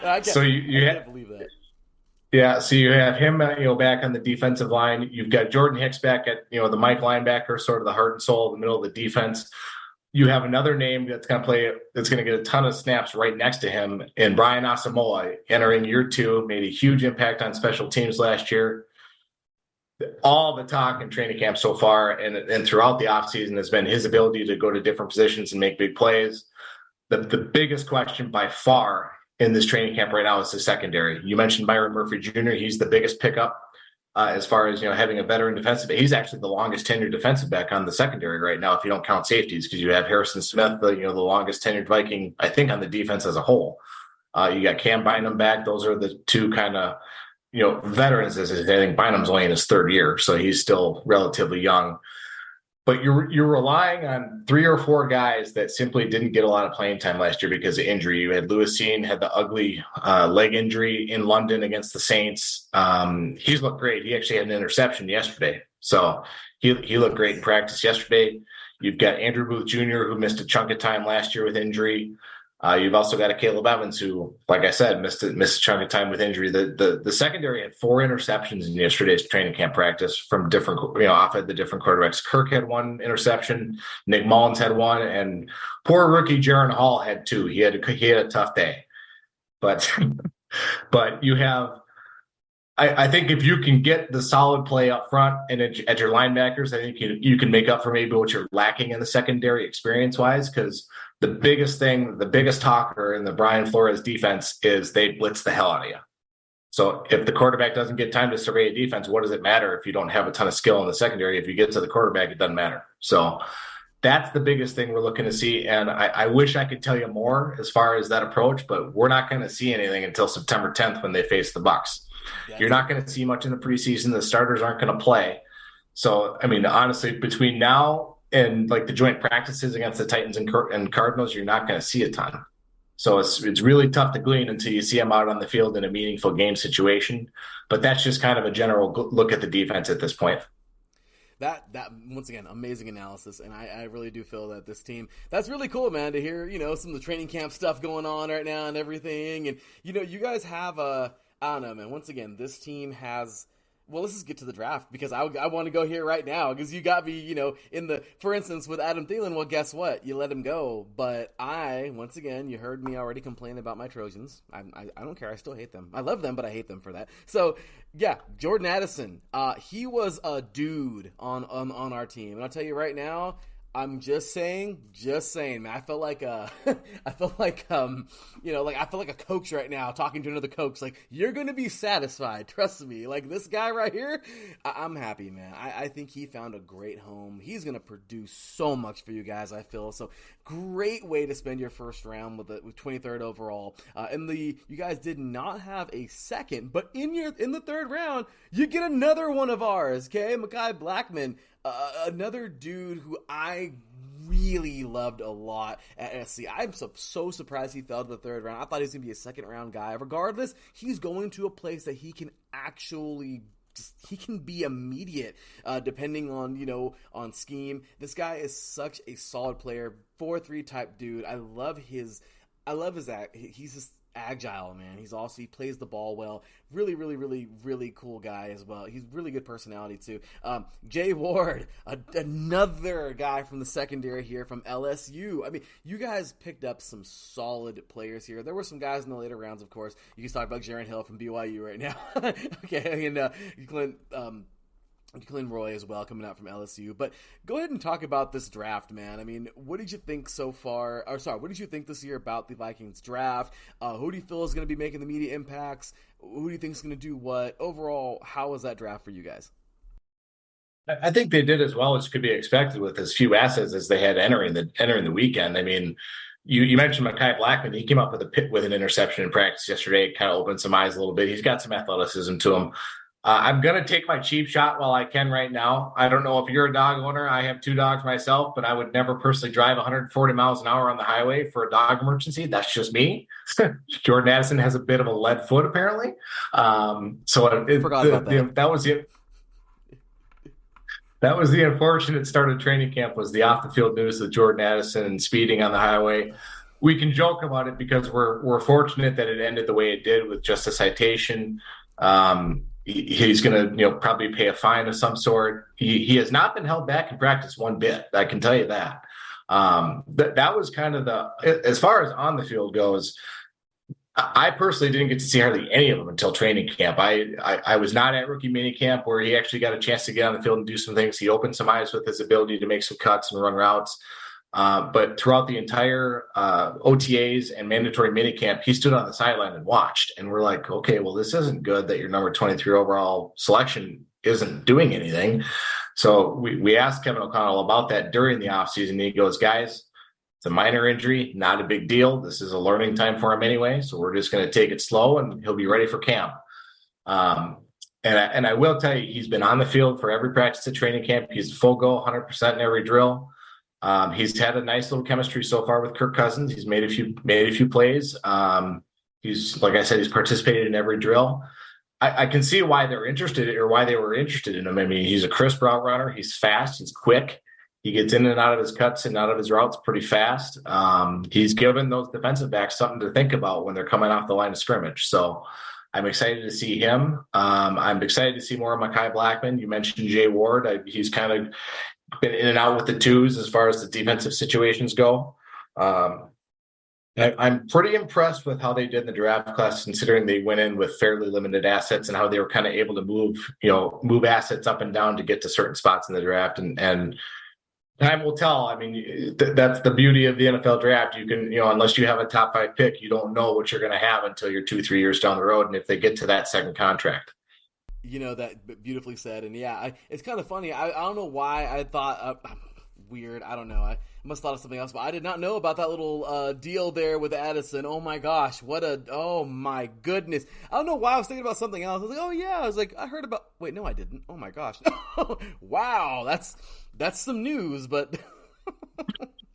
I can't believe that. Yeah, so you have him, back on the defensive line. You've got Jordan Hicks back at, the Mike linebacker, sort of the heart and soul of the middle of the defense. You have another name that's going to get a ton of snaps right next to him, and Brian Asamoah entering year 2, made a huge impact on special teams last year. All the talk in training camp so far and throughout the offseason has been his ability to go to different positions and make big plays. The biggest question by far in this training camp right now is the secondary. You mentioned Byron Murphy Jr. He's the biggest pickup as far as having a veteran defensive. He's actually the longest tenured defensive back on the secondary right now, if you don't count safeties, because you have Harrison Smith, the longest tenured Viking, I think, on the defense as a whole. You got Cam Bynum back. Those are the two kind of veterans. I think Bynum's only in his 3rd year, so he's still relatively young. But you're relying on 3 or 4 guys that simply didn't get a lot of playing time last year because of injury. You had Lewis Cine had the ugly leg injury in London against the Saints. He's looked great. He actually had an interception yesterday. So he looked great in practice yesterday. You've got Andrew Booth Jr., who missed a chunk of time last year with injury. You've also got a Caleb Evans who, like I said, missed a chunk of time with injury. The secondary had 4 interceptions in yesterday's training camp practice from different, off of the different quarterbacks. Kirk had 1 interception, Nick Mullins had 1, and poor rookie Jaron Hall had 2. He had a tough day, but you have. I think if you can get the solid play up front and at your linebackers, I think you can make up for maybe what you're lacking in the secondary experience wise, because the biggest thing, the biggest talker in the Brian Flores defense is they blitz the hell out of you. So if the quarterback doesn't get time to survey a defense, what does it matter if you don't have a ton of skill in the secondary? If you get to the quarterback, it doesn't matter. So that's the biggest thing we're looking to see. And I wish I could tell you more as far as that approach, but we're not going to see anything until September 10th when they face the Bucs. You're not going to see much in the preseason. The starters aren't going to play. So, I mean, honestly, between now and like the joint practices against the Titans and Cardinals, you're not going to see a ton. So it's really tough to glean until you see them out on the field in a meaningful game situation. But that's just kind of a general look at the defense at this point. That once again, amazing analysis, and I really do feel that this team, that's really cool, man, to hear, some of the training camp stuff going on right now and everything. And, you guys have I don't know, man, once again, this team has, well, let's just get to the draft, because I want to go here right now, because you got me, for instance, with Adam Thielen, well, guess what? You let him go. But once again, you heard me already complain about my Trojans. I don't care. I still hate them. I love them, but I hate them for that. So, yeah, Jordan Addison, he was a dude on our team. And I'll tell you right now, I'm just saying, man. I feel like a coach right now talking to another coach. Like, you're gonna be satisfied, trust me. Like, this guy right here, I'm happy, man. I think he found a great home. He's gonna produce so much for you guys, I feel. So, great way to spend your first round with 23rd overall. You guys did not have a second, but in the third round, you get another one of ours. Okay, Mekhi Blackmon. Another dude who I really loved a lot at SC. I'm so surprised he fell to the third round. I thought he was going to be a second round guy. Regardless, he's going to a place that he can actually he can be immediate, depending on scheme. This guy is such a solid player, 4-3 type dude. I love his act. He's just agile, man. He plays the ball well. Really, really, really, really cool guy as well. He's really good personality too. Jay Ward, another guy from the secondary here from LSU. I mean, you guys picked up some solid players here. There were some guys in the later rounds, of course. You can talk about Jaron Hill from BYU right now. Okay, and Clint Roy as well coming out from LSU. But go ahead and talk about this draft, man. I mean, what did you think so far? What did you think this year about the Vikings draft? Who do you feel is going to be making the media impacts? Who do you think is going to do what? Overall, how was that draft for you guys? I think they did as well as could be expected with as few assets as they had entering the weekend. I mean, you mentioned Mekhi Blackmon. He came up with an interception in practice yesterday. It kind of opened some eyes a little bit. He's got some athleticism to him. I'm going to take my cheap shot while I can right now. I don't know if you're a dog owner. I have 2 dogs myself, but I would never personally drive 140 miles an hour on the highway for a dog emergency. That's just me. Jordan Addison has a bit of a lead foot, apparently. Forgot about that. That was the unfortunate start of training camp, was the off-the-field news of Jordan Addison and speeding on the highway. We can joke about it because we're fortunate that it ended the way it did with just a citation. He's going to, probably pay a fine of some sort. He has not been held back in practice one bit. I can tell you that. That was kind of as far as on the field goes. I personally didn't get to see hardly any of them until training camp. I was not at rookie mini camp where he actually got a chance to get on the field and do some things. He opened some eyes with his ability to make some cuts and run routes. But throughout the entire OTAs and mandatory minicamp, he stood on the sideline and watched. And we're like, okay, well, this isn't good that your number 23 overall selection isn't doing anything. So we asked Kevin O'Connell about that during the offseason. He goes, guys, it's a minor injury, not a big deal. This is a learning time for him anyway. So we're just going to take it slow and he'll be ready for camp. And I will tell you, he's been on the field for every practice at training camp. He's full go, 100% in every drill. He's had a nice little chemistry so far with Kirk Cousins. He's made a few plays. He's, like I said, he's participated in every drill. I can see why they were interested in him. I mean, he's a crisp route runner. He's fast. He's quick. He gets in and out of his cuts and out of his routes pretty fast. He's given those defensive backs something to think about when they're coming off the line of scrimmage. So I'm excited to see him. I'm excited to see more of Mekhi Blackmon. You mentioned Jay Ward. He's kind of been in and out with the twos as far as the defensive situations go. I'm pretty impressed with how they did in the draft class, considering they went in with fairly limited assets and how they were kind of able to move assets up and down to get to certain spots in the draft. And Time will tell. I mean, that's the beauty of the NFL draft. You can, unless you have a top 5 pick, you don't know what you're going to have until you're 2-3 years down the road. And if they get to that second contract. That beautifully said. And it's kind of funny. I don't know why I thought, weird. I don't know. I must have thought of something else, but I did not know about that little deal there with Addison. Oh my gosh. Oh my goodness. I don't know why I was thinking about something else. I was like, oh yeah. I was like, I heard about, wait, no, I didn't. Oh my gosh. Wow. That's some news, but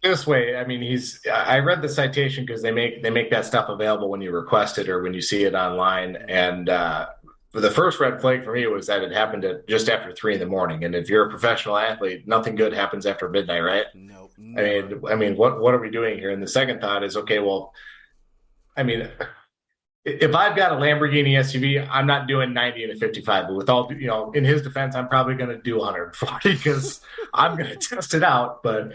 this way, I mean, I read the citation because they make that stuff available when you request it or when you see it online. And the first red flag for me was that it happened at just after 3 a.m. And if you're a professional athlete, nothing good happens after midnight, right? No. I mean, what are we doing here? And the second thought is, okay, well, I mean, if I've got a Lamborghini SUV, I'm not doing 90 and a 55. But with all, in his defense, I'm probably going to do 140 because I'm going to test it out. But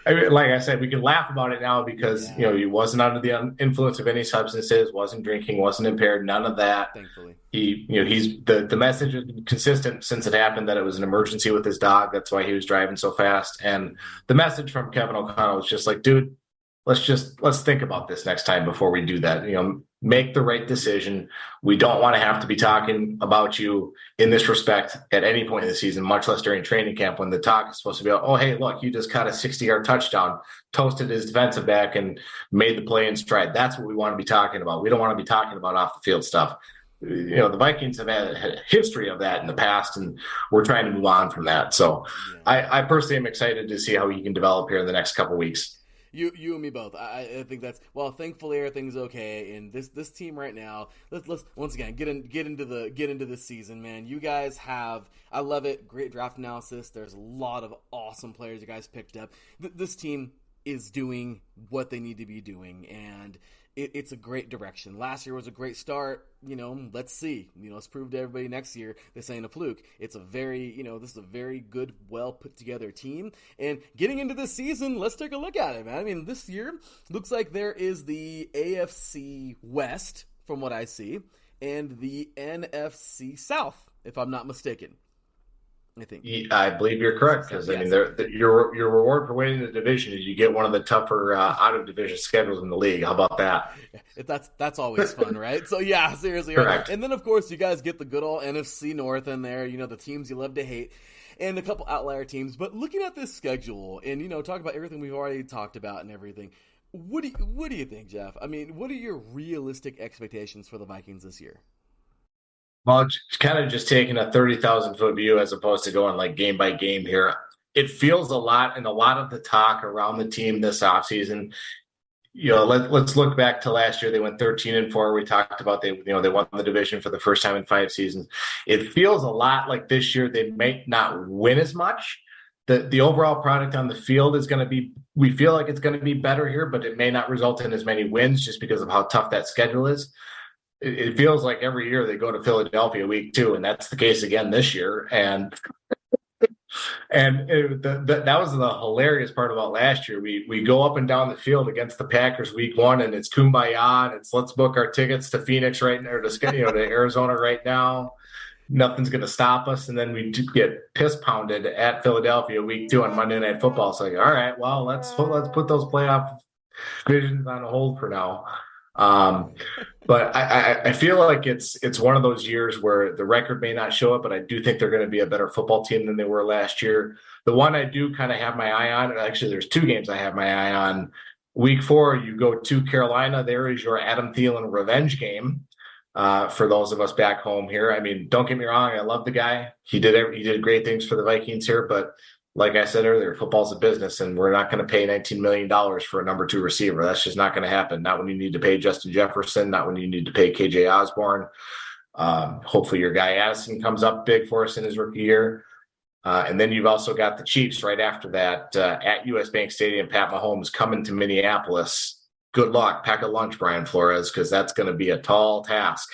I mean, like I said, we can laugh about it now because, he wasn't under the influence of any substances, wasn't drinking, wasn't impaired, none of that. Thankfully. He's the message has been consistent since it happened that it was an emergency with his dog. That's why he was driving so fast. And the message from Kevin O'Connell was just like, dude, let's think about this next time before we do that. Make the right decision. We don't want to have to be talking about you in this respect at any point in the season, much less during training camp when the talk is supposed to be, oh, hey, look, you just caught a 60-yard touchdown, toasted his defensive back and made the play in stride. That's what we want to be talking about. We don't want to be talking about off the field stuff. The Vikings have had a history of that in the past, and we're trying to move on from that. So I personally am excited to see how he can develop here in the next couple of weeks. You and me both. I think that's, well, thankfully everything's okay. And this team right now, let's once again get into this season, man. You guys have, I love it. Great draft analysis. There's a lot of awesome players you guys picked up. This team is doing what they need to be doing, and it's a great direction. Last year was a great start. Let's see. Let's prove to everybody next year this ain't a fluke. It's a very, this is a very good, well put together team. And getting into this season, let's take a look at it, man. I mean, this year looks like there is the AFC West, from what I see, and the NFC South, if I'm not mistaken. I think. I believe you're correct because I mean, your reward for winning the division is you get one of the tougher out of division schedules in the league. How about that? That's always fun, right? So yeah, seriously. Correct. And then of course you guys get the good old NFC North in there. The teams you love to hate, and a couple outlier teams. But looking at this schedule and talk about everything we've already talked about and everything. What do you think, Jeff? I mean, what are your realistic expectations for the Vikings this year? Well, it's kind of just taking a 30,000-foot view as opposed to going like game by game here. It feels a lot, and a lot of the talk around the team this offseason, let's look back to last year. They went 13-4. We talked about they won the division for the first time in 5 seasons. It feels a lot like this year they may not win as much. The overall product on the field is going to be, we feel like it's going to be better here, but it may not result in as many wins just because of how tough that schedule is. It feels like every year they go to Philadelphia week 2, and that's the case again this year. And that was the hilarious part about last year. We go up and down the field against the Packers week 1, and it's kumbaya, and it's let's book our tickets to Phoenix right now, or to Arizona right now. Nothing's going to stop us. And then we get piss pounded at Philadelphia week 2 on Monday Night Football. It's like, all right, well, let's put those playoff visions on hold for now. But I feel like it's one of those years where the record may not show it, but I do think they're going to be a better football team than they were last year. The one I do kind of have my eye on, actually there's 2 games I have my eye on. Week 4, you go to Carolina. There is your Adam Thielen revenge game for those of us back home here. I mean, don't get me wrong, I love the guy. He did great things for the Vikings here, but like I said earlier, football's a business, and we're not going to pay $19 million for a number 2 receiver. That's just not going to happen. Not when you need to pay Justin Jefferson, not when you need to pay KJ Osborne. Hopefully your guy Addison comes up big for us in his rookie year. And then you've also got the Chiefs right after that at US Bank Stadium. Pat Mahomes coming to Minneapolis. Good luck. Pack a lunch, Brian Flores, because that's going to be a tall task.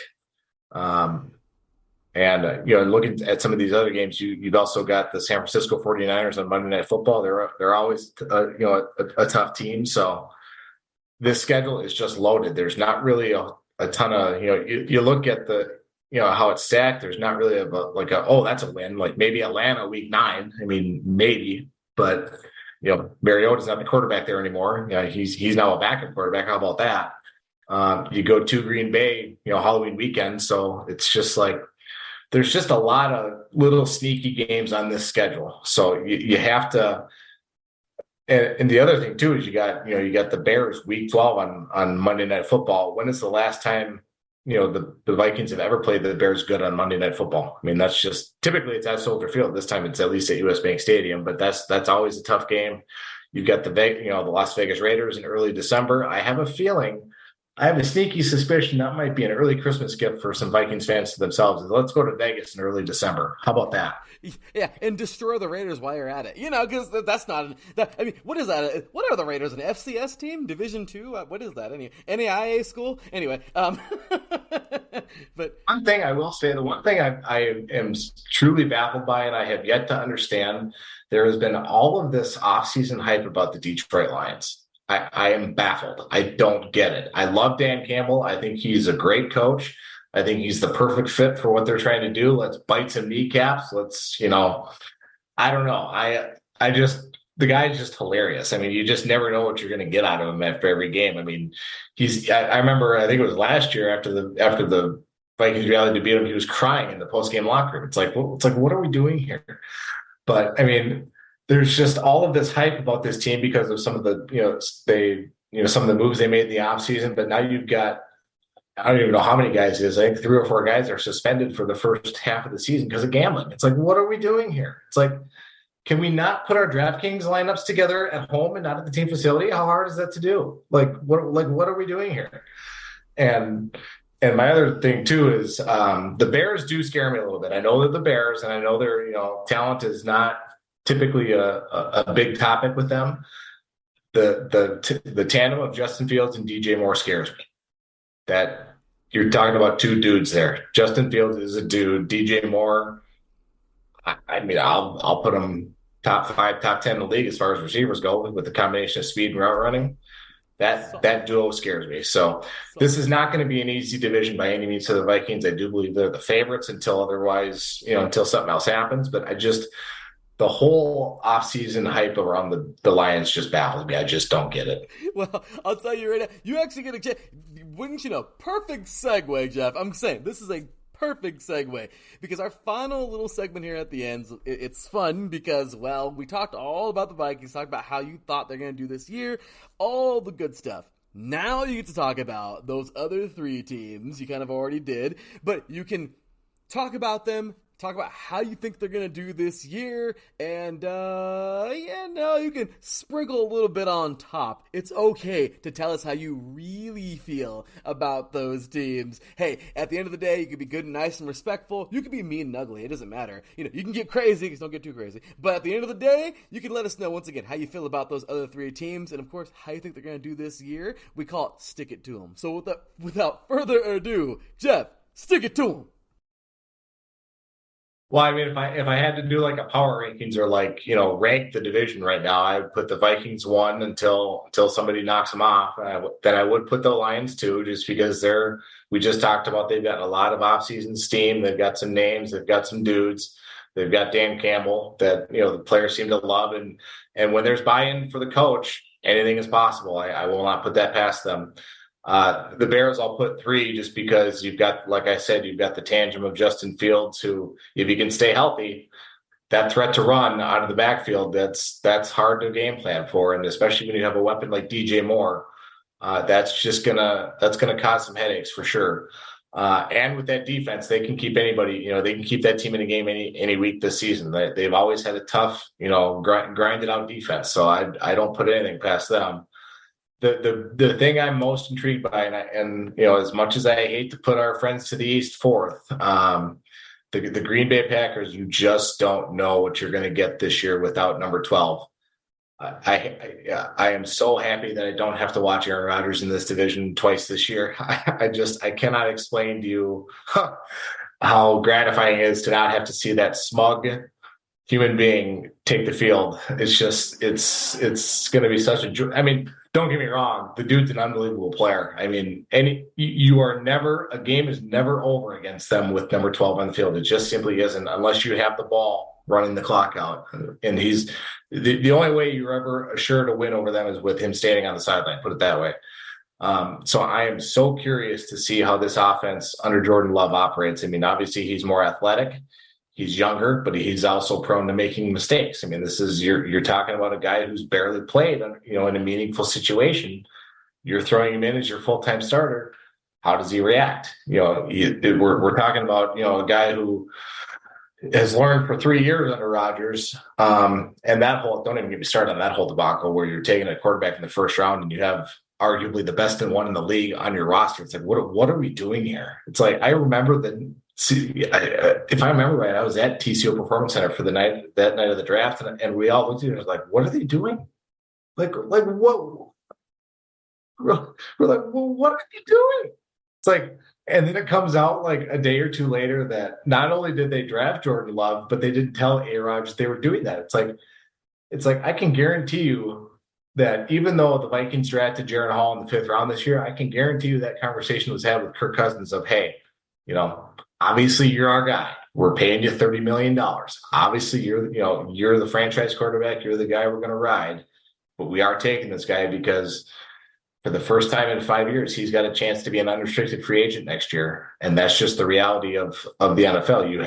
Looking at some of these other games, you've also got the San Francisco 49ers on Monday Night Football. They're always a tough team. So this schedule is just loaded. There's not really a ton of you look at the how it's stacked. There's not really that's a win. Like maybe Atlanta week 9. I mean maybe, but Mariota's not the quarterback there anymore. He's now a backup quarterback. How about that? You go to Green Bay, Halloween weekend. So it's just like, there's just a lot of little sneaky games on this schedule. So you have to, and the other thing too, is you got the Bears week 12 on Monday Night Football. When is the last time, the Vikings have ever played the Bears good on Monday Night Football? I mean, that's just, typically it's at Soldier Field. This time it's at least at US Bank Stadium, but that's always a tough game. You've got the Las Vegas Raiders in early December. I have a sneaky suspicion that might be an early Christmas gift for some Vikings fans to themselves. Let's go to Vegas in early December. How about that? Yeah, and destroy the Raiders while you're at it. Because that's not. What is that? What are the Raiders? An FCS team, Division II? What is that? Any NAIA school? Anyway, but one thing I will say, the one thing I am truly baffled by, and I have yet to understand, there has been all of this offseason hype about the Detroit Lions. I am baffled. I don't get it. I love Dan Campbell. I think he's a great coach. I think he's the perfect fit for what they're trying to do. Let's bite some kneecaps. I don't know. The guy's just hilarious. I mean, you just never know what you're going to get out of him after every game. I mean, I remember, I think it was last year after the Vikings rallied to beat him, he was crying in the post-game locker room. It's like, what are we doing here? But I mean, there's just all of this hype about this team because of some of the, some of the moves they made in the offseason. But now you've got, I don't even know how many guys it is. I think 3 or 4 guys are suspended for the first half of the season because of gambling. It's like, what are we doing here? It's like, can we not put our DraftKings lineups together at home and not at the team facility? How hard is that to do? What are we doing here? And my other thing too is the Bears do scare me a little bit. I know they're the Bears, and I know their talent is not typically a big topic with them. The tandem of Justin Fields and DJ Moore scares me. That you're talking about 2 dudes there. Justin Fields is a dude. DJ Moore, I'll put him top 5, top 10 in the league as far as receivers go with the combination of speed and route running. That duo scares me. So this is not going to be an easy division by any means to the Vikings. I do believe they're the favorites until otherwise, until something else happens. But the whole offseason hype around the Lions just baffles me. I just don't get it. Well, I'll tell you right now, you actually get a chance. Wouldn't you know? Perfect segue, Jeff. I'm saying this is a perfect segue because our final little segment here at the end, it's fun because, well, we talked all about the Vikings, talked about how you thought they're going to do this year, all the good stuff. Now you get to talk about those other 3 teams you kind of already did, but you can talk about them, talk about how you think they're going to do this year, and you can sprinkle a little bit on top. It's okay to tell us how you really feel about those teams. Hey, at the end of the day, you can be good and nice and respectful. You can be mean and ugly. It doesn't matter. You can get crazy, because don't get too crazy. But at the end of the day, you can let us know, once again, how you feel about those other 3 teams, and of course, how you think they're going to do this year. We call it Stick It To Them. So without further ado, Jeff, stick it to them. Well, I mean, if I had to do like a power rankings or rank the division right now, I would put the Vikings 1 until somebody knocks them off. Then I would put the Lions 2, just because we just talked about, they've got a lot of offseason steam. They've got some names. They've got some dudes. They've got Dan Campbell that, the players seem to love. And when there's buy-in for the coach, anything is possible. I will not put that past them. The Bears, I'll put 3, just because you've got, like I said, you've got the tandem of Justin Fields, who, if he can stay healthy, that threat to run out of the backfield, that's hard to game plan for. And especially when you have a weapon like DJ Moore, that's gonna cause some headaches for sure. And with that defense, they can keep anybody, they can keep that team in a game any week this season. They've always had a tough, grinded out defense. So I don't put anything past them. The thing I'm most intrigued by, and as much as I hate to put our friends to the East 4th, the Green Bay Packers, you just don't know what you're going to get this year without number 12. I am so happy that I don't have to watch Aaron Rodgers in this division twice this year. I cannot explain to you how gratifying it is to not have to see that smug human being take the field. It's going to be such a joy. I mean, don't get me wrong, the dude's an unbelievable player. I mean, a game is never over against them with number 12 on the field. It just simply isn't unless you have the ball running the clock out. And he's the only way you're ever assured to win over them is with him standing on the sideline, put it that way. So I am so curious to see how this offense under Jordan Love operates. I mean, obviously he's more athletic. He's younger, but he's also prone to making mistakes. I mean, you're talking about a guy who's barely played, in a meaningful situation. You're throwing him in as your full-time starter. How does he react? We're talking about a guy who has learned for 3 years under Rodgers, and don't even get me started on that whole debacle where you're taking a quarterback in the first round and you have arguably the best one in the league on your roster. It's like, what are we doing here? It's like, I remember if I remember right, I was at TCO Performance Center for that night of the draft, and we all looked at it and was like, what are they doing? Like what? We're like, well, what are you doing? It's like, and then it comes out like a day or two later that not only did they draft Jordan Love, but they didn't tell A-Rod they were doing that. It's like I can guarantee you that even though the Vikings drafted Jaron Hall in the 5th round this year, I can guarantee you that conversation was had with Kirk Cousins of, hey, obviously you're our guy. We're paying you $30 million. Obviously you're the franchise quarterback. You're the guy we're going to ride, but we are taking this guy because for the first time in 5 years, he's got a chance to be an unrestricted free agent next year. And that's just the reality of the NFL. You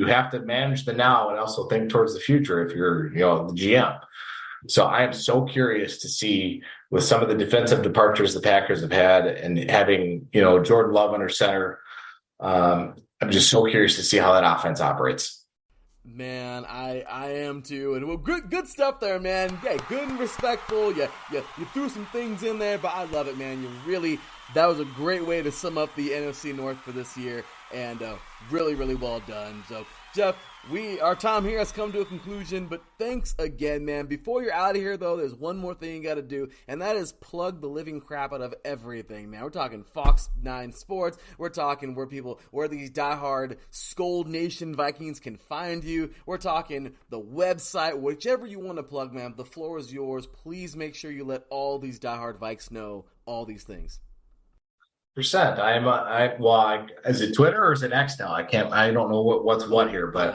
have to manage the now and also think towards the future if you're, the GM. So I am so curious to see with some of the defensive departures the Packers have had and having, Jordan Love under center. I'm just so curious to see how that offense operates. Man, I am too, and good stuff there, man. Yeah, good and respectful. Yeah, you threw some things in there, but I love it, man. That was a great way to sum up the NFC North for this year, and really, really well done. So, Jeff, our time here has come to a conclusion, but thanks again, man. Before you're out of here, though, there's one more thing you got to do, and that is plug the living crap out of everything, man. We're talking Fox 9 Sports. We're talking where these diehard Scold Nation Vikings can find you. We're talking the website, whichever you want to plug, man. The floor is yours. Please make sure you let all these diehard Vikes know all these things. Is it Twitter or is it X now? I don't know what's what here, but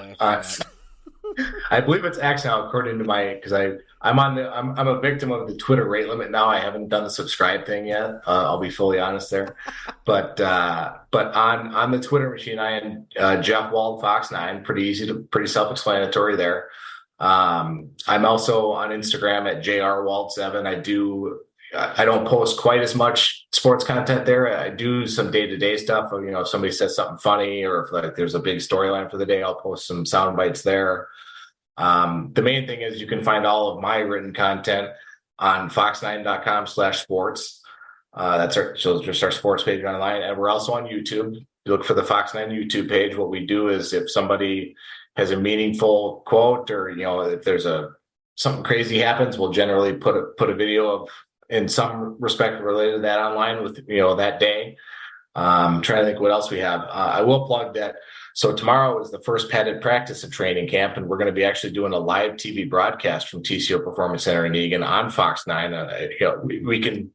I believe it's X now, according to because I'm a victim of the Twitter rate limit now. I haven't done the subscribe thing yet. I'll be fully honest there, but on the Twitter machine, I am Jeff Wald Fox 9. Pretty self-explanatory there. I'm also on Instagram at JRWald7. I don't post quite as much sports content there. I do some day-to-day stuff. If somebody says something funny or if there's a big storyline for the day, I'll post some sound bites there. The main thing is you can find all of my written content on fox9.com/sports. That's our sports page online. And we're also on YouTube. You look for the Fox 9 YouTube page. What we do is if somebody has a meaningful quote or, if there's something crazy happens, we'll generally put a video of in some respect related to that online with, that day. Trying to think what else we have. I will plug that. So tomorrow is the first padded practice of training camp, and we're going to be actually doing a live TV broadcast from TCO Performance Center in Eagan on Fox 9.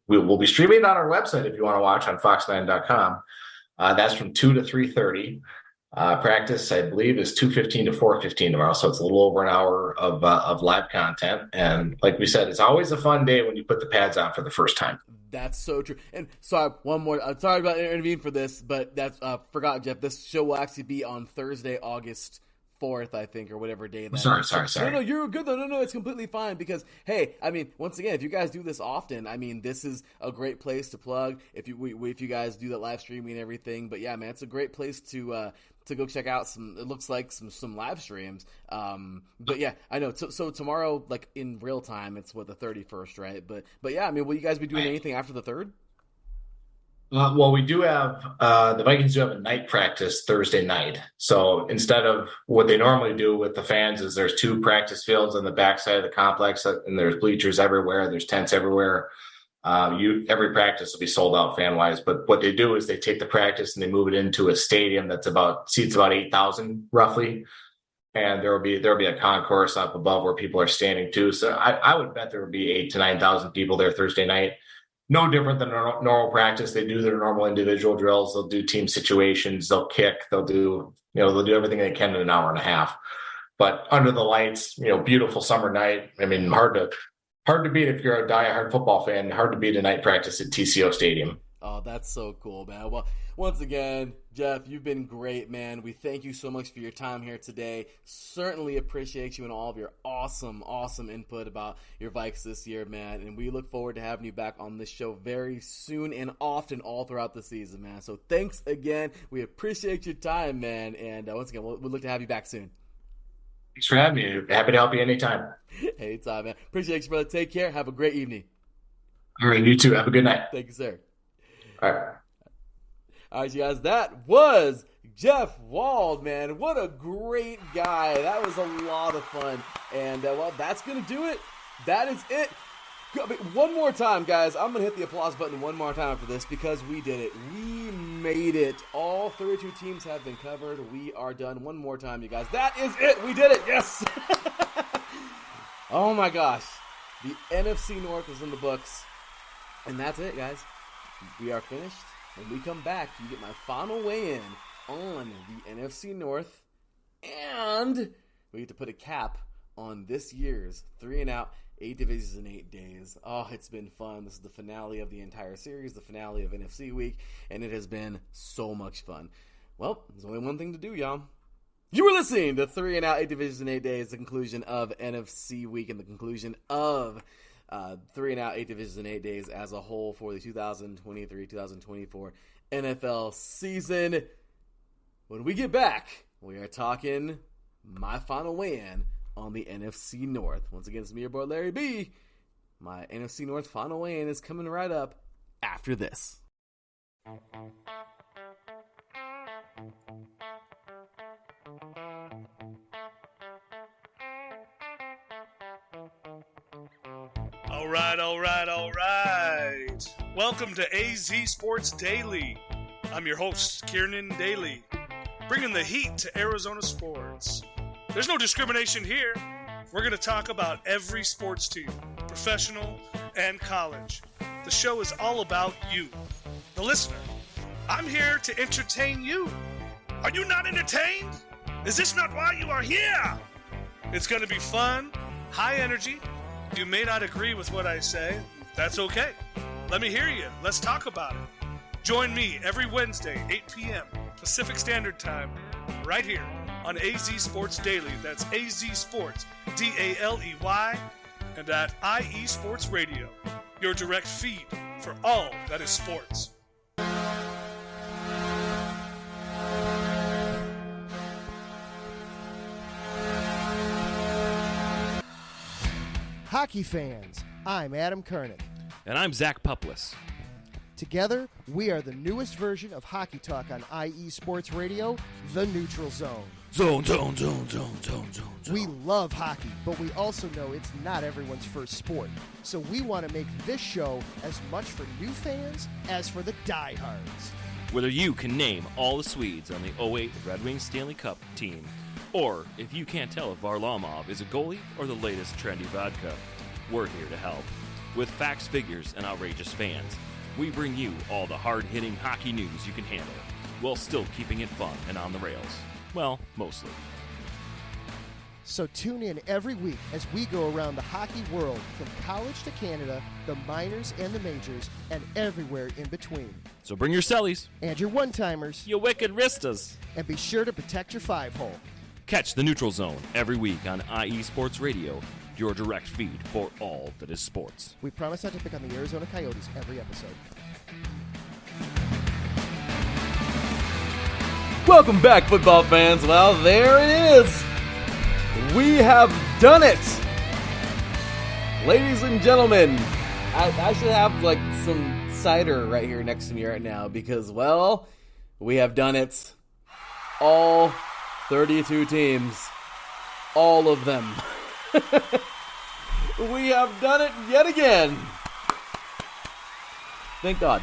We'll be streaming it on our website if you want to watch on fox9.com. That's from 2 to 3:30. Practice, I believe, is 2:15 to 4:15 tomorrow, so it's a little over an hour of live content. And like we said, it's always a fun day when you put the pads on for the first time. That's so true. And sorry, one more. I'm sorry about intervening for this, but that's forgot, Jeff. This show will actually be on Thursday, August 4th, I think, or whatever day that is. Sorry. No, you're good though. No, it's completely fine because, hey, I mean, once again, if you guys do this often, I mean, this is a great place to plug if you guys do that live streaming and everything. But yeah, man, it's a great place to go check out some live streams. But yeah, I know. So tomorrow, like in real time, it's the 31st, right? But yeah, I mean, will you guys be doing anything after the 3rd? Well, we do have the Vikings do have a night practice Thursday night. So instead of what they normally do with the fans is there's 2 practice fields on the backside of the complex, and there's bleachers everywhere. There's tents everywhere. Every practice will be sold out fan wise. But what they do is they take the practice and they move it into a stadium that's seats about 8,000 roughly. and there'll be a concourse up above where people are standing too. So I would bet there would be 8,000 to 9,000 people there Thursday night. No different than normal practice. They do their normal individual drills. They'll do team situations. They'll kick. They'll do everything they can in an hour and a half. But under the lights, beautiful summer night. I mean, hard to beat if you're a diehard football fan. Hard to beat a night practice at TCO Stadium. Oh, that's so cool, man. Well, once again, Jeff, you've been great, man. We thank you so much for your time here today. Certainly appreciate you and all of your awesome input about your Vikes this year, man. And we look forward to having you back on this show very soon and often all throughout the season, man. So thanks again. We appreciate your time, man. And once again, we'll look to have you back soon. Thanks for having me. Happy to help you anytime. Anytime, man. Appreciate you, brother. Take care. Have a great evening. All right, you too. Have a good night. Thank you, sir. All right. All right, you guys, that was Jeff Wald, man. What a great guy. That was a lot of fun. And, well, that's going to do it. That is it. One more time, guys. I'm going to hit the applause button one more time for this because we did it. We made it. All 32 teams have been covered. We are done. One more time, you guys. That is it. We did it. Yes. Oh, my gosh. The NFC North is in the books. And that's it, guys. We are finished. When we come back, you get my final weigh-in on the NFC North. And we get to put a cap on this year's 3-and-out, 8 divisions in 8 days. Oh, it's been fun. This is the finale of the entire series, the finale of NFC Week, and it has been so much fun. Well, there's only one thing to do, y'all. You were listening to 3-and-out, 8 divisions in 8 days, the conclusion of NFC Week and the conclusion of 3-and-out, 8 divisions in 8 days as a whole for the 2023-2024 NFL season. When we get back, we are talking my final weigh-in on the NFC North. Once again, it's me, your boy Larry B. My NFC North final weigh-in is coming right up after this. All right. Welcome to AZ Sports Daily. I'm your host, Kieran Daly, bringing the heat to Arizona sports. There's no discrimination here. We're going to talk about every sports team, professional and college. The show is all about you, the listener. I'm here to entertain you. Are you not entertained? Is this not why you are here? It's going to be fun, high energy. You may not agree with what I say. That's okay. Let me hear you. Let's talk about it. Join me every Wednesday, 8 p.m. Pacific Standard Time, right here on AZ Sports Daily. That's AZ Sports, D-A-L-E-Y, and at IE Sports Radio, your direct feed for all that is sports. Hockey fans, I'm Adam Kernan. And I'm Zach Puplis. Together, we are the newest version of Hockey Talk on IE Sports Radio, The Neutral Zone. Zone. We love hockey, but we also know it's not everyone's first sport. So we want to make this show as much for new fans as for the diehards. Whether you can name all the Swedes on the 08 Red Wings Stanley Cup team, or if you can't tell if Varlamov is a goalie or the latest trendy vodka, we're here to help. With facts, figures, and outrageous fans, we bring you all the hard-hitting hockey news you can handle, while still keeping it fun and on the rails. Well, mostly. So tune in every week as we go around the hockey world, from college to Canada, the minors and the majors, and everywhere in between. So bring your cellies. And your one-timers. You wicked wristas. And be sure to protect your 5-hole. Catch the Neutral Zone every week on IE Sports Radio, your direct feed for all that is sports. We promise not to pick on the Arizona Coyotes every episode. Welcome back, football fans. Well, there it is. We have done it. Ladies and gentlemen, I should have like some cider right here next to me right now because, well, we have done it. All 32 teams. All of them. We have done it yet again. Thank God.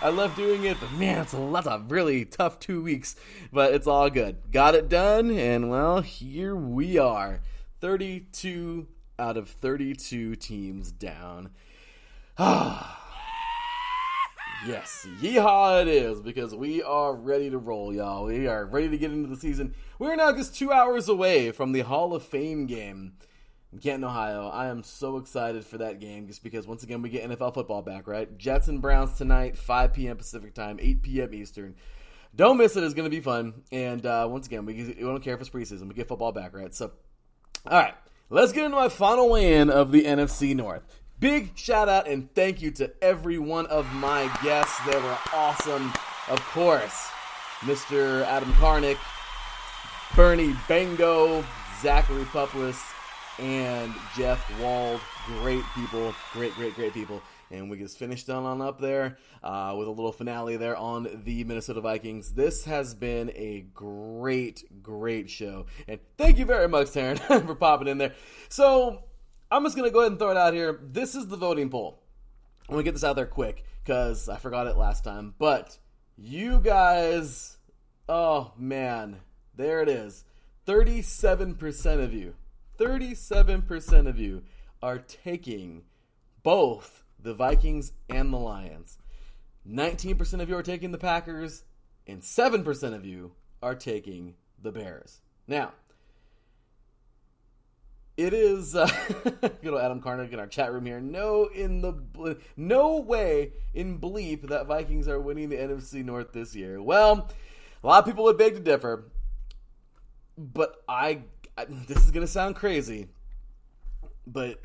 I love doing it, but man, that's a really tough 2 weeks. But it's all good. Got it done, and well, here we are. 32 out of 32 teams down. Yes, yeehaw it is, because we are ready to roll, y'all. We are ready to get into the season. We're now just 2 hours away from the Hall of Fame game in Canton, Ohio. I am so excited for that game just because, once again, we get NFL football back, right? Jets and Browns tonight, 5 p.m. Pacific time, 8 p.m. Eastern. Don't miss it. It's going to be fun. And once again, we don't care if it's preseason. We get football back, right? So, all right, let's get into my final weigh-in of the NFC North. Big shout out and thank you to every one of my guests. They were awesome. Of course, Mr. Adam Karnick, Bernie Bango, Zachary Puplis, and Jeff Wald. Great people. Great people. And we just finished on up there with a little finale there on the Minnesota Vikings. This has been a great show. And thank you very much, Taryn, for popping in there. So, I'm just going to go ahead and throw it out here. This is the voting poll. I'm going to get this out there quick because I forgot it last time. But you guys, oh man, there it is. 37% of you are taking both the Vikings and the Lions. 19% of you are taking the Packers, and 7% of you are taking the Bears. Now, it is good old Adam Karnick in our chat room here. No way in bleep that Vikings are winning the NFC North this year. Well, a lot of people would beg to differ, but this is gonna sound crazy, but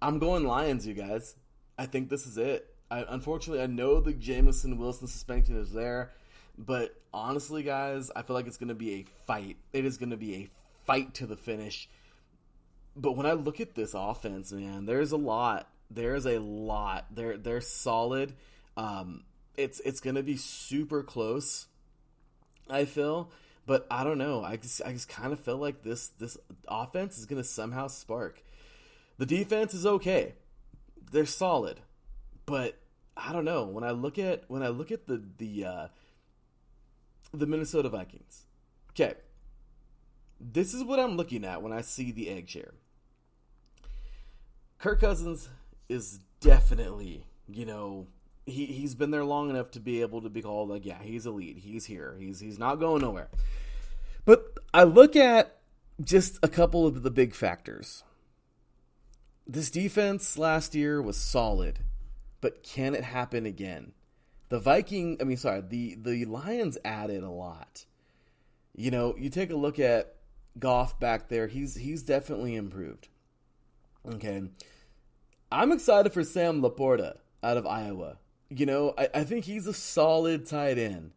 I'm going Lions, you guys. I think this is it. Unfortunately, I know the Jameson Wilson suspension is there, but honestly, guys, I feel like it's gonna be a fight. It is gonna be a fight to the finish. But when I look at this offense, man, there's a lot. There's a lot. They're solid. It's going to be super close, I feel. But I don't know. I just kind of feel like this offense is going to somehow spark. The defense is okay. They're solid. But I don't know. When I look at the Minnesota Vikings. Okay. This is what I'm looking at when I see the egg share. Kirk Cousins is definitely, he's been there long enough to be able to be called like, yeah, he's elite. He's here. He's not going nowhere. But I look at just a couple of the big factors. This defense last year was solid, but can it happen again? The Lions added a lot. You take a look at Goff back there, he's definitely improved. Okay. I'm excited for Sam Laporta out of Iowa. I think he's a solid tight end.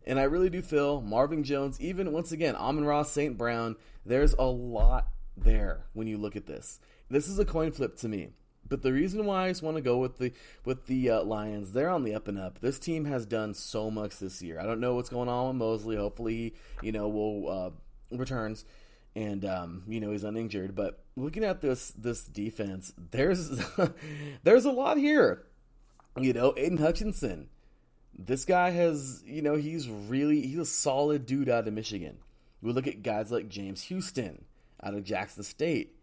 And I really do feel Marvin Jones, even once again, Amon-Ra St. Brown, there's a lot there when you look at this. This is a coin flip to me. But the reason why I just want to go with the Lions, they're on the up and up. This team has done so much this year. I don't know what's going on with Mosley. Hopefully, will returns and he's uninjured. But looking at this defense, there's a lot here. Aiden Hutchinson, this guy has he's a solid dude out of Michigan. We look at guys like James Houston out of Jackson State.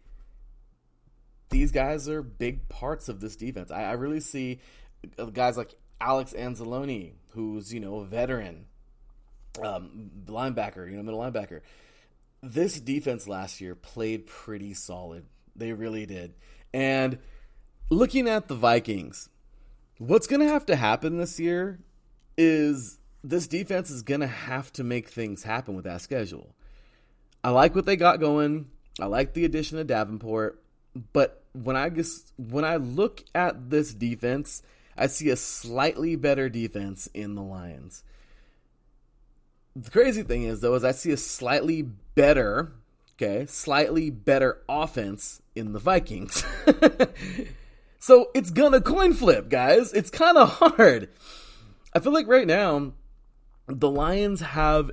These guys are big parts of this defense. I really see guys like Alex Anzalone, who's a veteran linebacker, middle linebacker. This defense last year played pretty solid. They really did. And looking at the Vikings, what's going to have to happen this year is this defense is going to have to make things happen with that schedule. I like what they got going. I like the addition of Davenport. But when I look at this defense, I see a slightly better defense in the Lions. The crazy thing is, though, is I see a slightly better offense in the Vikings. So it's gonna coin flip, guys. It's kind of hard. I feel like right now the Lions have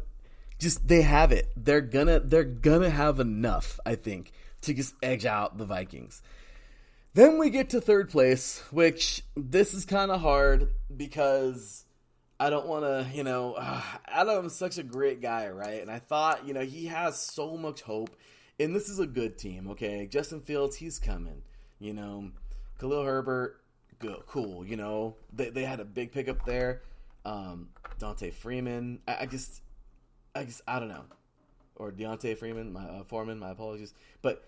it. They're gonna have enough, I think, to just edge out the Vikings. Then we get to third place, which this is kind of hard because I don't want to, Adam's such a great guy, right? And I thought, he has so much hope. And this is a good team, okay? Justin Fields, he's coming. Khalil Herbert, good, cool. They had a big pickup there. Dante Freeman, I don't know. Or Deontay Freeman, Foreman, my apologies. But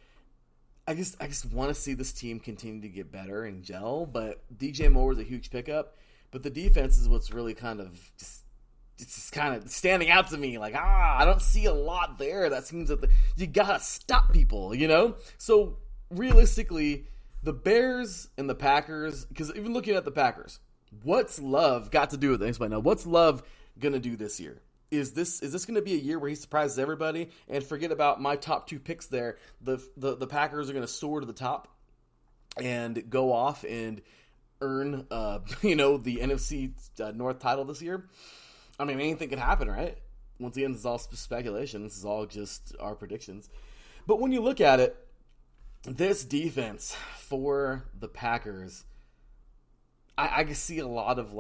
I just want to see this team continue to get better and gel. But DJ Moore was a huge pickup. But the defense is what's really kind of just kind of standing out to me. Like, I don't see a lot there. That seems that you got to stop people, So, realistically, the Bears and the Packers, because even looking at the Packers, what's Love got to do with it? Explain now. What's Love going to do this year? Is this going to be a year where he surprises everybody? And forget about my top 2 picks there. The Packers are going to soar to the top and go off and earn, the NFC North title this year. I mean, anything could happen, right? Once again, this is all speculation. This is all just our predictions. But when you look at it, this defense for the Packers, I can see a lot of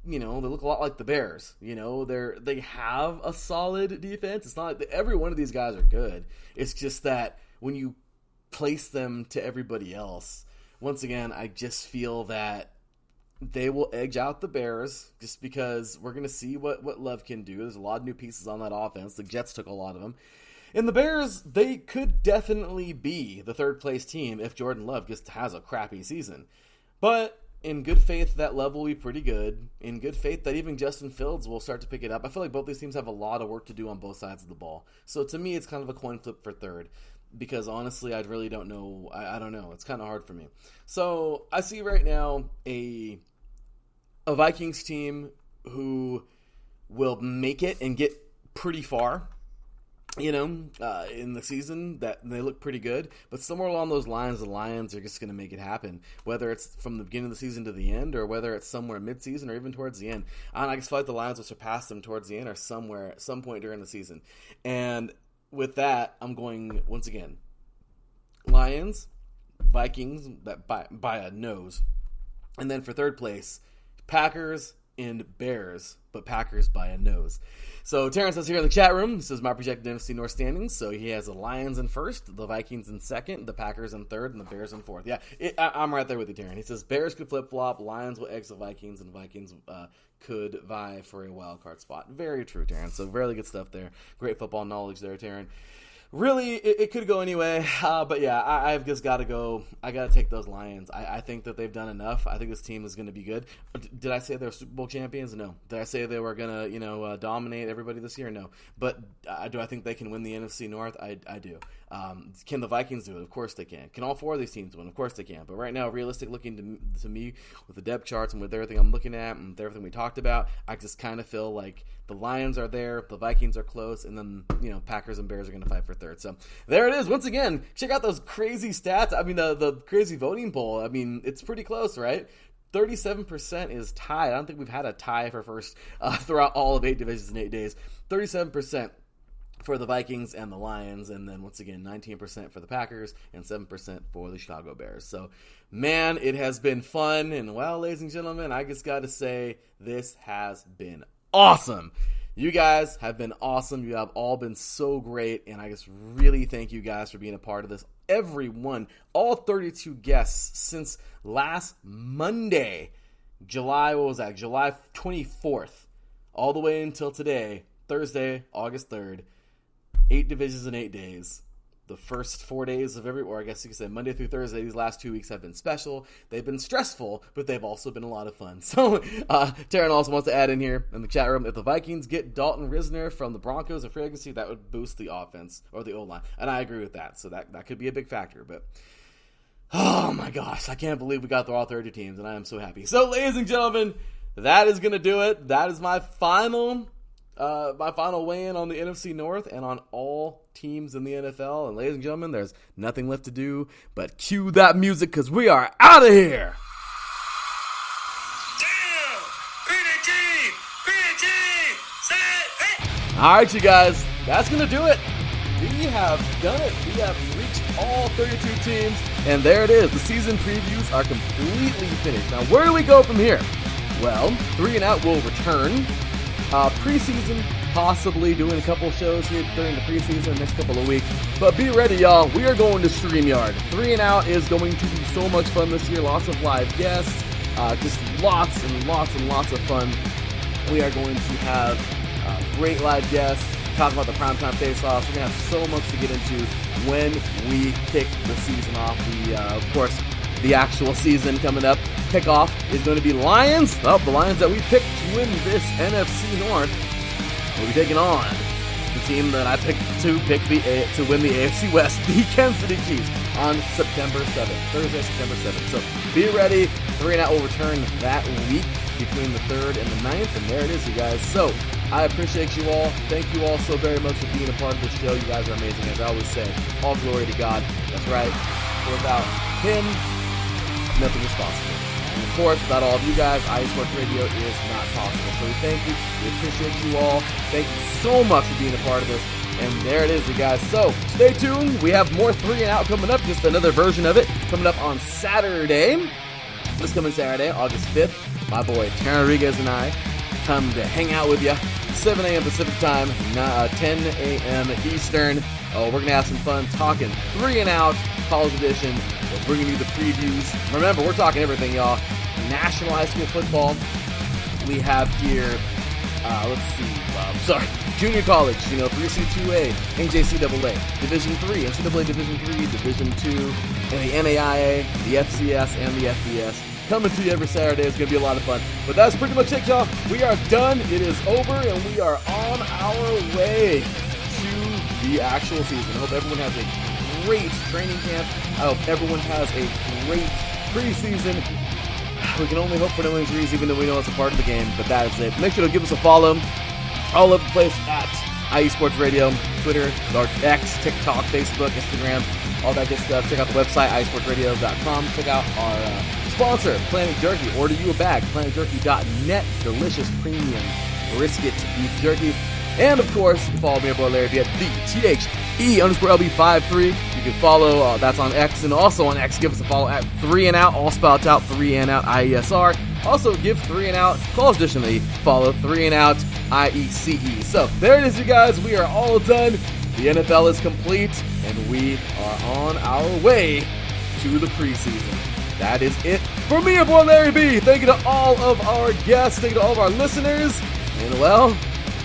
they look a lot like the Bears. They have a solid defense. It's not like every one of these guys are good. It's just that when you place them to everybody else, once again, I just feel that they will edge out the Bears just because we're going to see what Love can do. There's a lot of new pieces on that offense. The Jets took a lot of them. And the Bears, they could definitely be the third place team if Jordan Love just has a crappy season. But in good faith, that Love will be pretty good. In good faith, that even Justin Fields will start to pick it up. I feel like both these teams have a lot of work to do on both sides of the ball. So to me, it's kind of a coin flip for third. Because honestly, I really don't know. I don't know. It's kind of hard for me. So I see right now a Vikings team who will make it and get pretty far. In the season, that they look pretty good, but somewhere along those lines, the Lions are just going to make it happen. Whether it's from the beginning of the season to the end, or whether it's somewhere mid-season, or even towards the end, I just feel like the Lions will surpass them towards the end, or somewhere at some point during the season. And with that, I'm going once again, Lions, Vikings, that by a nose, and then for third place, Packers and Bears, but Packers by a nose. So Terrence is here in the chat room. This is my projected NFC North standings. So he has the Lions in first, the Vikings in second, the Packers in third, and the Bears in fourth. Yeah, I'm right there with you, Terrence. He says Bears could flip-flop, Lions will edge the Vikings, and Vikings could vie for a wild card spot. Very true, Terrence. So really good stuff there. Great football knowledge there, Terrence. Really, it could go anyway, but yeah, I've just got to go. I got to take those Lions. I think that they've done enough. I think this team is going to be good. Did I say they're Super Bowl champions? No. Did I say they were going to, dominate everybody this year? No. But do I think they can win the NFC North? I do. Can the Vikings do it? Of course they can. Can all 4 of these teams win? Of course they can. But right now, realistic looking to me with the depth charts and with everything I'm looking at and with everything we talked about, I just kind of feel like the Lions are there, the Vikings are close, and then, Packers and Bears are going to fight for third. So there it is. Once again, check out those crazy stats. I mean, the crazy voting poll. I mean, it's pretty close, right? 37% is tied. I don't think we've had a tie for first throughout all of 8 divisions in 8 days. 37% for the Vikings and the Lions, and then once again 19% for the Packers and 7% for the Chicago Bears. So, man, it has been fun, and well, ladies and gentlemen, I just got to say this has been awesome. You guys have been awesome. You have all been so great, and I just really thank you guys for being a part of this. Everyone, all 32 guests since last Monday, July 24th, all the way until today, Thursday, August 3rd. 8 divisions in 8 days. The first 4 days of or I guess you could say Monday through Thursday, these last 2 weeks have been special. They've been stressful, but they've also been a lot of fun. So, Taryn also wants to add in here in the chat room, if the Vikings get Dalton Risner from the Broncos in free agency, that would boost the offense or the O-line. And I agree with that. So that could be a big factor. But, oh my gosh, I can't believe we got through all 30 teams, and I am so happy. So, ladies and gentlemen, that is going to do it. That is my final weigh-in on the NFC North and on all teams in the NFL. And ladies and gentlemen, there's nothing left to do but cue that music because we are out of here. All right, you guys, that's going to do it. We have done it. We have reached all 32 teams, and there it is. The season previews are completely finished. Now, where do we go from here? Well, 3 and Out will return. Preseason, possibly doing a couple shows here during the preseason, next couple of weeks. But be ready, y'all. We are going to StreamYard. 3 and Out is going to be so much fun this year. Lots of live guests. Just lots and lots and lots of fun. We are going to have great live guests. Talk about the primetime face-offs. We're going to have so much to get into when we kick the season off. Of course, the actual season coming up. Kickoff is going to be Lions. Oh, the Lions that we picked to win this NFC North will be taking on the team that I picked to win the AFC West, the Kansas City Chiefs, on September 7th, Thursday, September 7th. So be ready. 3 and Out will return that week between the 3rd and the 9th, and there it is, you guys. So I appreciate you all. Thank you all so very much for being a part of this show. You guys are amazing, as I always say. All glory to God. That's right. Without Him, nothing is possible. And of course, without all of you guys, IE Sports Radio is not possible. So we thank you. We appreciate you all. Thank you so much for being a part of this. And there it is, you guys. So stay tuned. We have more 3 and Out coming up. Just another version of it coming up on Saturday. This coming Saturday, August 5th. My boy Terry Rodriguez and I come to hang out with you. 7 a.m. Pacific time, 10 a.m. Eastern. We're going to have some fun talking 3 and Out, College Edition. We're bringing you the previews. Remember, we're talking everything, y'all. National high school football. We have here, junior college, 3C2A, NJCAA, Division 3, NCAA Division 3, Division 2, and the NAIA, the FCS, and the FBS. Coming to you every Saturday. It's going to be a lot of fun. But that's pretty much it, y'all. We are done. It is over, and we are on our way to the actual season. I hope everyone has a great training camp. I hope everyone has a great preseason. We can only hope for no injuries, even though we know it's a part of the game, but that is it. Make sure to give us a follow all over the place at IE Sports Radio, Twitter, X, TikTok, Facebook, Instagram, all that good stuff. Check out the website, IESportsRadio.com. Check out our sponsor, Planet Jerky. Order you a bag, planetjerky.net. Delicious premium brisket beef jerky. And of course, you follow me at Larry at the THE_LB53. You can follow, that's on X, and also on X, give us a follow at 3 and Out, all spelled out, 3 and Out, IESR. Also, give 3 and Out, College Edition, a follow, 3 and Out, IECE. So, there it is, you guys. We are all done. The NFL is complete, and we are on our way to the preseason. That is it for me, your boy Larry B. Thank you to all of our guests. Thank you to all of our listeners. And, well,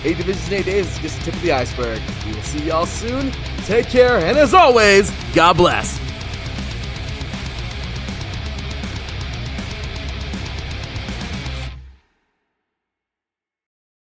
8 divisions in 8 days is just the tip of the iceberg. We will see y'all soon. Take care, and as always, God bless.